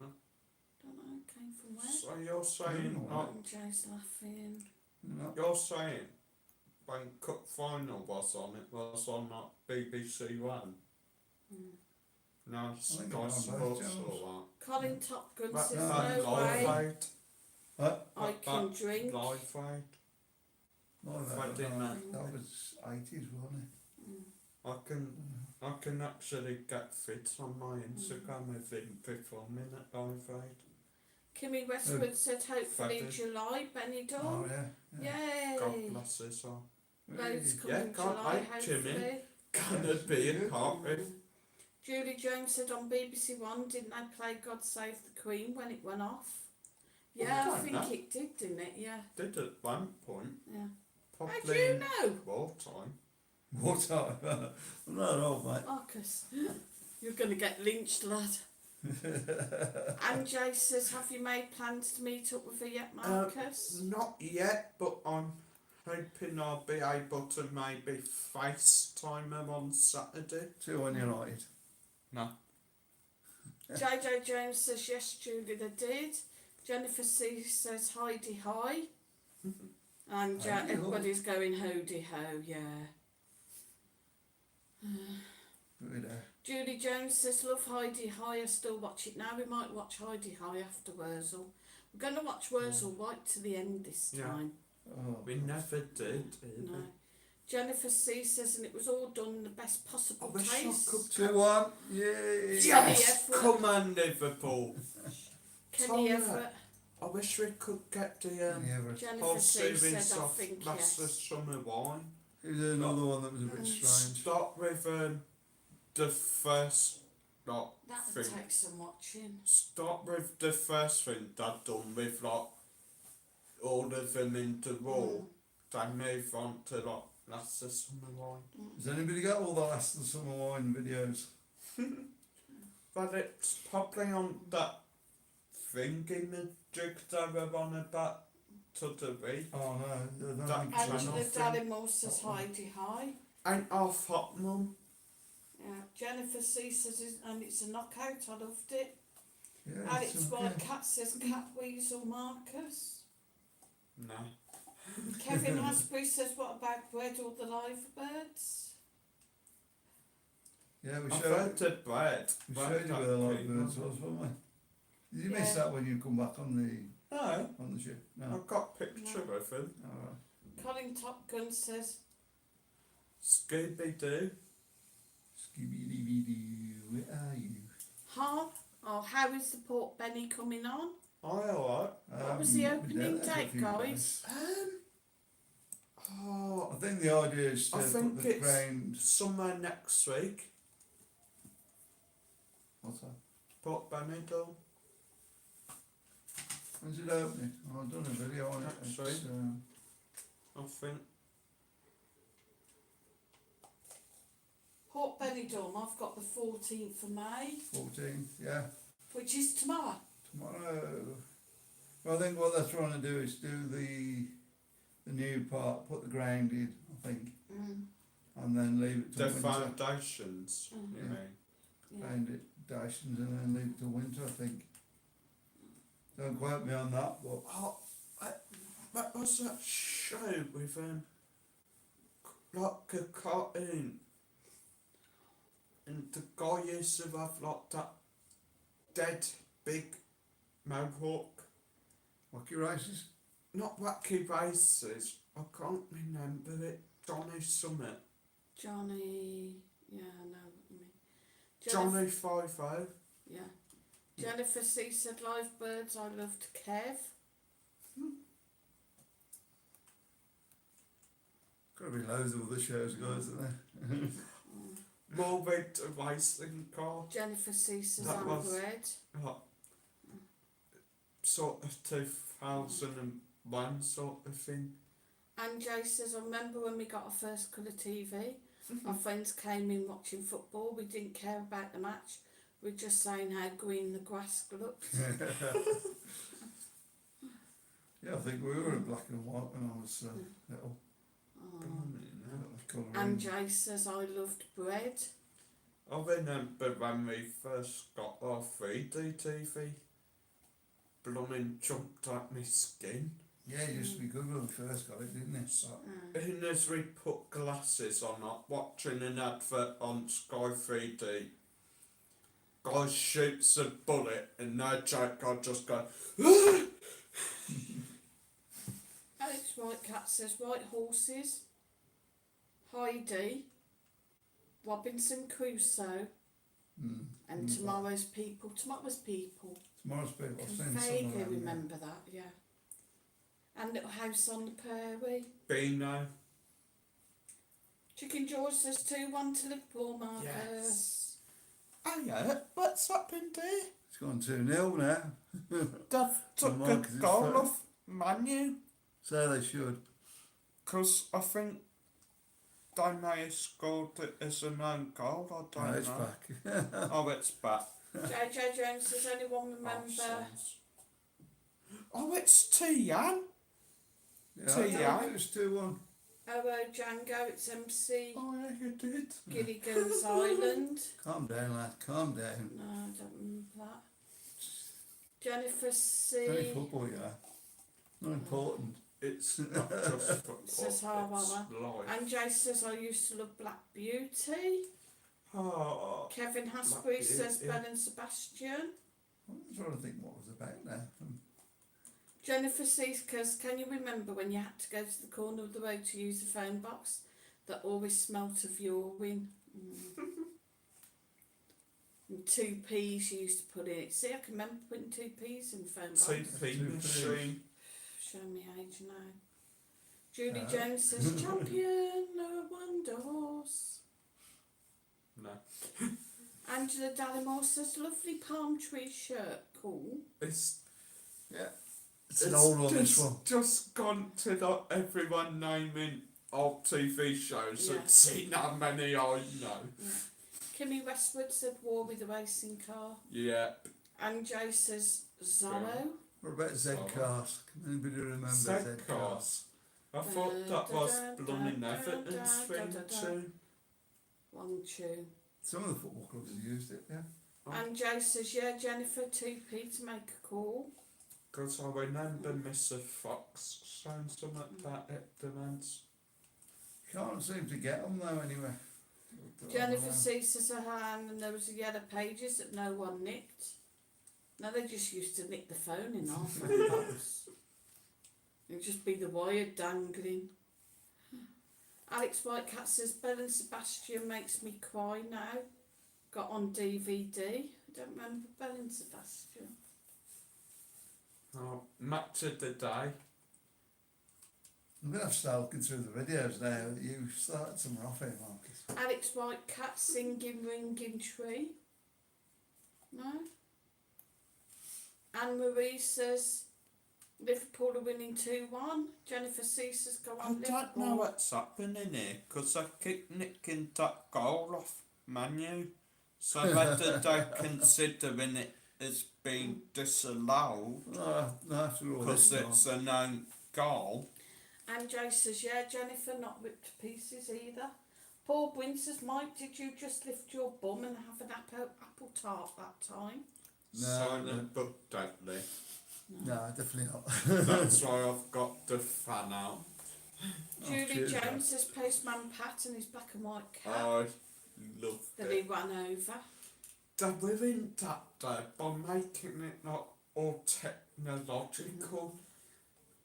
Huh? Don't know, came from where? So you're saying, Oh, And Jay's laughing. No. you're saying when Cup Final was on that BBC One? No, think Sky it was Sports both or channels. Colin Top Gun what? says, no, no Live way, Aid? What? I can drink. Live Aid? No, Friday night. that was 80s, wasn't it? I can actually get fit on my Instagram within 15-minute Live Aid. Kimmy Westwood said, hopefully Friday. July, Benidorm. Oh, yeah. Yay! God bless us all. Loads Hey. coming Yeah, can't July, wait, Jimmy. hopefully. Gonna be a party. Julie Jones said on BBC One, didn't they play God Save the Queen when it went off? Yeah, I I don't think know. it did, didn't it? Yeah, Did at one point. yeah. How Probably do you in know? wartime. What time? I'm not old, mate. Marcus, you're going to get lynched, lad. And Jay says, have you made plans to meet up with her yet, Marcus? Not yet, but I'm hoping I'll be able to maybe FaceTime her on Saturday. 2-1 United. No. JJ Jones says, yes, Julie, they did. Jennifer C says, Heidi hi. And Heidi ho. everybody's going hoody ho, yeah. Good, Julie Jones says, love Heidi High, I still watch it now. We might watch Heidi High after Wurzel. We're going to watch Wurzel right to the end this Yeah. time. Oh, We never did either. No. Jennifer C says, and it was all done in the best possible I wish I taste. could 2-1. Yay. Yes! Everett. Come on, Liverpool. Kenny Tommy. Everett. I wish we could get the Yeah, but Jennifer whole C series said, I of think Master yes. Summer Wine. It was another one that was a bit strange. Start with the first That would thing. take some watching. Start with the first thing Dad done with like all of them in the wall. Then move on to like Last of Summer Wine. Has anybody got all the Last of the Summer Wine videos? But it's probably on that thingy jig they were on about to the week. Oh no, I don't That think channel so. Angela thing. Darrimore says Heidi hi. Ain't half hot, Mum. Yeah. Jennifer C says, and it's a knockout, I loved it. Yeah, Alex it's okay. White Cat says Cat Weasel Marcus. No. Kevin Hasbury says, what about Bread or the Live Birds? Yeah, we I've showed, heard the bread. we showed you where the live birds was, didn't we? Did you miss Yeah. that when you come back on No, the ship? No. I've got a picture of him. Alright. Colin Top Gun says, Scooby Doo. Scooby-Doo, where are you? how is the Port Benny coming on? Alright. What was the we've been opening there for a date, few guys? days. Oh, I think the idea is to I think put the it's ground. somewhere next week. What's that? Port Benidorm. When's it opening? Oh, I've done a video on it. That's It's, I think. Port Benidorm, I've got the 14th of May, 14th, yeah. which is tomorrow. Tomorrow. Well, I think what they're trying to do is do the new part, put the ground in, I think, and then leave it till The winter. foundations, you Yeah. mean? Yeah. Foundations and then leave it till winter, I think. Don't quote me on that, but Oh, what was that show with like a cartoon? And the guy used to have like that dead big mohawk. Wacky Races. Not Wacky Races, I can't remember it. Johnny Summit. Johnny, yeah, I know what you mean. Johnny 5-0. Yeah. Jennifer C said Live Birds, I loved Kev. Got to be loads of other shows, guys, isn't there? More with the racing car. Jennifer C says That I'm was- bread. Like, sort of 2001 sort of thing. And Jay says, I remember when we got our first colour TV, our friends came in watching football, we didn't care about the match, we were just saying how green the grass looked. Yeah, I think we were in black and white when I was little. Colouring. And Jay says, I loved bread. I remember when we first got our 3D TV. Blooming jumped at my skin. Yeah, it used to be good when we first got it, didn't it? But And as we put glasses on, watching an advert on Sky 3D, guy shoots a bullet and no joke, I just go, Alex Whitecat says, White Horses, Heidi, Robinson Crusoe, and Tomorrow's People. Tomorrow's People. Tomorrow's people, I've Can seen some of vaguely them. remember that, yeah. And Little House on the Prairie. Beano. Chicken George says 2-1 to Liverpool, Marcus. Yes. Oh yeah, what's happened there? It's gone 2-0 now. They've took Marcus a is goal first. off Manu, So they should. because I think they may have scored it as an own goal, I don't No, it's know. back. Oh, it's back. JJ Jones says, anyone remember? Oh, it's Tian. Yeah, So, I yeah. think it was 2-1. Django, it's MC Oh, yeah, you did. Gilligan's Island. Calm down, lad, calm down. No, I don't remember that. Jennifer Only C. football, yeah. Not important. It's not just football, Says Harwell. it's life. And Jay says, I used to love Black Beauty. Oh, Kevin Hasbury Black says Beauty. Belle and Sebastian. I'm trying to think what it was about now. Jennifer says, because can you remember when you had to go to the corner of the road to use the phone box that always smelt of urine? And 2 P's you used to put in it. See, I can remember putting 2 P's in the phone box. 2p machine. Show me age now. Julie Jones says, champion, the Wonder Horse. No. Angela Dallimore says, lovely palm tree shirt, cool. It's an old one, this just, one. just gone to the everyone naming old TV shows Yeah. and seen how many I know. Yeah. Kimmy Westwood said, war with a racing car. Yeah. And Jay says, Zorro. What about Z-Cars? Can anybody remember Z-Cars? Cars. I thought that was Blooming Everton's thing too. One tune. Some of the football clubs have used it, yeah. And Jay says, yeah, Jennifer 2p to make a call. Because I remember Mr. Fox saying something about it demands. Can't seem to get them though anyway. Jennifer sees her hand and there was a yellow pages that no one nicked. No, they just used to nick the phone in half of the house. It'd just be the wire dangling. Alex Whitecat says, Belle and Sebastian makes me cry now. Got on DVD. I don't remember Belle and Sebastian. Oh, match of the day. I'm going to have to start looking through the videos now. You started some off here, Marcus. Alex Whitecat singing Ringing Tree. No? Anne Marie says, Liverpool are winning 2-1. Jennifer C says, go I on Liverpool. don't know what's happening here because I keep nicking that goal off Manu. So whether they're considering it as being disallowed No, after all because this it's a known goal. And Jay says, yeah, Jennifer, not ripped to pieces either. Paul Gwynn says, Mike, did you just lift your bum and have an apple tart that time? No, Silent but deadly. No, definitely not. That's why I've got the fan out. Julie cheers, Jones mate. says, Postman Pat and his black and white cat I love that it. he ran over. They're within that though by making it not all technological,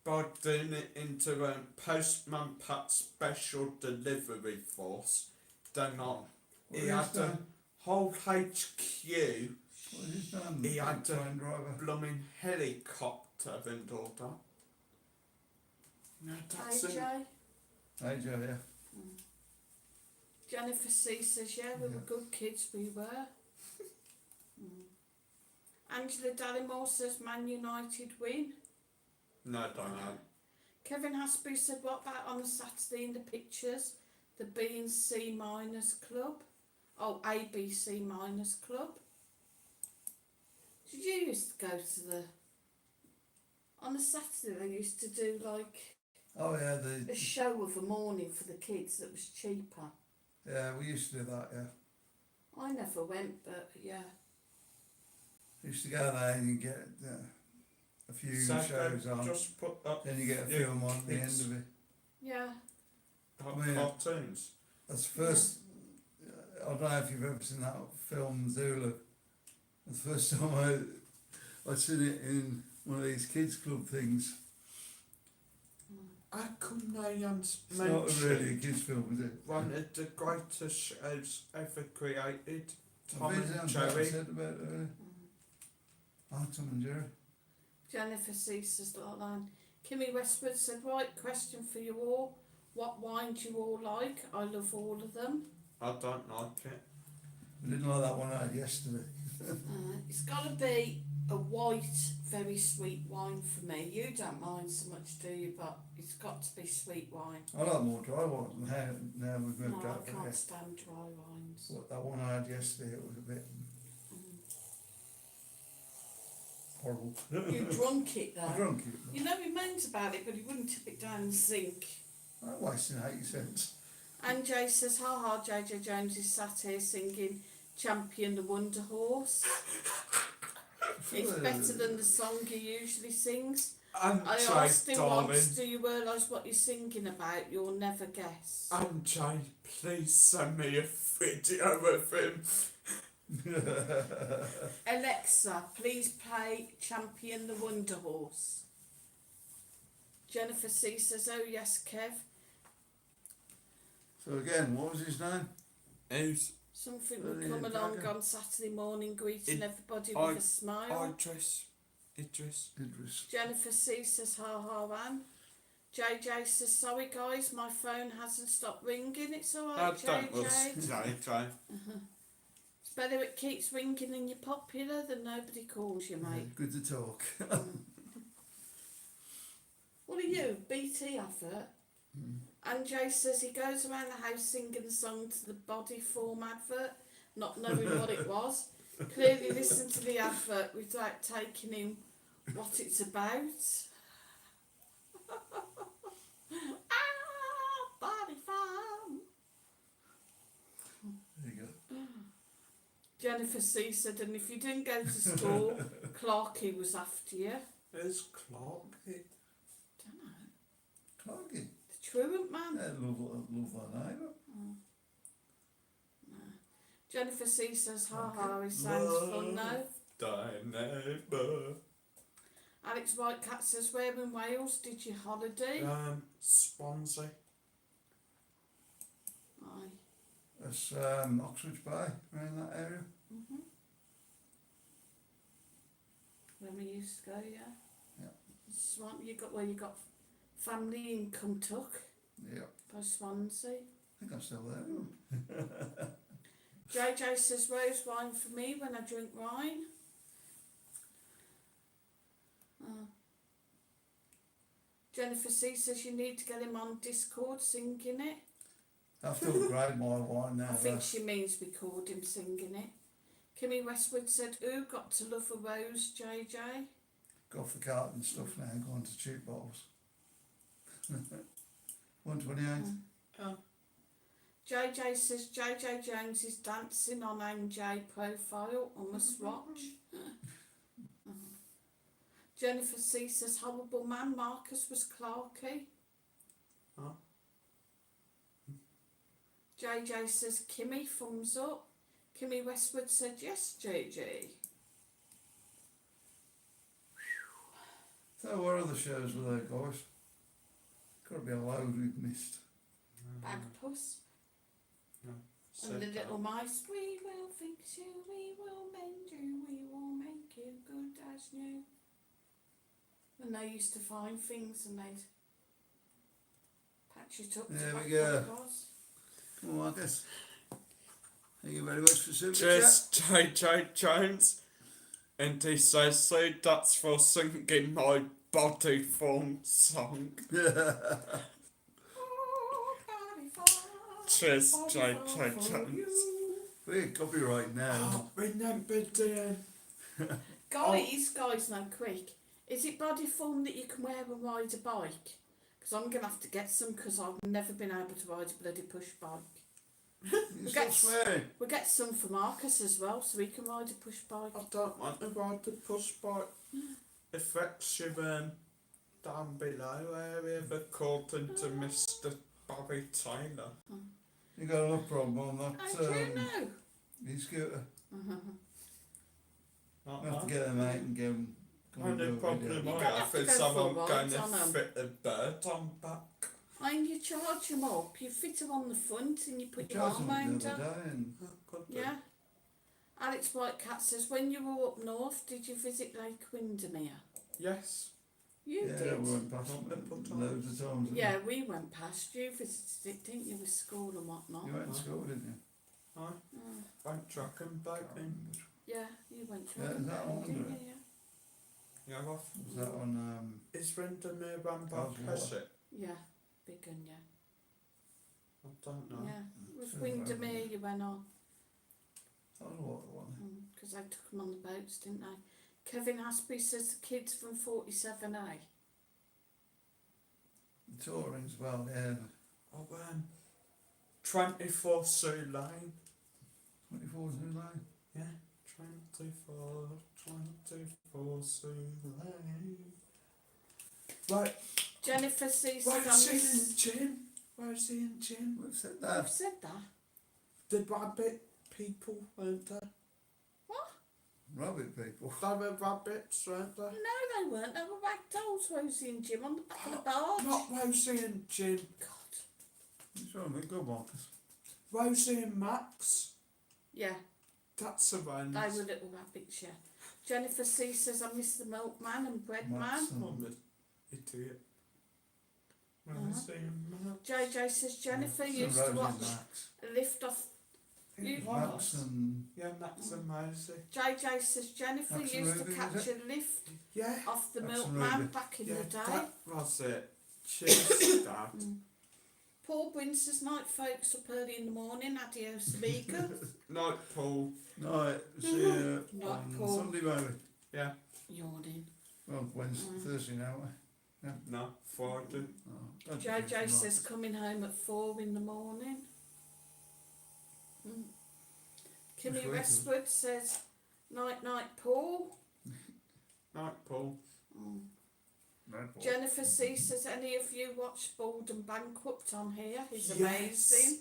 by doing it into a Postman Pat special delivery force. They're not. He had a whole HQ, What is his name? He had to- train driver. blooming helicopter and all that. No, that's Hey, it. Jay. Hey Joe, yeah. Jennifer C says, yeah, we were Yeah. good kids, we were. Angela Dallimore says, Man United win. No, don't know. Kevin Hasbury said, what about on a Saturday in the pictures? The B and C minus club. Oh, ABC minus club. Did you used to go to the... On a Saturday they used to do like Oh yeah, a show of a morning for the kids that was cheaper. yeah, we used to do that, yeah. I never went, but yeah. We used to go there and you get a few So shows on, just put up then you get a yeah, film on at the end it's- of it. Yeah. Yeah. cartoons. That's the first, I don't know if you've ever seen that film Zulu. That's the first time I'd seen it in one of these kids club things. How come they It's not really a kids film, is it? one of the greatest shows ever created? Tom I've and said Jerry. about it earlier. Oh, Tom and Jerry. Jennifer Ceases line. Kimmy Westwood said, right, question for you all. What wine do you all like? I love all of them. I don't like it. I didn't like that one I had yesterday. It's got to be a white, very sweet wine for me. You don't mind so much, do you? But it's got to be sweet wine. I like more dry ones. Now we've moved No, out I there. can't stand dry wines. What, that one I had yesterday, it was a bit horrible. You drunk it I though. drunk it. You know, he moans about it, but he wouldn't tip it down the sink. I wasted 80 cents. And Jay says, ha ha, JJ Jones is sat here singing Champion the Wonder Horse. It's better than the song he usually sings. And I Jay, asked him darling. once, do you realise what you're singing about? You'll never guess. And Jay, please send me a video of him. Alexa, please play Champion the Wonder Horse. Jennifer C says, oh yes, Kev. So again, what was his name? Who's Something would Brilliant, come along Dragon. on Saturday morning, greeting It- everybody I- with a smile. Idris? Idris. Jennifer C says, ha ha, Anne. JJ says, sorry guys, my phone hasn't stopped ringing. It's I alright, don't know, JJ. JJ. It's better it keeps ringing and you're popular than nobody calls you, mate. Good to talk. What are you, BT advert? And Jay says he goes around the house singing the song to the body form advert, not knowing what it was. Clearly listened to the advert without taking in what it's about. Body form. There you go. Jennifer C said, and if you didn't go to school, Clarky was after you. Is Clark it? Don't know. Clarky. The truant man. Yeah, love that neighbour. Jennifer C says, ha ha, he sounds fun now. Thy neighbour. Alex Whitecat says, where in Wales did you holiday? Swansea. Aye. That's Oxford Bay, around that area. When we used to go, yeah. Yeah. Swan, you got family in Kentucky Yeah. by Swansea. I think I'm still there. JJ says, rose wine for me when I drink wine. Jennifer C says you need to get him on Discord singing it. I have to upgrade my wine now. I think she means record him singing it. Kimmy Westwood said, ooh, got to love a rose, JJ. Go for carton stuff now, go on to cheap bottles. 128. Oh. JJ says JJ Jones is dancing on NJ profile. I must watch. Jennifer C says horrible man Marcus was Clarky. Huh? JJ says Kimmy thumbs up. Kimmy Westwood said yes, JJ. So what other shows were there, guys? Got to be a load we've missed. Bagpuss. No. And the little mice. We will fix you, we will mend you, we will make you good as new. And they used to find things and they'd patch it up. to There we what go. it was. Come on, Marcus. Thank you very much for super Just JJ Jones. And he says, so that's for singing my body form song. Cheers, JJ Jones. We're copyright now. Oh, remember the Guys, no, quick. Is it body form that you can wear and ride a bike? Because I'm going to have to get some because I've never been able to ride a bloody push bike. You stop swearing. We'll get some for Marcus as well so he can ride a push bike. I don't want to ride the push bike. Affects you down below area according to Mr. Bobby Taylor. You got enough problem on that I do know. e-scooter. Not I have to that. get them out and get them. Only problem You're I gonna have have to is go someone for a going ride on 'em. to fit a bird on back. And you charge them up, you fit them on the front and you put your Charged arm them around the other them. day and Yeah. Alex Whitecat says, when you were up north, did you visit Lake Windermere? Yes. You yeah, did? we went past Not them little times. loads of times. didn't Yeah, we went past you, visited it, didn't you, with school and whatnot? You went to school, didn't you? I went trucking back in. Yeah, you went to Yeah, is that on, didn't isn't you? it? Yeah. Yeah, Was that on, is Windermere run by Oswald. Keswick? Yeah, big one, yeah. I don't know. Yeah, with Sounds Windermere right. you went on, that was what the one. because they took them on the boats, didn't they? Kevin Hasby says the kids from 47A. The tour rings well, yeah. Oh, 24 Sioux Lane. 24 Zoo Lane. Yeah, 24 Sioux Lane. Right, Jennifer sees where's he in some. Jim? Where's he in Jim? We've said I've that. said that. The rabbit people, weren't there? Rabbit people. There were rabbits, weren't there? No, they weren't. They were ragdolls, Rosie and Jim, on the back of the barge. Not Rosie and Jim. God. What's wrong with Go Marcus? Rosie and Max. Yeah, That's the ones. they were little rabbits, yeah. Jennifer C says, I miss the milkman and bread Max man. and- Idiot. JJ says Jennifer Some used to Rosie watch Max. Lift Off. You- Max and Yeah, Max and Mosey. JJ says Jennifer Max and used to Ruby, catch was a lift Yeah, off the Max and milkman Ruby. back in yeah, the day. that was it. Cheers, Dad. Paul Gwynn says night folks up early in the morning. Adios amigos. Night, Paul. no, see you Not on Paul. Sunday maybe. Yeah, Yawning. Well, Wednesday, Thursday now. no, Friday. Oh, don't JJ forget says coming home at 4 in the morning. Kimmy That's right, Westwood says night night Paul. Night, Paul. No, Paul. Jennifer C says any of you watch Bald and Bankrupt on here? He's Yes. amazing.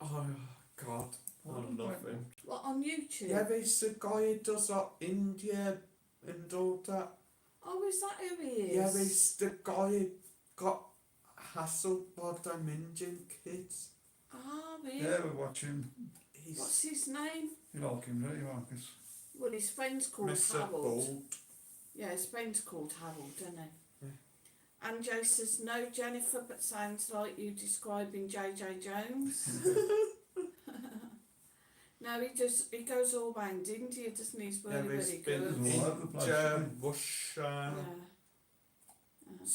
Oh, God. I love him. What, on YouTube? Yeah, he's the guy who does that India and all that. Oh, is that who he Yeah, is? he's the guy who got hassled by them Indian kids. Ah, really? Yeah, we're watching. He's What's his name? You like him, don't you, Marcus? Well, his friend's called Mr. Harold. Bald. Yeah, his friend's called Harold, isn't he? Yeah. And Joe says, no, Jennifer, but sounds like you describing JJ Jones. No, he goes all round India, doesn't he? He's Yeah, really, he's really been good. all over the place, India, hasn't Russia. Yeah.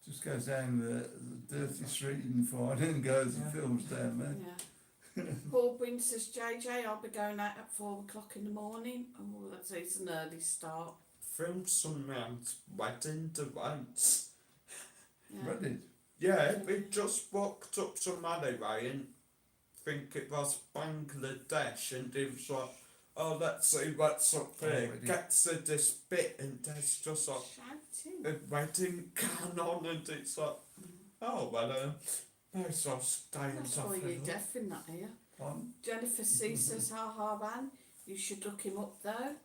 Just goes down the dirty street in Friday and goes and Yeah. films down there. Yeah. Paul Gwynn says, JJ, I'll be going out at 4 o'clock in the morning. Oh, it's an early start. Filmed some man's wedding to once. Yeah. Reddit. Yeah, we just walked up some alleyway and think it was Bangladesh, and he was like, oh, let's see what's up here. Already. Gets to this bit and there's just like Shouting. a wedding going on, and it's like, oh, well, may as well stay and That's have why a you're look. deaf in that ear. On. Jennifer C says, ha ha, man. You should look him up though.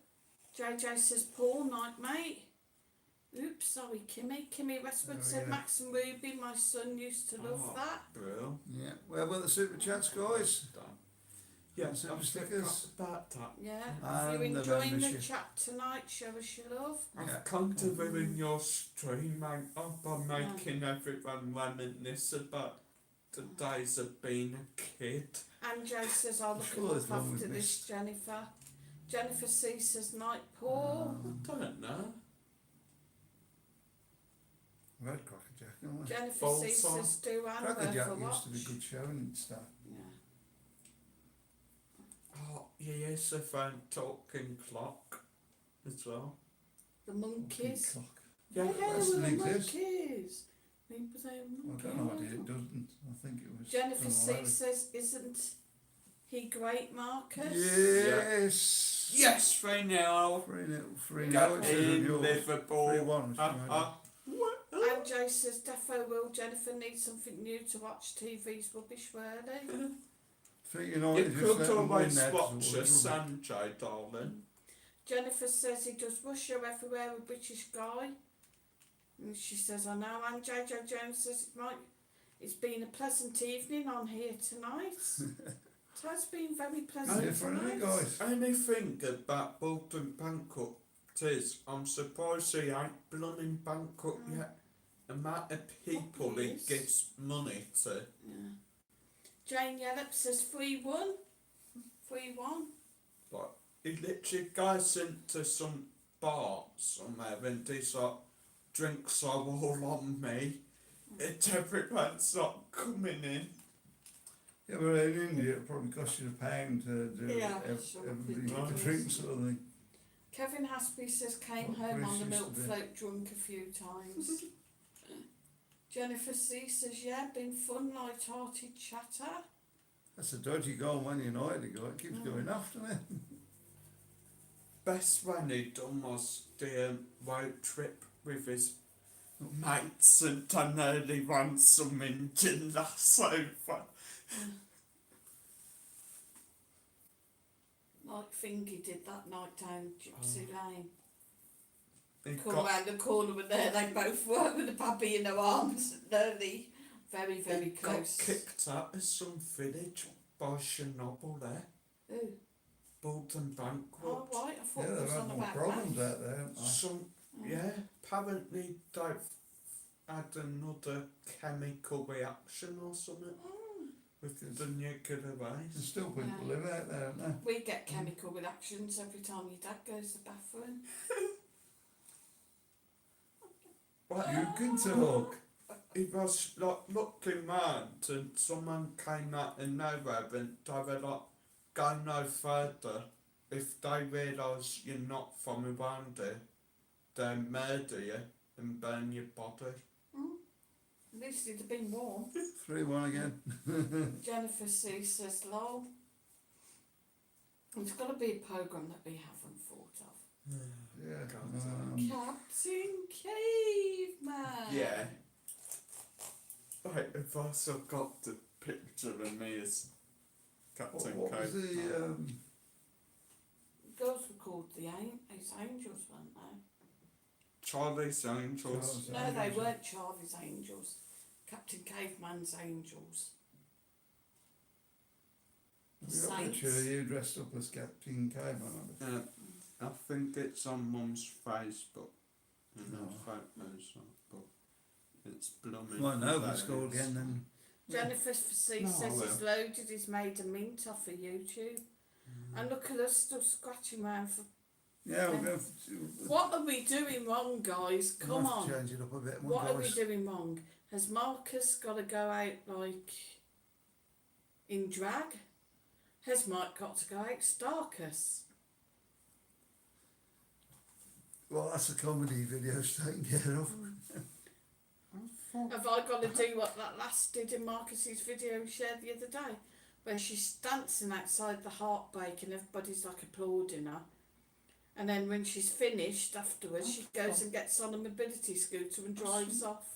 JJ says, Paul, night mate. Oops, sorry, Kimmy. Kimmy Westwood Oh, said, yeah. Max and Ruby, my son used to love Oh. that. Brill. Yeah. Well, about the super chats, guys. Yeah, And super I stickers. forgot about that. Yeah, And if the you're enjoying the membership. chat tonight, show us your love. Yeah. I've come to ruin your stream, mate, by making everyone reminisce about the days of being a kid. And Joe says, I'll look Sure him there's up one after we've this, missed. Jennifer. Jennifer C says, night, Paul. I don't know. Red Cracker Jack, don't we? Jennifer C Balsam. says, do Anne Cracker worth Jack a watch. used to be a good show and stuff. Yeah. Oh, yes, I found Talking Clock as well. The monkeys. Clock. Yeah, Hey, that well, still the exist. monkeys. People say I don't know what it doesn't. I think it was. Jennifer done C away with. says, isn't he great, Marcus? Yes. Yes, 3-0. 3-0 Yeah. it's in In yours. Liverpool. 3-1. And Joe says, defo will. Jennifer needs something new to watch. TV's rubbish, really. 3 You United just could let them win always that. watch a so it's rubbish. Sanjay, darling. Jennifer says he does Russia everywhere, a British guy. And she says, I know. And JJ Jones says, it's been a pleasant evening on here tonight. It has been very pleasant Different, isn't it, tonight. guys? Only thing about Bolton bankrupt is I'm surprised he ain't blooming bankrupt yet. The amount of people he Yes. gives money to. Yeah. Jane Yellop says 3-1. 3-1. Like, he literally goes into some bar somewhere and he's like, drinks are all on me. It's everyone's not coming in. Yeah, but in India it probably costs you £1 to do Yeah, everybody sure. to drink sort of thing. Kevin Haspy says came What home on Bruce the used milk to do. float drunk a few times. Jennifer C says, yeah, been fun, light-hearted chatter. That's a dodgy goal, Man United goal. It keeps going off, doesn't it? Best one he done was the road trip with his mates and done early won some Indian sofa. Like Fingy did that night down Gypsy Lane. He Come got, round the corner and there they both were with the puppy in their arms. Nearly very, very he got close. kicked out of some village by Chernobyl there. Ooh. Bolton Oh, bankrupt. right, I thought Yeah, it they've was had on more about problems that. out there, haven't they? Some, yeah, apparently they've had another chemical reaction or something with the nuclear There's waste. still people Yeah. live out there, aren't there? We get chemical reactions every time your dad goes to the bathroom. Well, You can talk. it was like looking round and someone came out in nowhere and they were like, go no further. If they realise you're not from around here, they'll murder you and burn your body. At least it'd have been warm. 3-1 again. Jennifer C says, lol. It's got to be a programme that we haven't thought of. Yeah. Captain Caveman. Yeah. Right, if I still got the picture of me as Captain What was Coke. the Girls were called it's Angels, weren't they? Charlie's Angels. Charles- No, they weren't Charlie's Angels. Captain Caveman's Angels. Have you got a picture of you dressed up as Captain Caveman? Yeah, I think it's on Mum's Facebook. And No. photos of, but it's blooming. Well, no, but hilarious. score again then. Jennifer C No, I says will. he's loaded, he's made a mint off of YouTube. And look at us still scratching around for... Yeah, we're going What are we doing wrong, guys? Come on. Change it up a bit more. What are we guys. doing wrong? Has Marcus got to go out like in drag? Has Mike got to go out Starkus? Well, that's a comedy video taken care of. Have I got to do what that last did in Marcus's video we shared the other day? Where she's dancing outside the Heartbreak and everybody's like applauding her. And then when she's finished afterwards, she goes and gets on a mobility scooter and drives off.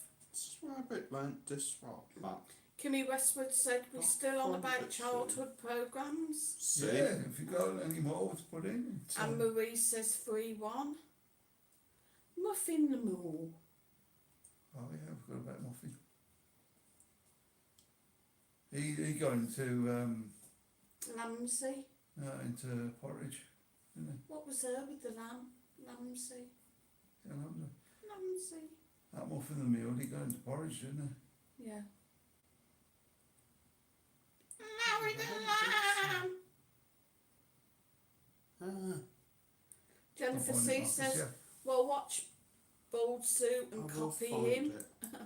Rabbit won't disrupt that. Kimmy Westwood said we're still on about childhood programmes. See? Yeah, if you got any more to put in. it's, And Marie says 3-1. Muffin the Mall. Oh yeah, I forgot about Muffin. He got into porridge, didn't he? What was there with the lamb? Lamsey. Yeah, Lamsey. Lamsey. That Muffin the Mule, he got into porridge, didn't he? Yeah. Larry the lamb. Jennifer I'll find C it, Marcus, says, yeah. well, watch Bald Suit and I will copy find him. it. I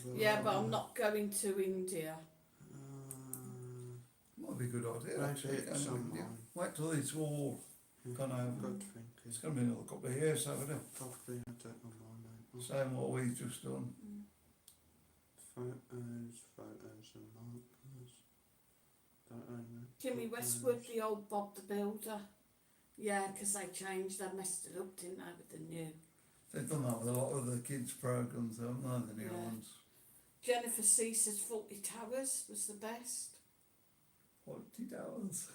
will. Yeah, but I'm not going to India. Might be a good idea. Maybe Actually, it's going to on India. mine. Wait till it's all gone over. Good thinking. It's going to be another couple of years, haven't it? Probably had it on mine. Same what we've just done. Photos and markers. Kimmy Westwood, the old Bob the Builder. Yeah, 'cause they changed, they messed it up, didn't they, with the new. They've done that with a lot of the kids' programmes, haven't they, the new Yeah. ones? Jennifer C says 40 Towers was the best. 40 towers.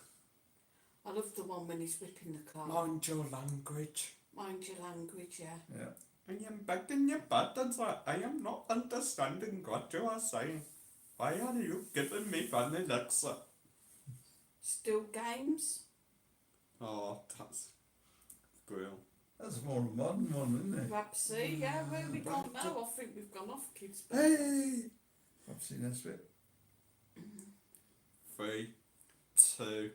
I love the one when he's whipping the car. Mind your language. Mind your language, yeah. Yeah. I am begging your pardons. I am not understanding what you are saying. Why are you giving me funny looks? Still games. Oh, that's brilliant. That's a more modern one, isn't it? Rapsy, yeah, where we gone now? I think we've gone off kids. Hey! I've seen this bit. 3, 2,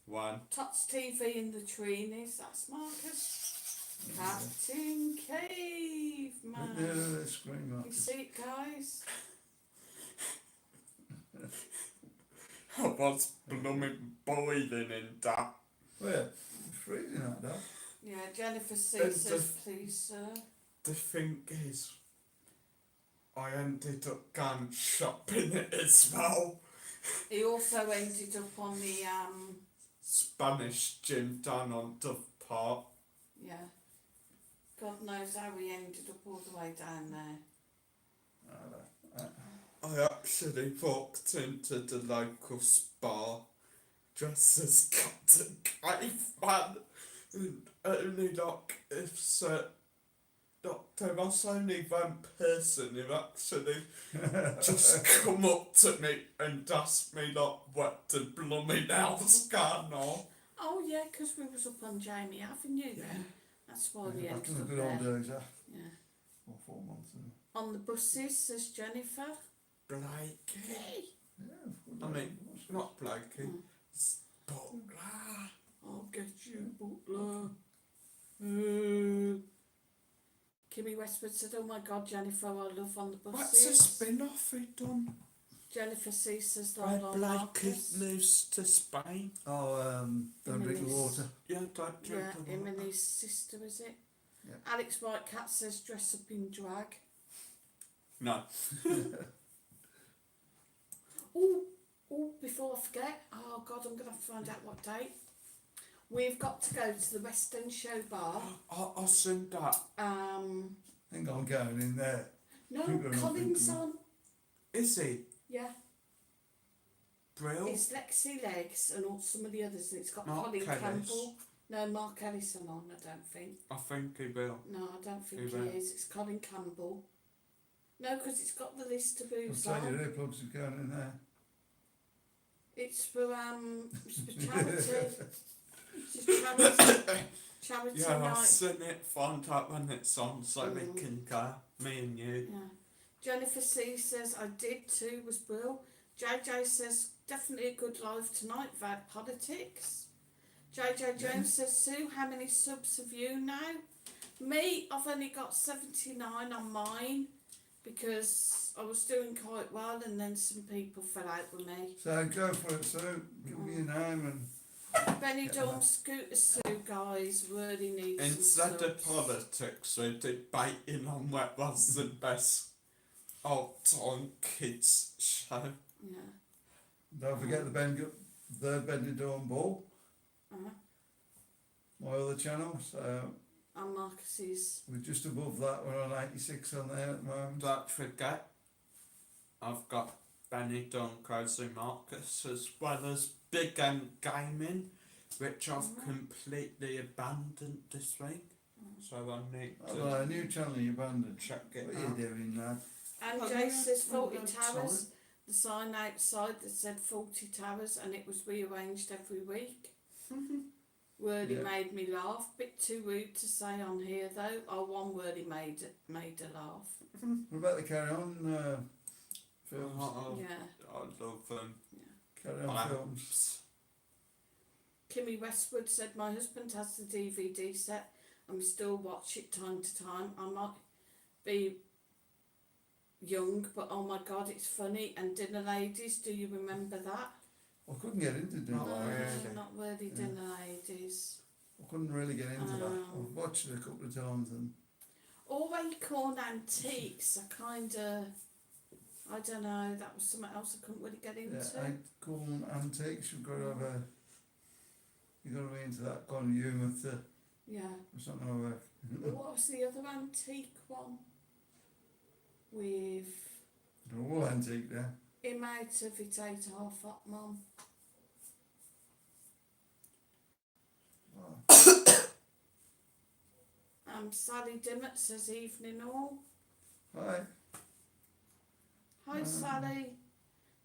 1. Tots TV in the Treenis, that's Marcus. Captain Caveman. Yeah, screen You Marcus. see it, guys? I was blooming boiling in that. Where? It's freezing out there. Yeah, Jennifer C It's says, just- please, sir. The thing is, I ended up going shopping as well. He also ended up on the, Spanish gym down on Dove Park. yeah. God knows how he ended up all the way down there. I actually walked into the local spa dressed as Captain Caveman, and only like if there was only one person who actually just come up to me and asked me like what the blooming hell's going on. Oh, yeah, 'cause we was up on Jamie Avenue then. That's why we Back ended in the up good old there. days, Yeah. or 4 months. On the buses, says Jennifer. Blakey. Yeah, I mean, not Blakey. Mm. Butler. I'll get you, Butler. Kimmy Westwood said, "Oh my God, Jennifer, I love on the buses." What's a spin-off he done? Jennifer C says, Where "Lord Blakey Marcus." moves to Spain. Oh, don't drink the water. Yeah, don't drink Yeah, the him water. and his sister, is it? Yeah. Alex Whitecat says, "Dress up in drag." No. Oh, before I forget, oh God, I'm going to have to find out what date. We've got to go to the West End Show Bar. I'll send that. I think I'm going in there. No, People are not Colin's thinking. on. Is he? Yeah, Brill? it's Lexi Legs and all some of the others, and it's got Mark Colin Ellis. Campbell. No, Mark Ellison on, I don't think. I think he will. No, I don't think Who he went? is. It's Colin Campbell. No, because it's got the list of I'll who's tell you, on. earplugs are going in there. It's for charity. It's a charity Yeah, I'll night. send it, find out when it's on so we Mm. can go. Me and you. Yeah. Jennifer C says, "I did too, was Brill." JJ says, "Definitely a good live tonight about politics." JJ Jones says, "Sue, how many subs have you now?" Me, I've only got 79 on mine because I was doing quite well and then some people fell out with me. So go for it, Sue. Give me your name and Benidorm Scooter Sue, guys, really needs Instead some of subs. politics, we're debating on what was the best old-time kids show. Yeah. don't forget the Benidorm Ball, Uh-huh. my other channel. So And Marcus's. we're just above that. We're on 86 on there at the moment. Don't forget, I've got Benidorm Crazy Marcus as well as Big M Gaming, which I've completely abandoned this week. So I need Oh, to well, a new channel you abandoned. check it What are out. you doing, lad? And Oh, Jay yeah. says 40 Oh, towers. sorry. The sign outside that said 40 towers and it was rearranged every week. Wordy Yeah. made me laugh. Bit too rude to say on here though. Oh, one wordy made her laugh. What about the Carry On films? Oh, Yeah. I love them. Carry On films. Kimmy Westwood said, "My husband has the DVD set and we still watch it time to time. I might be young, but oh my God, it's funny. And Dinner Ladies, do you remember that?" I couldn't get into Dinner Not No, Ladies. really. not really Yeah. Dinner Ladies. I couldn't really get into that. Oh. I've watched it a couple of times and Or Acorn Antiques, I don't know, that was something else I couldn't really get into. yeah, Acorn Antiques. You've got to have a. You've got to be into that kind of humour to. Yeah. It's not going to work. What was the other antique one? With They're all antique there. him out of It Ain't Half Hot Mum. Oh. Sally Dimmock says, "Evening all." Hi. Hi Sally.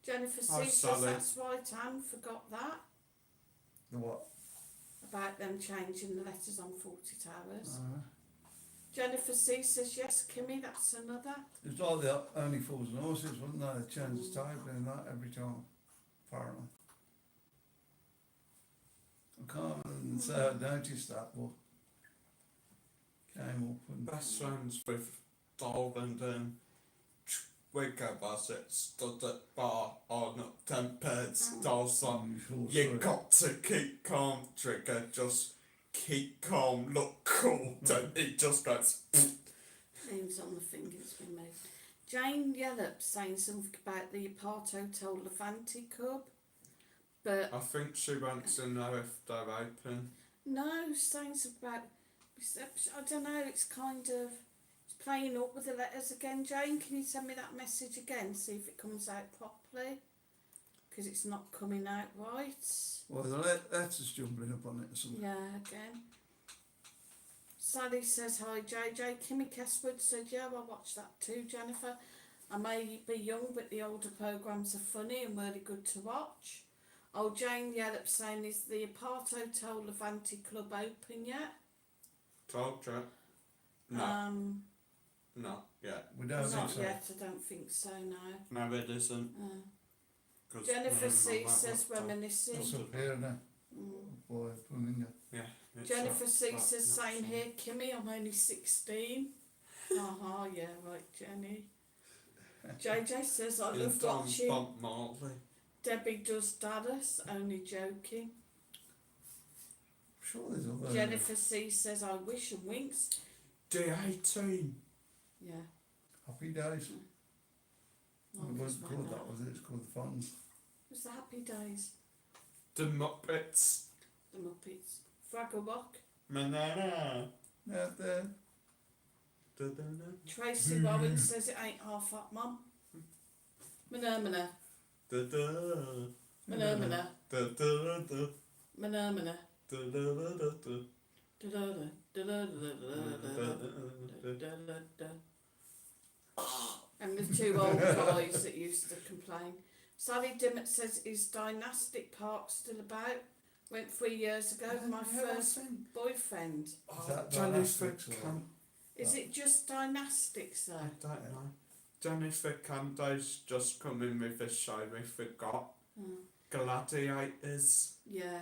Jennifer C Hi, says, Sally. "That's right, Anne, forgot that." The what? About them changing the letters on 40 Towers. Uh, Jennifer C says, "Yes, Kimmy, that's another." it's like the Only Fools and Horses, wasn't they? They changed the title in that every time, apparently. I can't say I noticed that, but came up and Best friends with Doll and Wigger was it stood at bar on up tempered Doll's on. You got to keep calm, Trigger, just keep calm, look cool, and he just goes Names on the fingers been made. Jane Yellop saying something about the Apart Hotel Levante Cub, but I think she wants to know if they're open. no, saying something about reception. I don't know. It's kind of it's playing up with the letters again. Jane, can you send me that message again? See if it comes out properly, because it's not coming out right. well, the letter's jumping up on it or something. Yeah, again. Sally says, "Hi JJ." Kimmy Keswood said, "Yeah, I watched that too, Jennifer. I may be young, but the older programmes are funny and really good to watch." Oh, Jane Yellop saying, "Is the Apart Hotel Levante Club open yet?" Told you. No, not yet. We We don't think Not so. yet, I don't think so, no. No, it isn't. 'Cause Jennifer me C and my says laptop- reminiscing. That's up here now. Boy, Flamingo. Yeah. it's Jennifer C that says next same one. here, Kimmy, I'm only 16. Yeah, right, Jenny. JJ says I In love Don watching Bob Marley. Debbie Does Dallas, only joking. Sure there's other... Jennifer C says I wish and winks. D18. Yeah. Happy Days. Oh, It wasn't why called not? that, was it? It's called The Fonz. It was the Happy Days. The Muppets. The Muppets. Fraggle Rock. Manana. Out there. Da-da-da. Tracy Warren says it ain't half up, Mum. Manamana. Da-da. Manamana. Da-da-da-da. Manamana. Da-da-da-da-da. And the two old guys that used to complain. Sally Dimmock says, is Dynastic Park still about? Went 3 years ago, my first boyfriend. Oh, that Jennifer Dynastics or- Can... Is it just Dynastics I though? don't know. Jennifer Cando's just come in with a show we forgot. Gladiators. Yeah.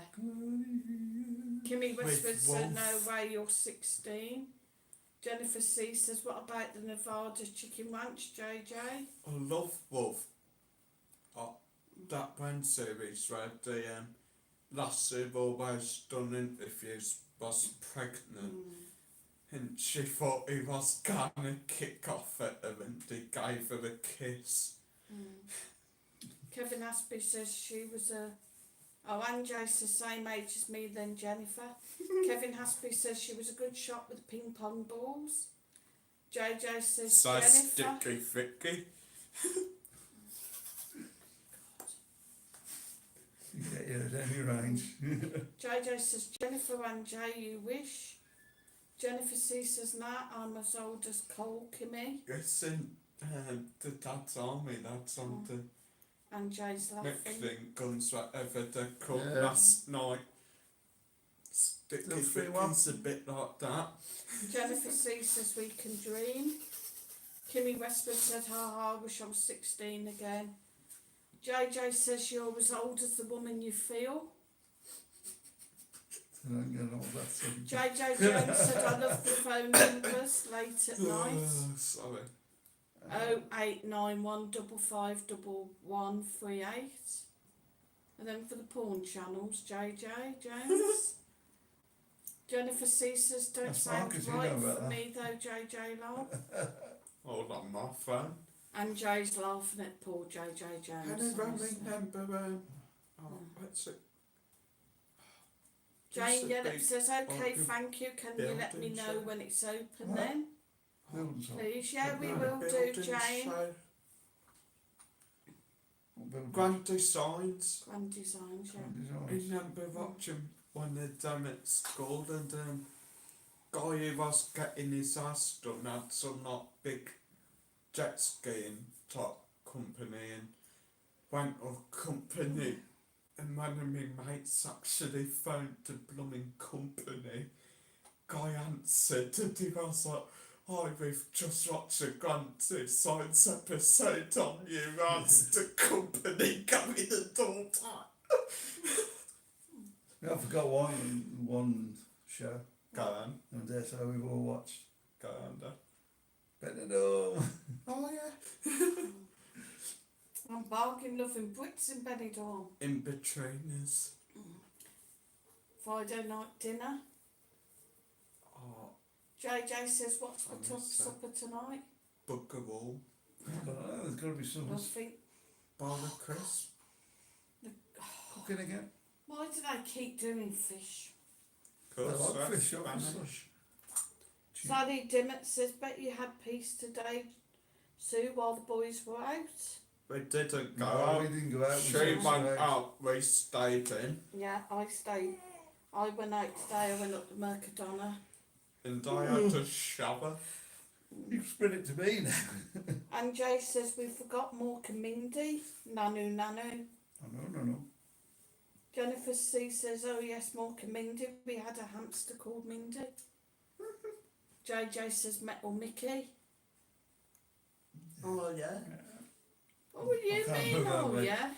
Kimmy Westwood said, no way, you're 16. Jennifer C says, what about the Nevada Chicken Ranch, JJ? I love Wolf. Oh, that one series where the lassie who've always done interviews was pregnant and she thought he was gonna kick off at her and he gave her a kiss. Kevin Aspie says she was a... Oh, Anjay's the same age as me then, Jennifer. Kevin Aspie says she was a good shot with ping pong balls. JJ says So Jennifer... sticky Vicky. You get you at any range. JJ says Jennifer Anjay, you wish. Jennifer C says, nah, I'm as old as Cole, Kimmy. It's in the Dad's Army, that's on the Anjay's laughing. mixing guns, whatever they're called Yeah. last night. Sticky The free one. Vicky's a bit like that. Jennifer C says we can dream. Kimmy Westwood said, ha ha, wish I was 16 again. JJ says you're as old as the woman you feel. I don't get all that thing. JJ Jones said I love the phone numbers late at night. Sorry. 0891 551138. And then for the porn channels, JJ Jones. Jennifer C says don't That's sound Marcus, you right know about for that. me though, JJ love. Hold on, my phone. And Jay's laughing at poor JJ Can Jones. I remember? Oh, what's it? Jane Yellop says, okay, Oh, thank you. Can you let me building know show. when it's open What? then? Building site. Please, yeah, we No, will do, building Jane. show. What building? Grand Designs. Grand Designs, yeah. Grand I Designs. remember watching one of them at school and guy who was getting his ass done had some not big jet skiing type company and went on company and one of my mates actually phoned the blooming company. Guy answered and he was like, "Hi, we've just watched a Grand Designs episode on you as the company coming the door." Yeah, I forgot one show. Go on, And that's how we've all watched. go on then. Benidorm. Oh yeah. I'm bargain loving Brits in Benidorm. In-betweeners. Friday night dinner. Oh, JJ says, what's for I miss that. supper tonight? book of all. I don't know, there's got to be some Nothing. Bar of crisp. cooking again. Why do they keep doing fish? I like That's fish, obviously. Spanish. Sally Dimmock says, bet you had peace today, Sue, while the boys were out. We didn't go No, out. we didn't go out. She we went stayed. out, we stayed in. Yeah, I stayed. I went out today, I went up to Mercadona. And I had to shower. You've spread it to me now. And Jay says, we forgot Mork and Mindy. Nanu, nanu. Oh, no. Jennifer C says, oh yes, Mork and Mindy. We had a hamster called Mindy. JJ says, Metal Mickey. yeah. What would you I can't mean, remember oh that. yeah?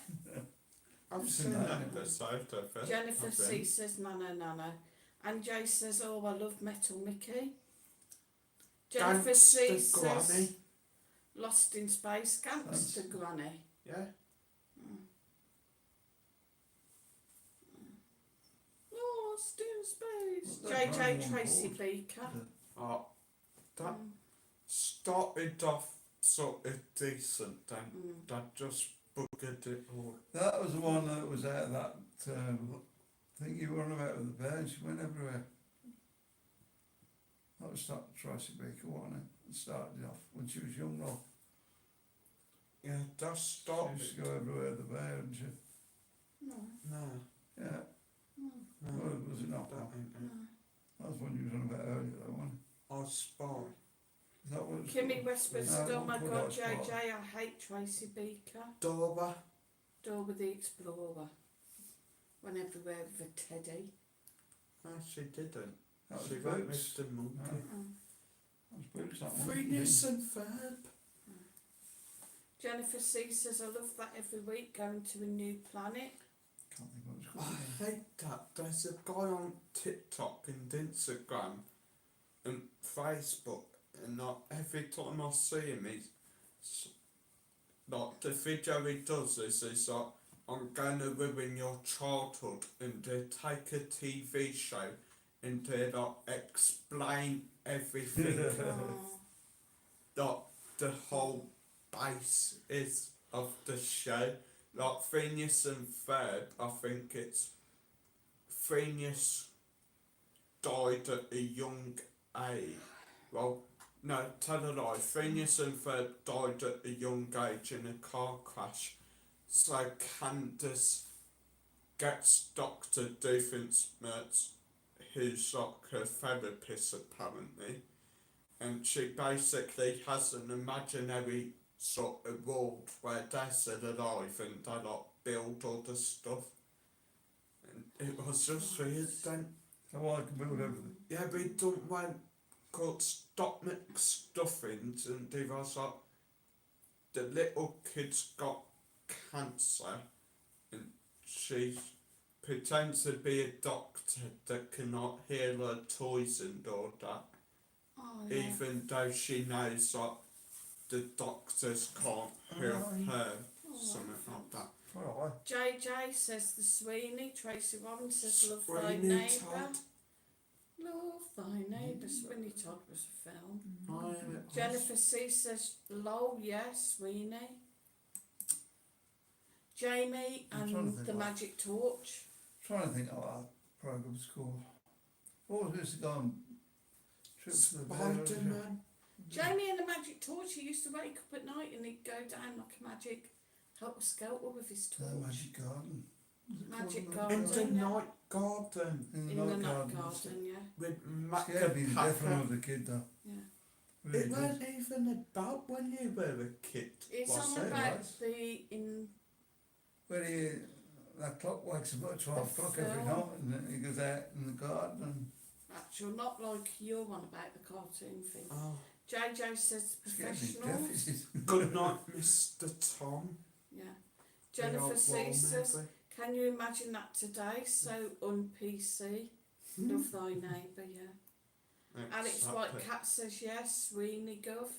I've It's seen an that animal. episode of it. Jennifer I C think. says Nana Nana. And Jay says, oh, I love Metal Mickey. Jennifer Gangster C says, Granny. Lost in Space, Gangster Granny. Yeah. Lost in Space. What's that JJ Granny Tracy called? Beaker. Oh, that Mm. started off sort of decent, then Mm. that just buggered it all. That was the one that was out of that thing you were on about with the bear, and she went everywhere. That was Tracy Baker, wasn't it? It started off when she was young, though. Yeah, that She started. used to go everywhere with the bear, and she, No, No, yeah. no, no. Well, was it not? That ain't it. no. That was one you was on about earlier, though, wasn't I spy. it? That was. Kimmy Westwood No, said, oh don't my put god, that spot. JJ, I hate Tracy Beaker. Dora. Dora the Explorer. Went everywhere with a teddy. No, she didn't. That was She went Boots. with the monkey. No. Mm. That was Boots, that one. Phineas and Ferb. Jennifer C says, I love that every week, going to a new planet. Can't think what it's I called. hate that. There's a guy on TikTok and Instagram and Facebook, and like, every time I see him, he's like, the video he does is he's like, I'm going to ruin your childhood, and they take a TV show and they like explain everything. Oh. Like the whole base is of the show. Like Phineas and Ferb, I think it's Phineas died at a young age. Well, no, tell a lie. Phineas and Ferb died at a young age in a car crash. So Candace gets Dr. Doofenshmirtz, who's like her therapist apparently, and she basically has an imaginary sort of world where they're still alive and they like build all the stuff. And it was just weird then. So I can build everything. Yeah, we done one called Stop McStuffins, and they was like, the little kid's got cancer and she pretends to be a doctor that cannot heal her toys and all that, Oh, yeah. even though she knows like the doctors can't help her, Oh, something like that. Alright. JJ says the Sweeney. Tracy Warren says love thy Sweeney neighbour. Todd. Love thy neighbour. Sweeney Todd was a film. Oh, yeah, it was. Jennifer C says lol, yes, Sweeney. Jamie I'm trying to and think the what- Magic Torch. Trying to think of what that program's called. What was this to go on trips to the bear? Spider-Man. Jamie and the Magic Torch. He used to wake up at night and he'd go down like a magic helter skelter with his The torch. Magic Garden. Was it Magic called In Garden. the Yeah. night garden In the In the night night garden. garden, yeah. with Scared me to death when I Macapaca. was a kid, though. Yeah. Really It did. weren't even about when you were a kid. It's was on it? about right? the in When that clock wakes up at 12 o'clock every Film. night, and then he goes out in the garden and actual, not like you're on about the cartoon thing. Oh. JJ says scared me to death. professionals. He said, Good night, Mr. Tom. Yeah. The Jennifer old C wall says, movie. can you imagine that today? So un-PC. Love thy neighbour, yeah. Alex Exactly. Whitecat says yes. Sweeney Gov.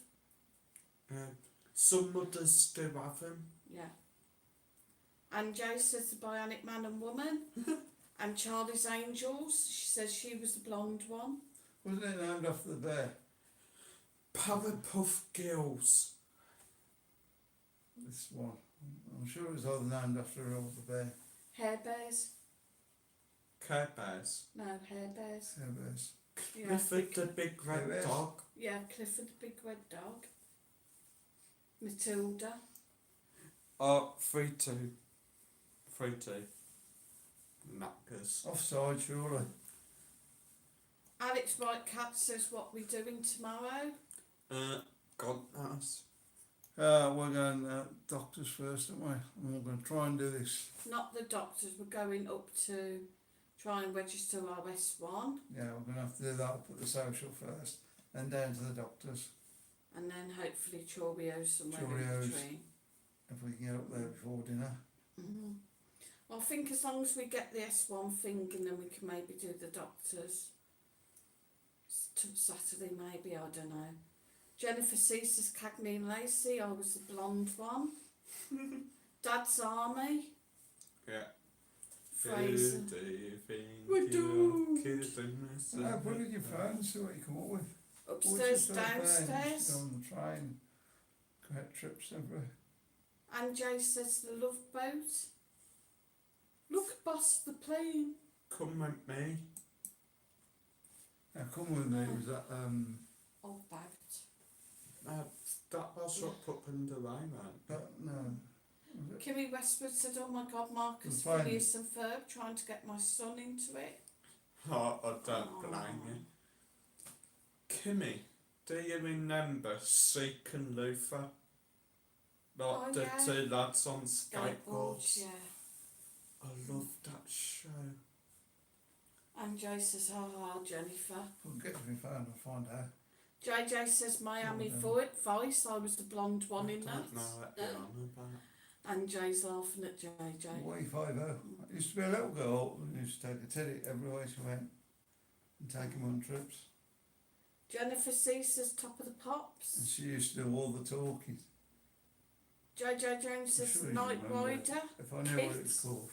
Some mothers do have them. Yeah. And Jay says the Bionic Man and Woman. And Charlie's Angels. She says she was the blonde one. wasn't it named after the bear? Powerpuff Girls. This one. I'm sure it was either named after her or the bear. Hair Bears. Care Bears. No, Hair Bears. Bear bears. Yeah. Clifford the Big Care Red Bears. Dog. Yeah, Clifford the Big Red Dog. Matilda. 3-2. 3-2. Knackers. Offside, surely. Alex Whitecat says what we doing tomorrow. God knows. We're going doctors first, aren't we? And we're going to try and do this. Not the doctors, we're going up to try and register our S1 Yeah, we're going to have to do that up at the social first, then down to the doctors. and then hopefully Cheerios somewhere in Cheerios. between. If we can get up there before dinner. Mm-hmm. Well, I think as long as we get the S1 thing and then we can maybe do the doctors Saturday maybe, I don't know. Jennifer C says Cagney and Lacey, I was the blonde one. Dad's Army. Yeah. Fraser. Who do you think We you're don't. kidding us? Put it in your phone, see what you come up with. Upstairs, Go on downstairs. the train. Great trips everywhere. And Jay says the Love Boat. Look, boss, the plane. Come with me. Now come with me, was that Oh, boat. That was up under line, man. no. Was it? Kimmy Westwood said, oh my God, Marcus, The plane. Phineas and Ferb trying to get my son into it. Oh, I don't blame you. Kimmy, do you remember Seek and Luther? Like Oh, the yeah. two lads on Skateboards, skateboards? yeah. I love that show. And Jay says, ha Jennifer. If I can get to my phone, I'll find out. JJ says Miami Oh, Vice, I was the blonde one in I that. don't know what you're on about. And Jay's laughing at JJ. Y50. I used to be a little girl who used to take a teddy everywhere she went and take him on trips. Jennifer C says Top of the And Pops. she used to do all the talking. JJ Jones says Sure you Night remember it. Rider. If I knew what it was Kids. called.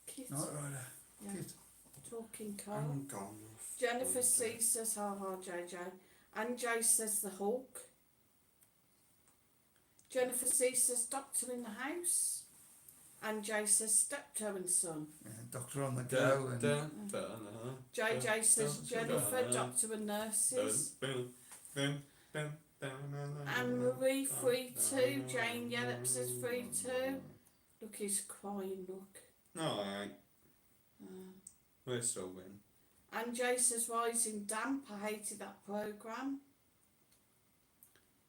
Kit. Night Rider. Yeah. Kid. Talking car. I'm gone. Jennifer C says ha JJ. And Jay says the Hulk. Jennifer C says Doctor in the House. And Jay says Steptoe and Son. Yeah, Doctor on the Go. And JJ says Jennifer, dun, Doctor and Nurses. Dun. And Marie 3-2. Jane Yellop says 3-2. Look, he's crying, look. No, I ain't. Uh, We'll still win. and Jay says Rising Damp. I hated that programme.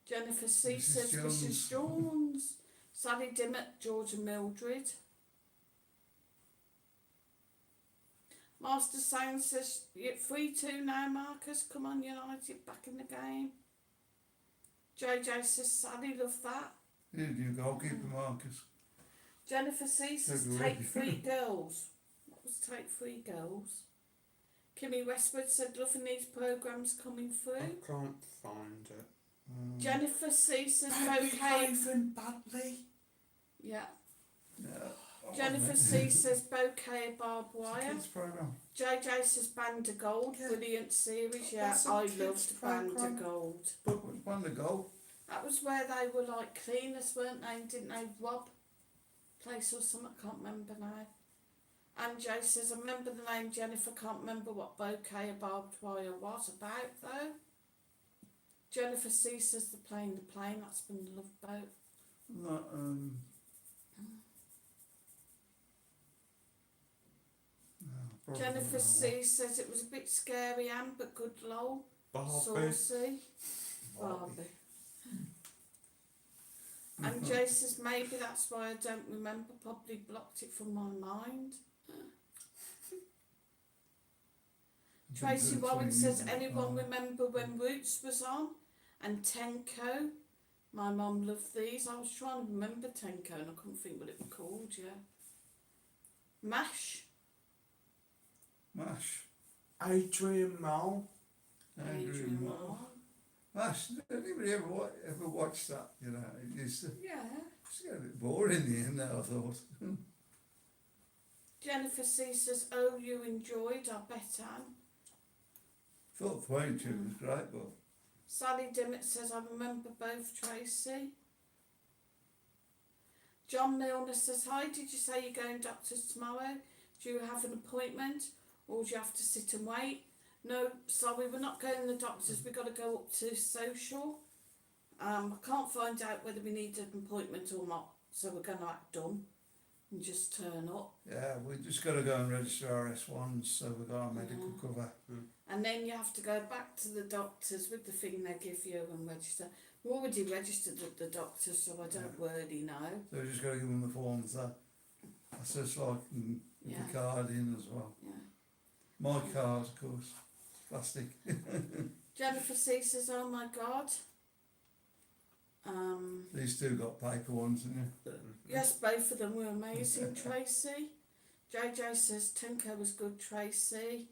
Jennifer C Mrs. says Jones. Mrs. Jones. Sally Dimmock, George and Mildred. Master Sound says, you're 3-2 now, Marcus. Come on, United, back in the game. JJ says, Sally, love that. Who do you goalkeeper, Marcus? Jennifer C says, February. take 3 girls. What was take 3 girls? Kimmy Westwood said, loving these programmes coming I through. can't find it. Jennifer C says, They're bouquet. behaving badly. Yeah. Yeah. Jennifer C says, bouquet of barbed wire. Kids program. JJ says Band of Gold, Yeah. brilliant series. Yeah, That's a I kids' loved Band programme. of Gold. Which one to go? That was where they were like cleaners, weren't they? Didn't they rob place or something? I can't remember now. And Jay says, I remember the name Jennifer, can't remember what bouquet of barbed wire was about though. Jennifer C says the plane, that's been the Love Boat. Not, no, probably Jennifer not. C says it was a bit scary, Anne, but good lol. Barbie. Saucy. Barbie. And Jay says maybe that's why I don't remember, probably blocked it from my mind. Tracy Warren says, anyone remember when Roots was on? And Tenko? My mum loved these. I was trying to remember Tenko and I couldn't think what it was called, yeah. MASH? MASH. Adrian Mole. Adrian Moore. MASH. Did anybody ever watch that? You know, it used to Yeah. just get a bit boring in the end now, I thought. Jennifer C says, oh, you enjoyed, I bet, Anne. Thought Thwain tune was great, but Sally Dimmock says, I remember both, Tracy. John Milner says, hi, did you say you're going doctors tomorrow? Do you have an appointment or do you have to sit and wait? No, sorry, we're not going to the doctors, we've got to go up to social. I can't find out whether we need an appointment or not, so we're going to act dumb and just turn up. yeah, we just got to go and register our S1s, so we've got our medical cover. And then you have to go back to the doctors with the thing they give you and register. We're already registered at the doctor, so I don't really know. So we just got to give them the forms that. That's just like with Yeah. the card in as well. Yeah. My card, of course. plastic. Jennifer C says, "Oh my God." These two got paper ones, didn't you? Yes, both of them were amazing, Tracy. JJ says, "Tenko was good, Tracy."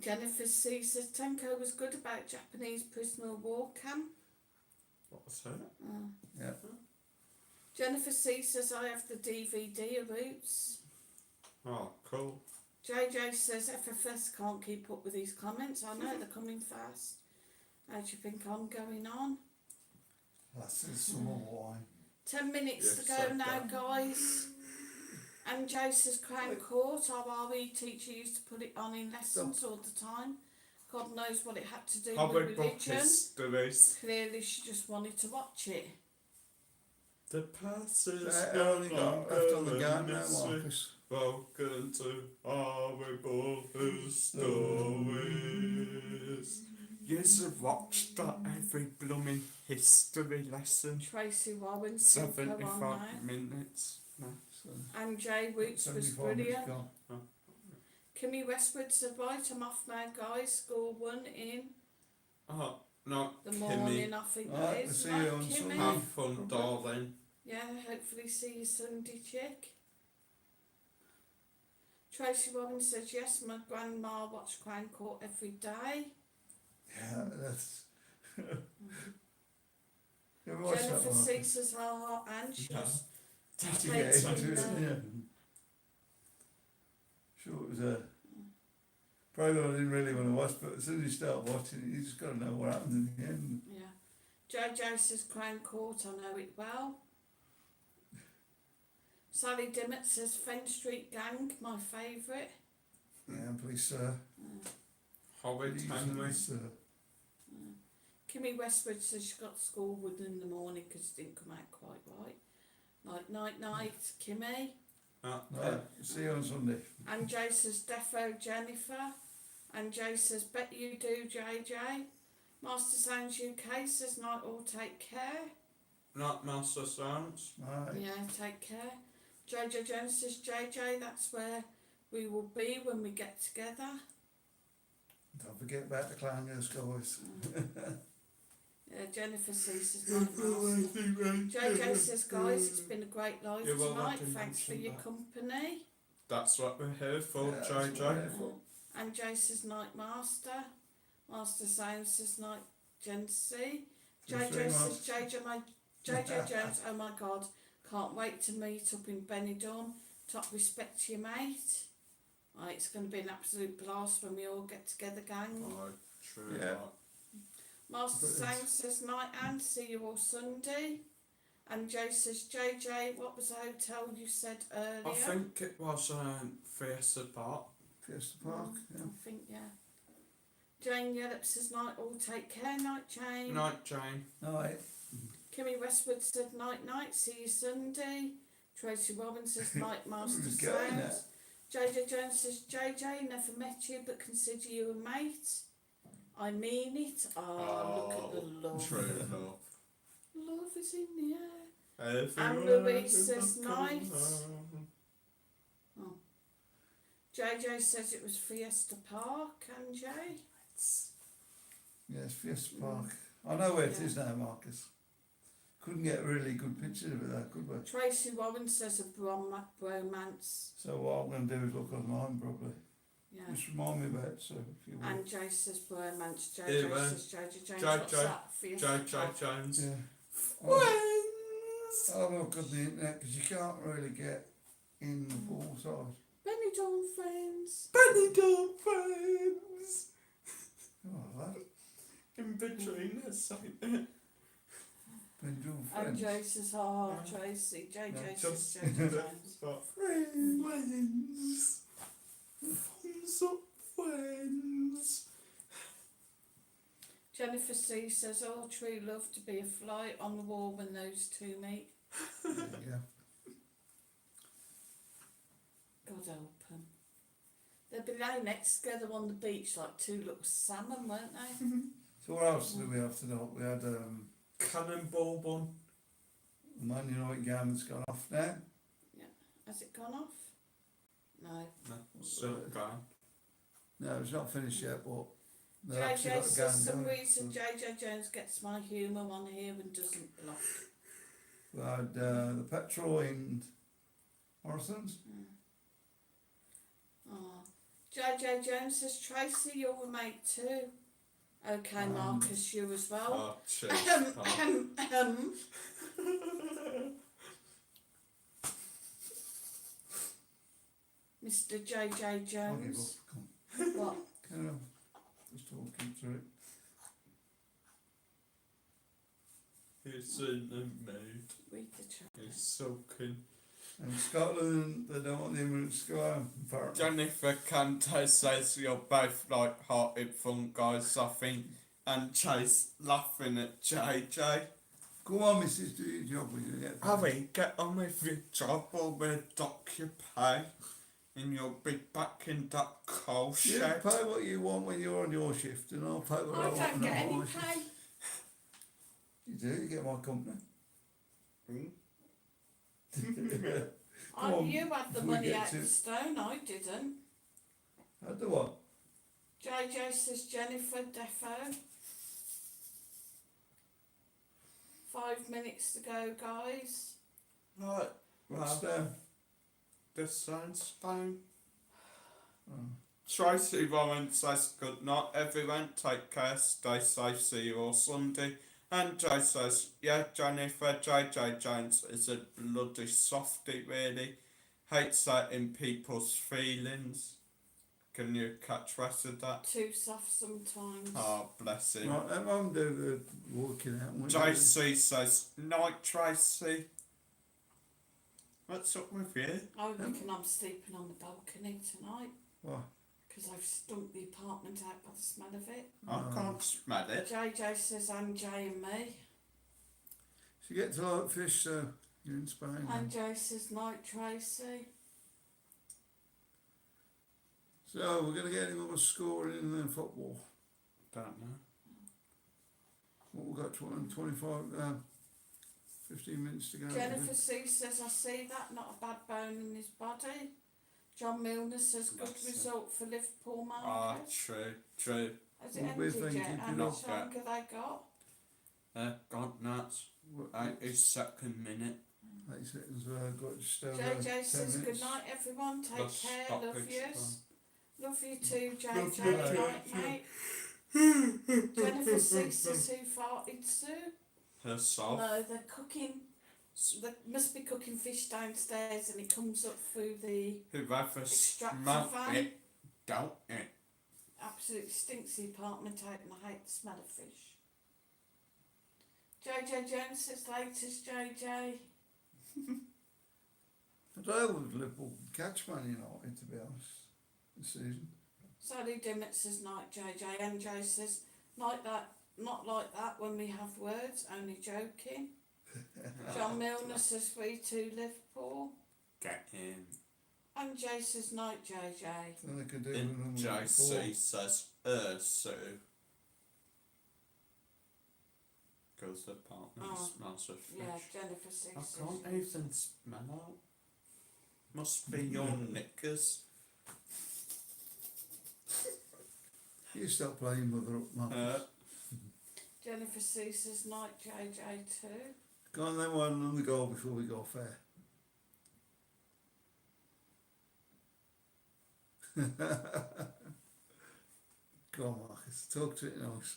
Jennifer C says, "Tenko was good about Japanese prisoner of war camp." What was that? Yeah. Jennifer C says, "I have the DVD of Roots." Oh, cool. JJ says, "FFS can't keep up with these comments. I know they're coming fast. How do you think I'm going on?" That's some more wine. 10 minutes Yes, to go now, okay. guys. And Joe says, "Crown Court, our RE teacher used to put it on in lessons all the time. God knows what it had to do with Comic book religion. histories. Clearly she just wanted to watch it." The past is I only got left on the game now, Marcus. Welcome to horrible stories. Yes, I've watched that every blooming history lesson. Tracy Warren said, "Go on 75 now." minutes. No. So, And Jay Roots was 74 minutes brilliant. gone. Kimmy Westwood said, "Right, I'm off now, guys. School 1 in Oh, not the Kimmy. morning, I think that Alright, is. we'll see Right, you on Kimmy? Sunday. Have fun, darling. Yeah, hopefully see you Sunday, chick." Tracy Warren says, "Yes, my grandma watched Crown Court every day." Yeah, that's. You ever watched that, Jennifer Marcus? C says, "Oh, anxious." Yeah. Yeah, Takes into me it, there. yeah. Sure, it was a. Probably I didn't really want to watch, but as soon as you start watching it, you just got to know what happens in the end. Yeah. Jojo says, "Crown Court, I know it well." Sally Dimmock says, "Fen Street Gang, my favourite." Yeah, please, sir. Hobbit Please, Henry. sir. Kimmy Westwood says she got to school with in the morning because it didn't come out quite right. Night, Kimmy. Right, see you on Sunday. And Jay says, "Defo Jennifer." And Jay says, "Bet you do, JJ." Master Sounds UK says, "Night all, take care." Not Master Sounds. Right. Yeah, take care. Jojo Jones says, "JJ, that's where we will be when we get together." Don't forget about the Clown Girls, guys. Yeah, Jennifer C says, "Night Master." JJ says, "Guys, it's been a great live Yeah, well, I tonight. didn't Thanks for mention your that. company." That's what we're here for, Yeah, that's what JJ. we're here for. And Jay says, "Night Master." Master Sounds says, "Night Gen C." Just JJ three says, months. JJ Jones, "Oh my God, can't wait to meet up in Benidorm. Top respect to you, mate." Right, it's going to be an absolute blast when we all get together, gang. Oh, true. Yeah. Master Brilliant. Sounds says, "Night and see you all Sunday." And Jay says, "JJ, what was the hotel you said earlier?" I think it was Fiesta Park. Fiesta Park, yeah. I think, yeah. Jane Yellop says, "Night all, take care." Night, Jane. Night, Jane. Alright. Kimmy Westwood said, "Night, see you Sunday." Tracy Robbins says, "Night, Master Who's going there? Sounds." JJ Jones says, "JJ, never met you but consider you a mate." I mean it. Oh, look at the love. True love. Love is in the air. Everywhere Louise in says the night. corner. JJ says it was Fiesta Park, and Jay. Yes, Fiesta Park. I know where it is now, Marcus. Couldn't get a really good picture of it there, could we? Tracy Warren says a bromance. So what I'm going to do is look online probably. Yeah. Just remind me about it, so if you will. And Jay says bromance. Yeah, JJ well, says JJ Jones. Jay- What's Jay- that? Fiesta JJ Park. Jones. Yeah. Friends. I'll look on the internet because you can't really get in the pool side. Benidorm friends. Benidorm friends. Oh, that. In between us. Been doing And friends. Jay says, "Oh, Yeah. Tracy." JJ No, says just- JJ Jones. Friends. Thumbs up, friends. Jennifer C says, "All true love to be a fly on the wall when those two meet." Yeah. God help 'em. They'd be lying next together on the beach like two little salmon, weren't they? So what else did we have tonight? We had Cannonball bun. Man United game that's gone off now. Has it gone off? No. No, still gone. No, it's not finished yet, but they've actually JJ got a says game some going. reason JJ Jones gets my humour on here and doesn't block. We had the petrol in Morrison's. Oh. JJ Jones says, Tracy, you're a mate too. Okay, Marcus, you as well. Oh, cheers. Mr. JJ I'll give up. Jones. Come What? on. Carry on. Just talking through it. He's in the mood. Read the chat. He's sulking. And Scotland, they don't want the immigrants to go home, apparently. Jennifer Canto says you're both light-hearted fun guys, I think. And Chase laughing at JJ. Go on, Mrs. Do your job when you get paid. Harry, get on with your job or we'll dock your pay. And you'll be back in that coal You shed. pay what you want when you're on your shift, and I'll pay what I I want don't when get I'm on any my shift. pay. You do, you get my company. on, You had the before we money get out to- the stone, I didn't. I do what? JJ says Jennifer Defo. 5 minutes to go, guys. Right, What's well, down? the sun's fine. Oh. Tracy Warren says good night everyone, take care, stay safe, see you all Sunday. And Jay says, yeah Jennifer, JJ Jones is a bloody softie really, hates hurting people's feelings. Can you catch rest of that? Too soft sometimes. Oh bless him. Right, let Mum do the walking out. won't you? JC says, night Tracy. What's up with you? I reckon I'm sleeping on the balcony tonight What? because I've stunk the apartment out by the smell of it. I can't smell it. JJ says I'm Jay and me. If you get to like fish, so you're in Spain. And Jay says night Tracy. So we're going to get any more scoring in the football. Don't know. What we've got, 15 minutes to go. Jennifer C says I see that, not a bad bone in his body. John Milner says good That's it. result for Liverpool, Ah, Marcus. true. Has it What we're ended thinking, yet? How you much know. longer they got? God nuts. 82nd minute. 8 seconds, got just over JJ 10 says minutes. good night everyone, take Plus care, love stoppage yous. Love you too, Love JJ, you good too. night mate. Jennifer C says who farted Sue? Herself. No, they're cooking. They must be cooking fish downstairs and it comes up through the Whoever extractor smelt van. it, don't it? Absolutely stinks the apartment out and I hate the smell of fish. JJ Jones says latest JJ. I don't know if Liverpool can catch Man United, to be honest, this season. Sally Dimmitt says night JJ. MJ says like that, not like that when we have words, only joking. John Milner says 3-2 Liverpool. Get in. And Jay says night JJ. So they could do And with them JC says, Sue. Because the apartment Oh, smells of fish. Yeah, Jennifer C I says. can't even smell out. Must be your knickers. You stop playing Mother Up, Marcus. Jennifer C says night JJ too. Go on then, one on the goal before we go fair. Go on, Marcus, talk to it nice.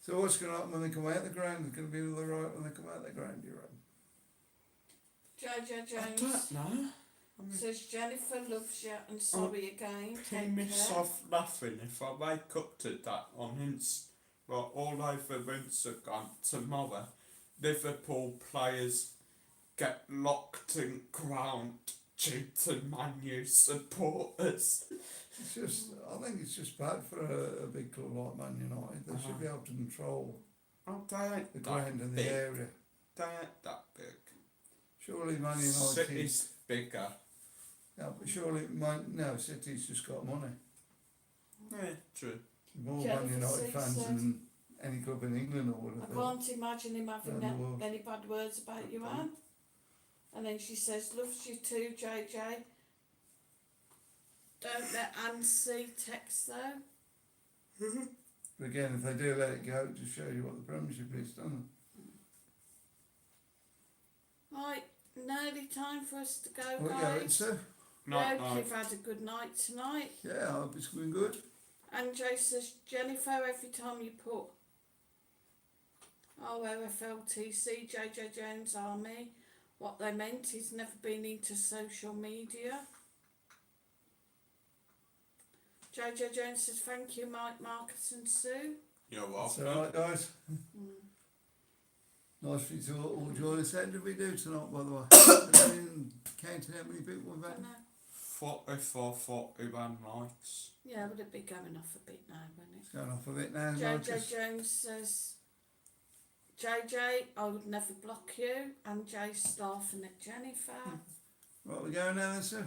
So what's going to happen when they come out the ground? They're going to be all right when they come out the ground, you reckon? JJ I Jones don't know. says Jennifer loves you and sorry again. Pin Take care. myself laughing if I wake up to that on all over Instagram tomorrow. Liverpool players get locked in ground due to Man U supporters. It's just, I think it's just bad for a big club like Man United. They should be able to control Oh, they ain't the that ground and the big. area. They ain't that big. Surely Man United, City's bigger. yeah, but surely no, City's just got money. Yeah, true. More Jennifer Man United C fans said- than any club in England or I whatever. can't imagine him having Around the world. any bad words about you, Anne. And then she says, loves you too, JJ. Don't let Anne see text though. But again, if they do let it go, it just shows you what the Premiership is, doesn't Right, nearly time for us to go, it? What are you going guys. to? Night, Hope night. you've had a good night tonight. Yeah, I hope it's going good. And Joe says, Jennifer, every time you put OFLTC, JJ Jones Army, what they meant is never been into social media. JJ Jones says, thank you, Mike, Marcus and Sue. You're That's welcome. alright, guys. Nice for you to all join us. How did we do tonight, by the way? I didn't count how many people we've I had. know. 44, 41 nights. Yeah, would it be going off a bit now, wouldn't It's going off a bit now. it? JJ Marcus. Jones says, JJ, I would never block you. And Jay's laughing at Jennifer. Right, we're going now then, sir.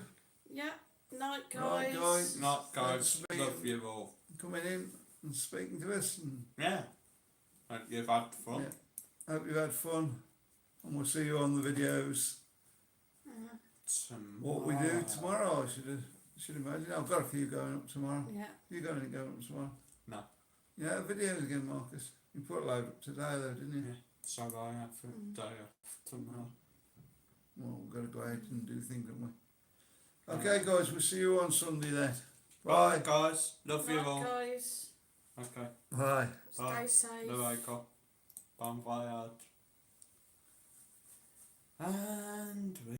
Yeah, night, guys. Right, guys. Night, guys. Thanks for Love you all. coming in and speaking to us. And Yeah. Hope you've had fun. Yeah. Hope you've had fun. And we'll see you on the videos. What we do tomorrow, I should imagine. I've got a few going up tomorrow. Yeah. You got any going up tomorrow? No. Yeah, videos again, Marcus. You put a load up today though, didn't you? Yeah. So I have a day off tomorrow. Well, we've got to go out and do things, haven't we? Okay, guys, we'll see you on Sunday then. Bye, guys. Love you Night, all. guys. Okay. Bye. Bye. Stay safe. Bye, Bon voyage.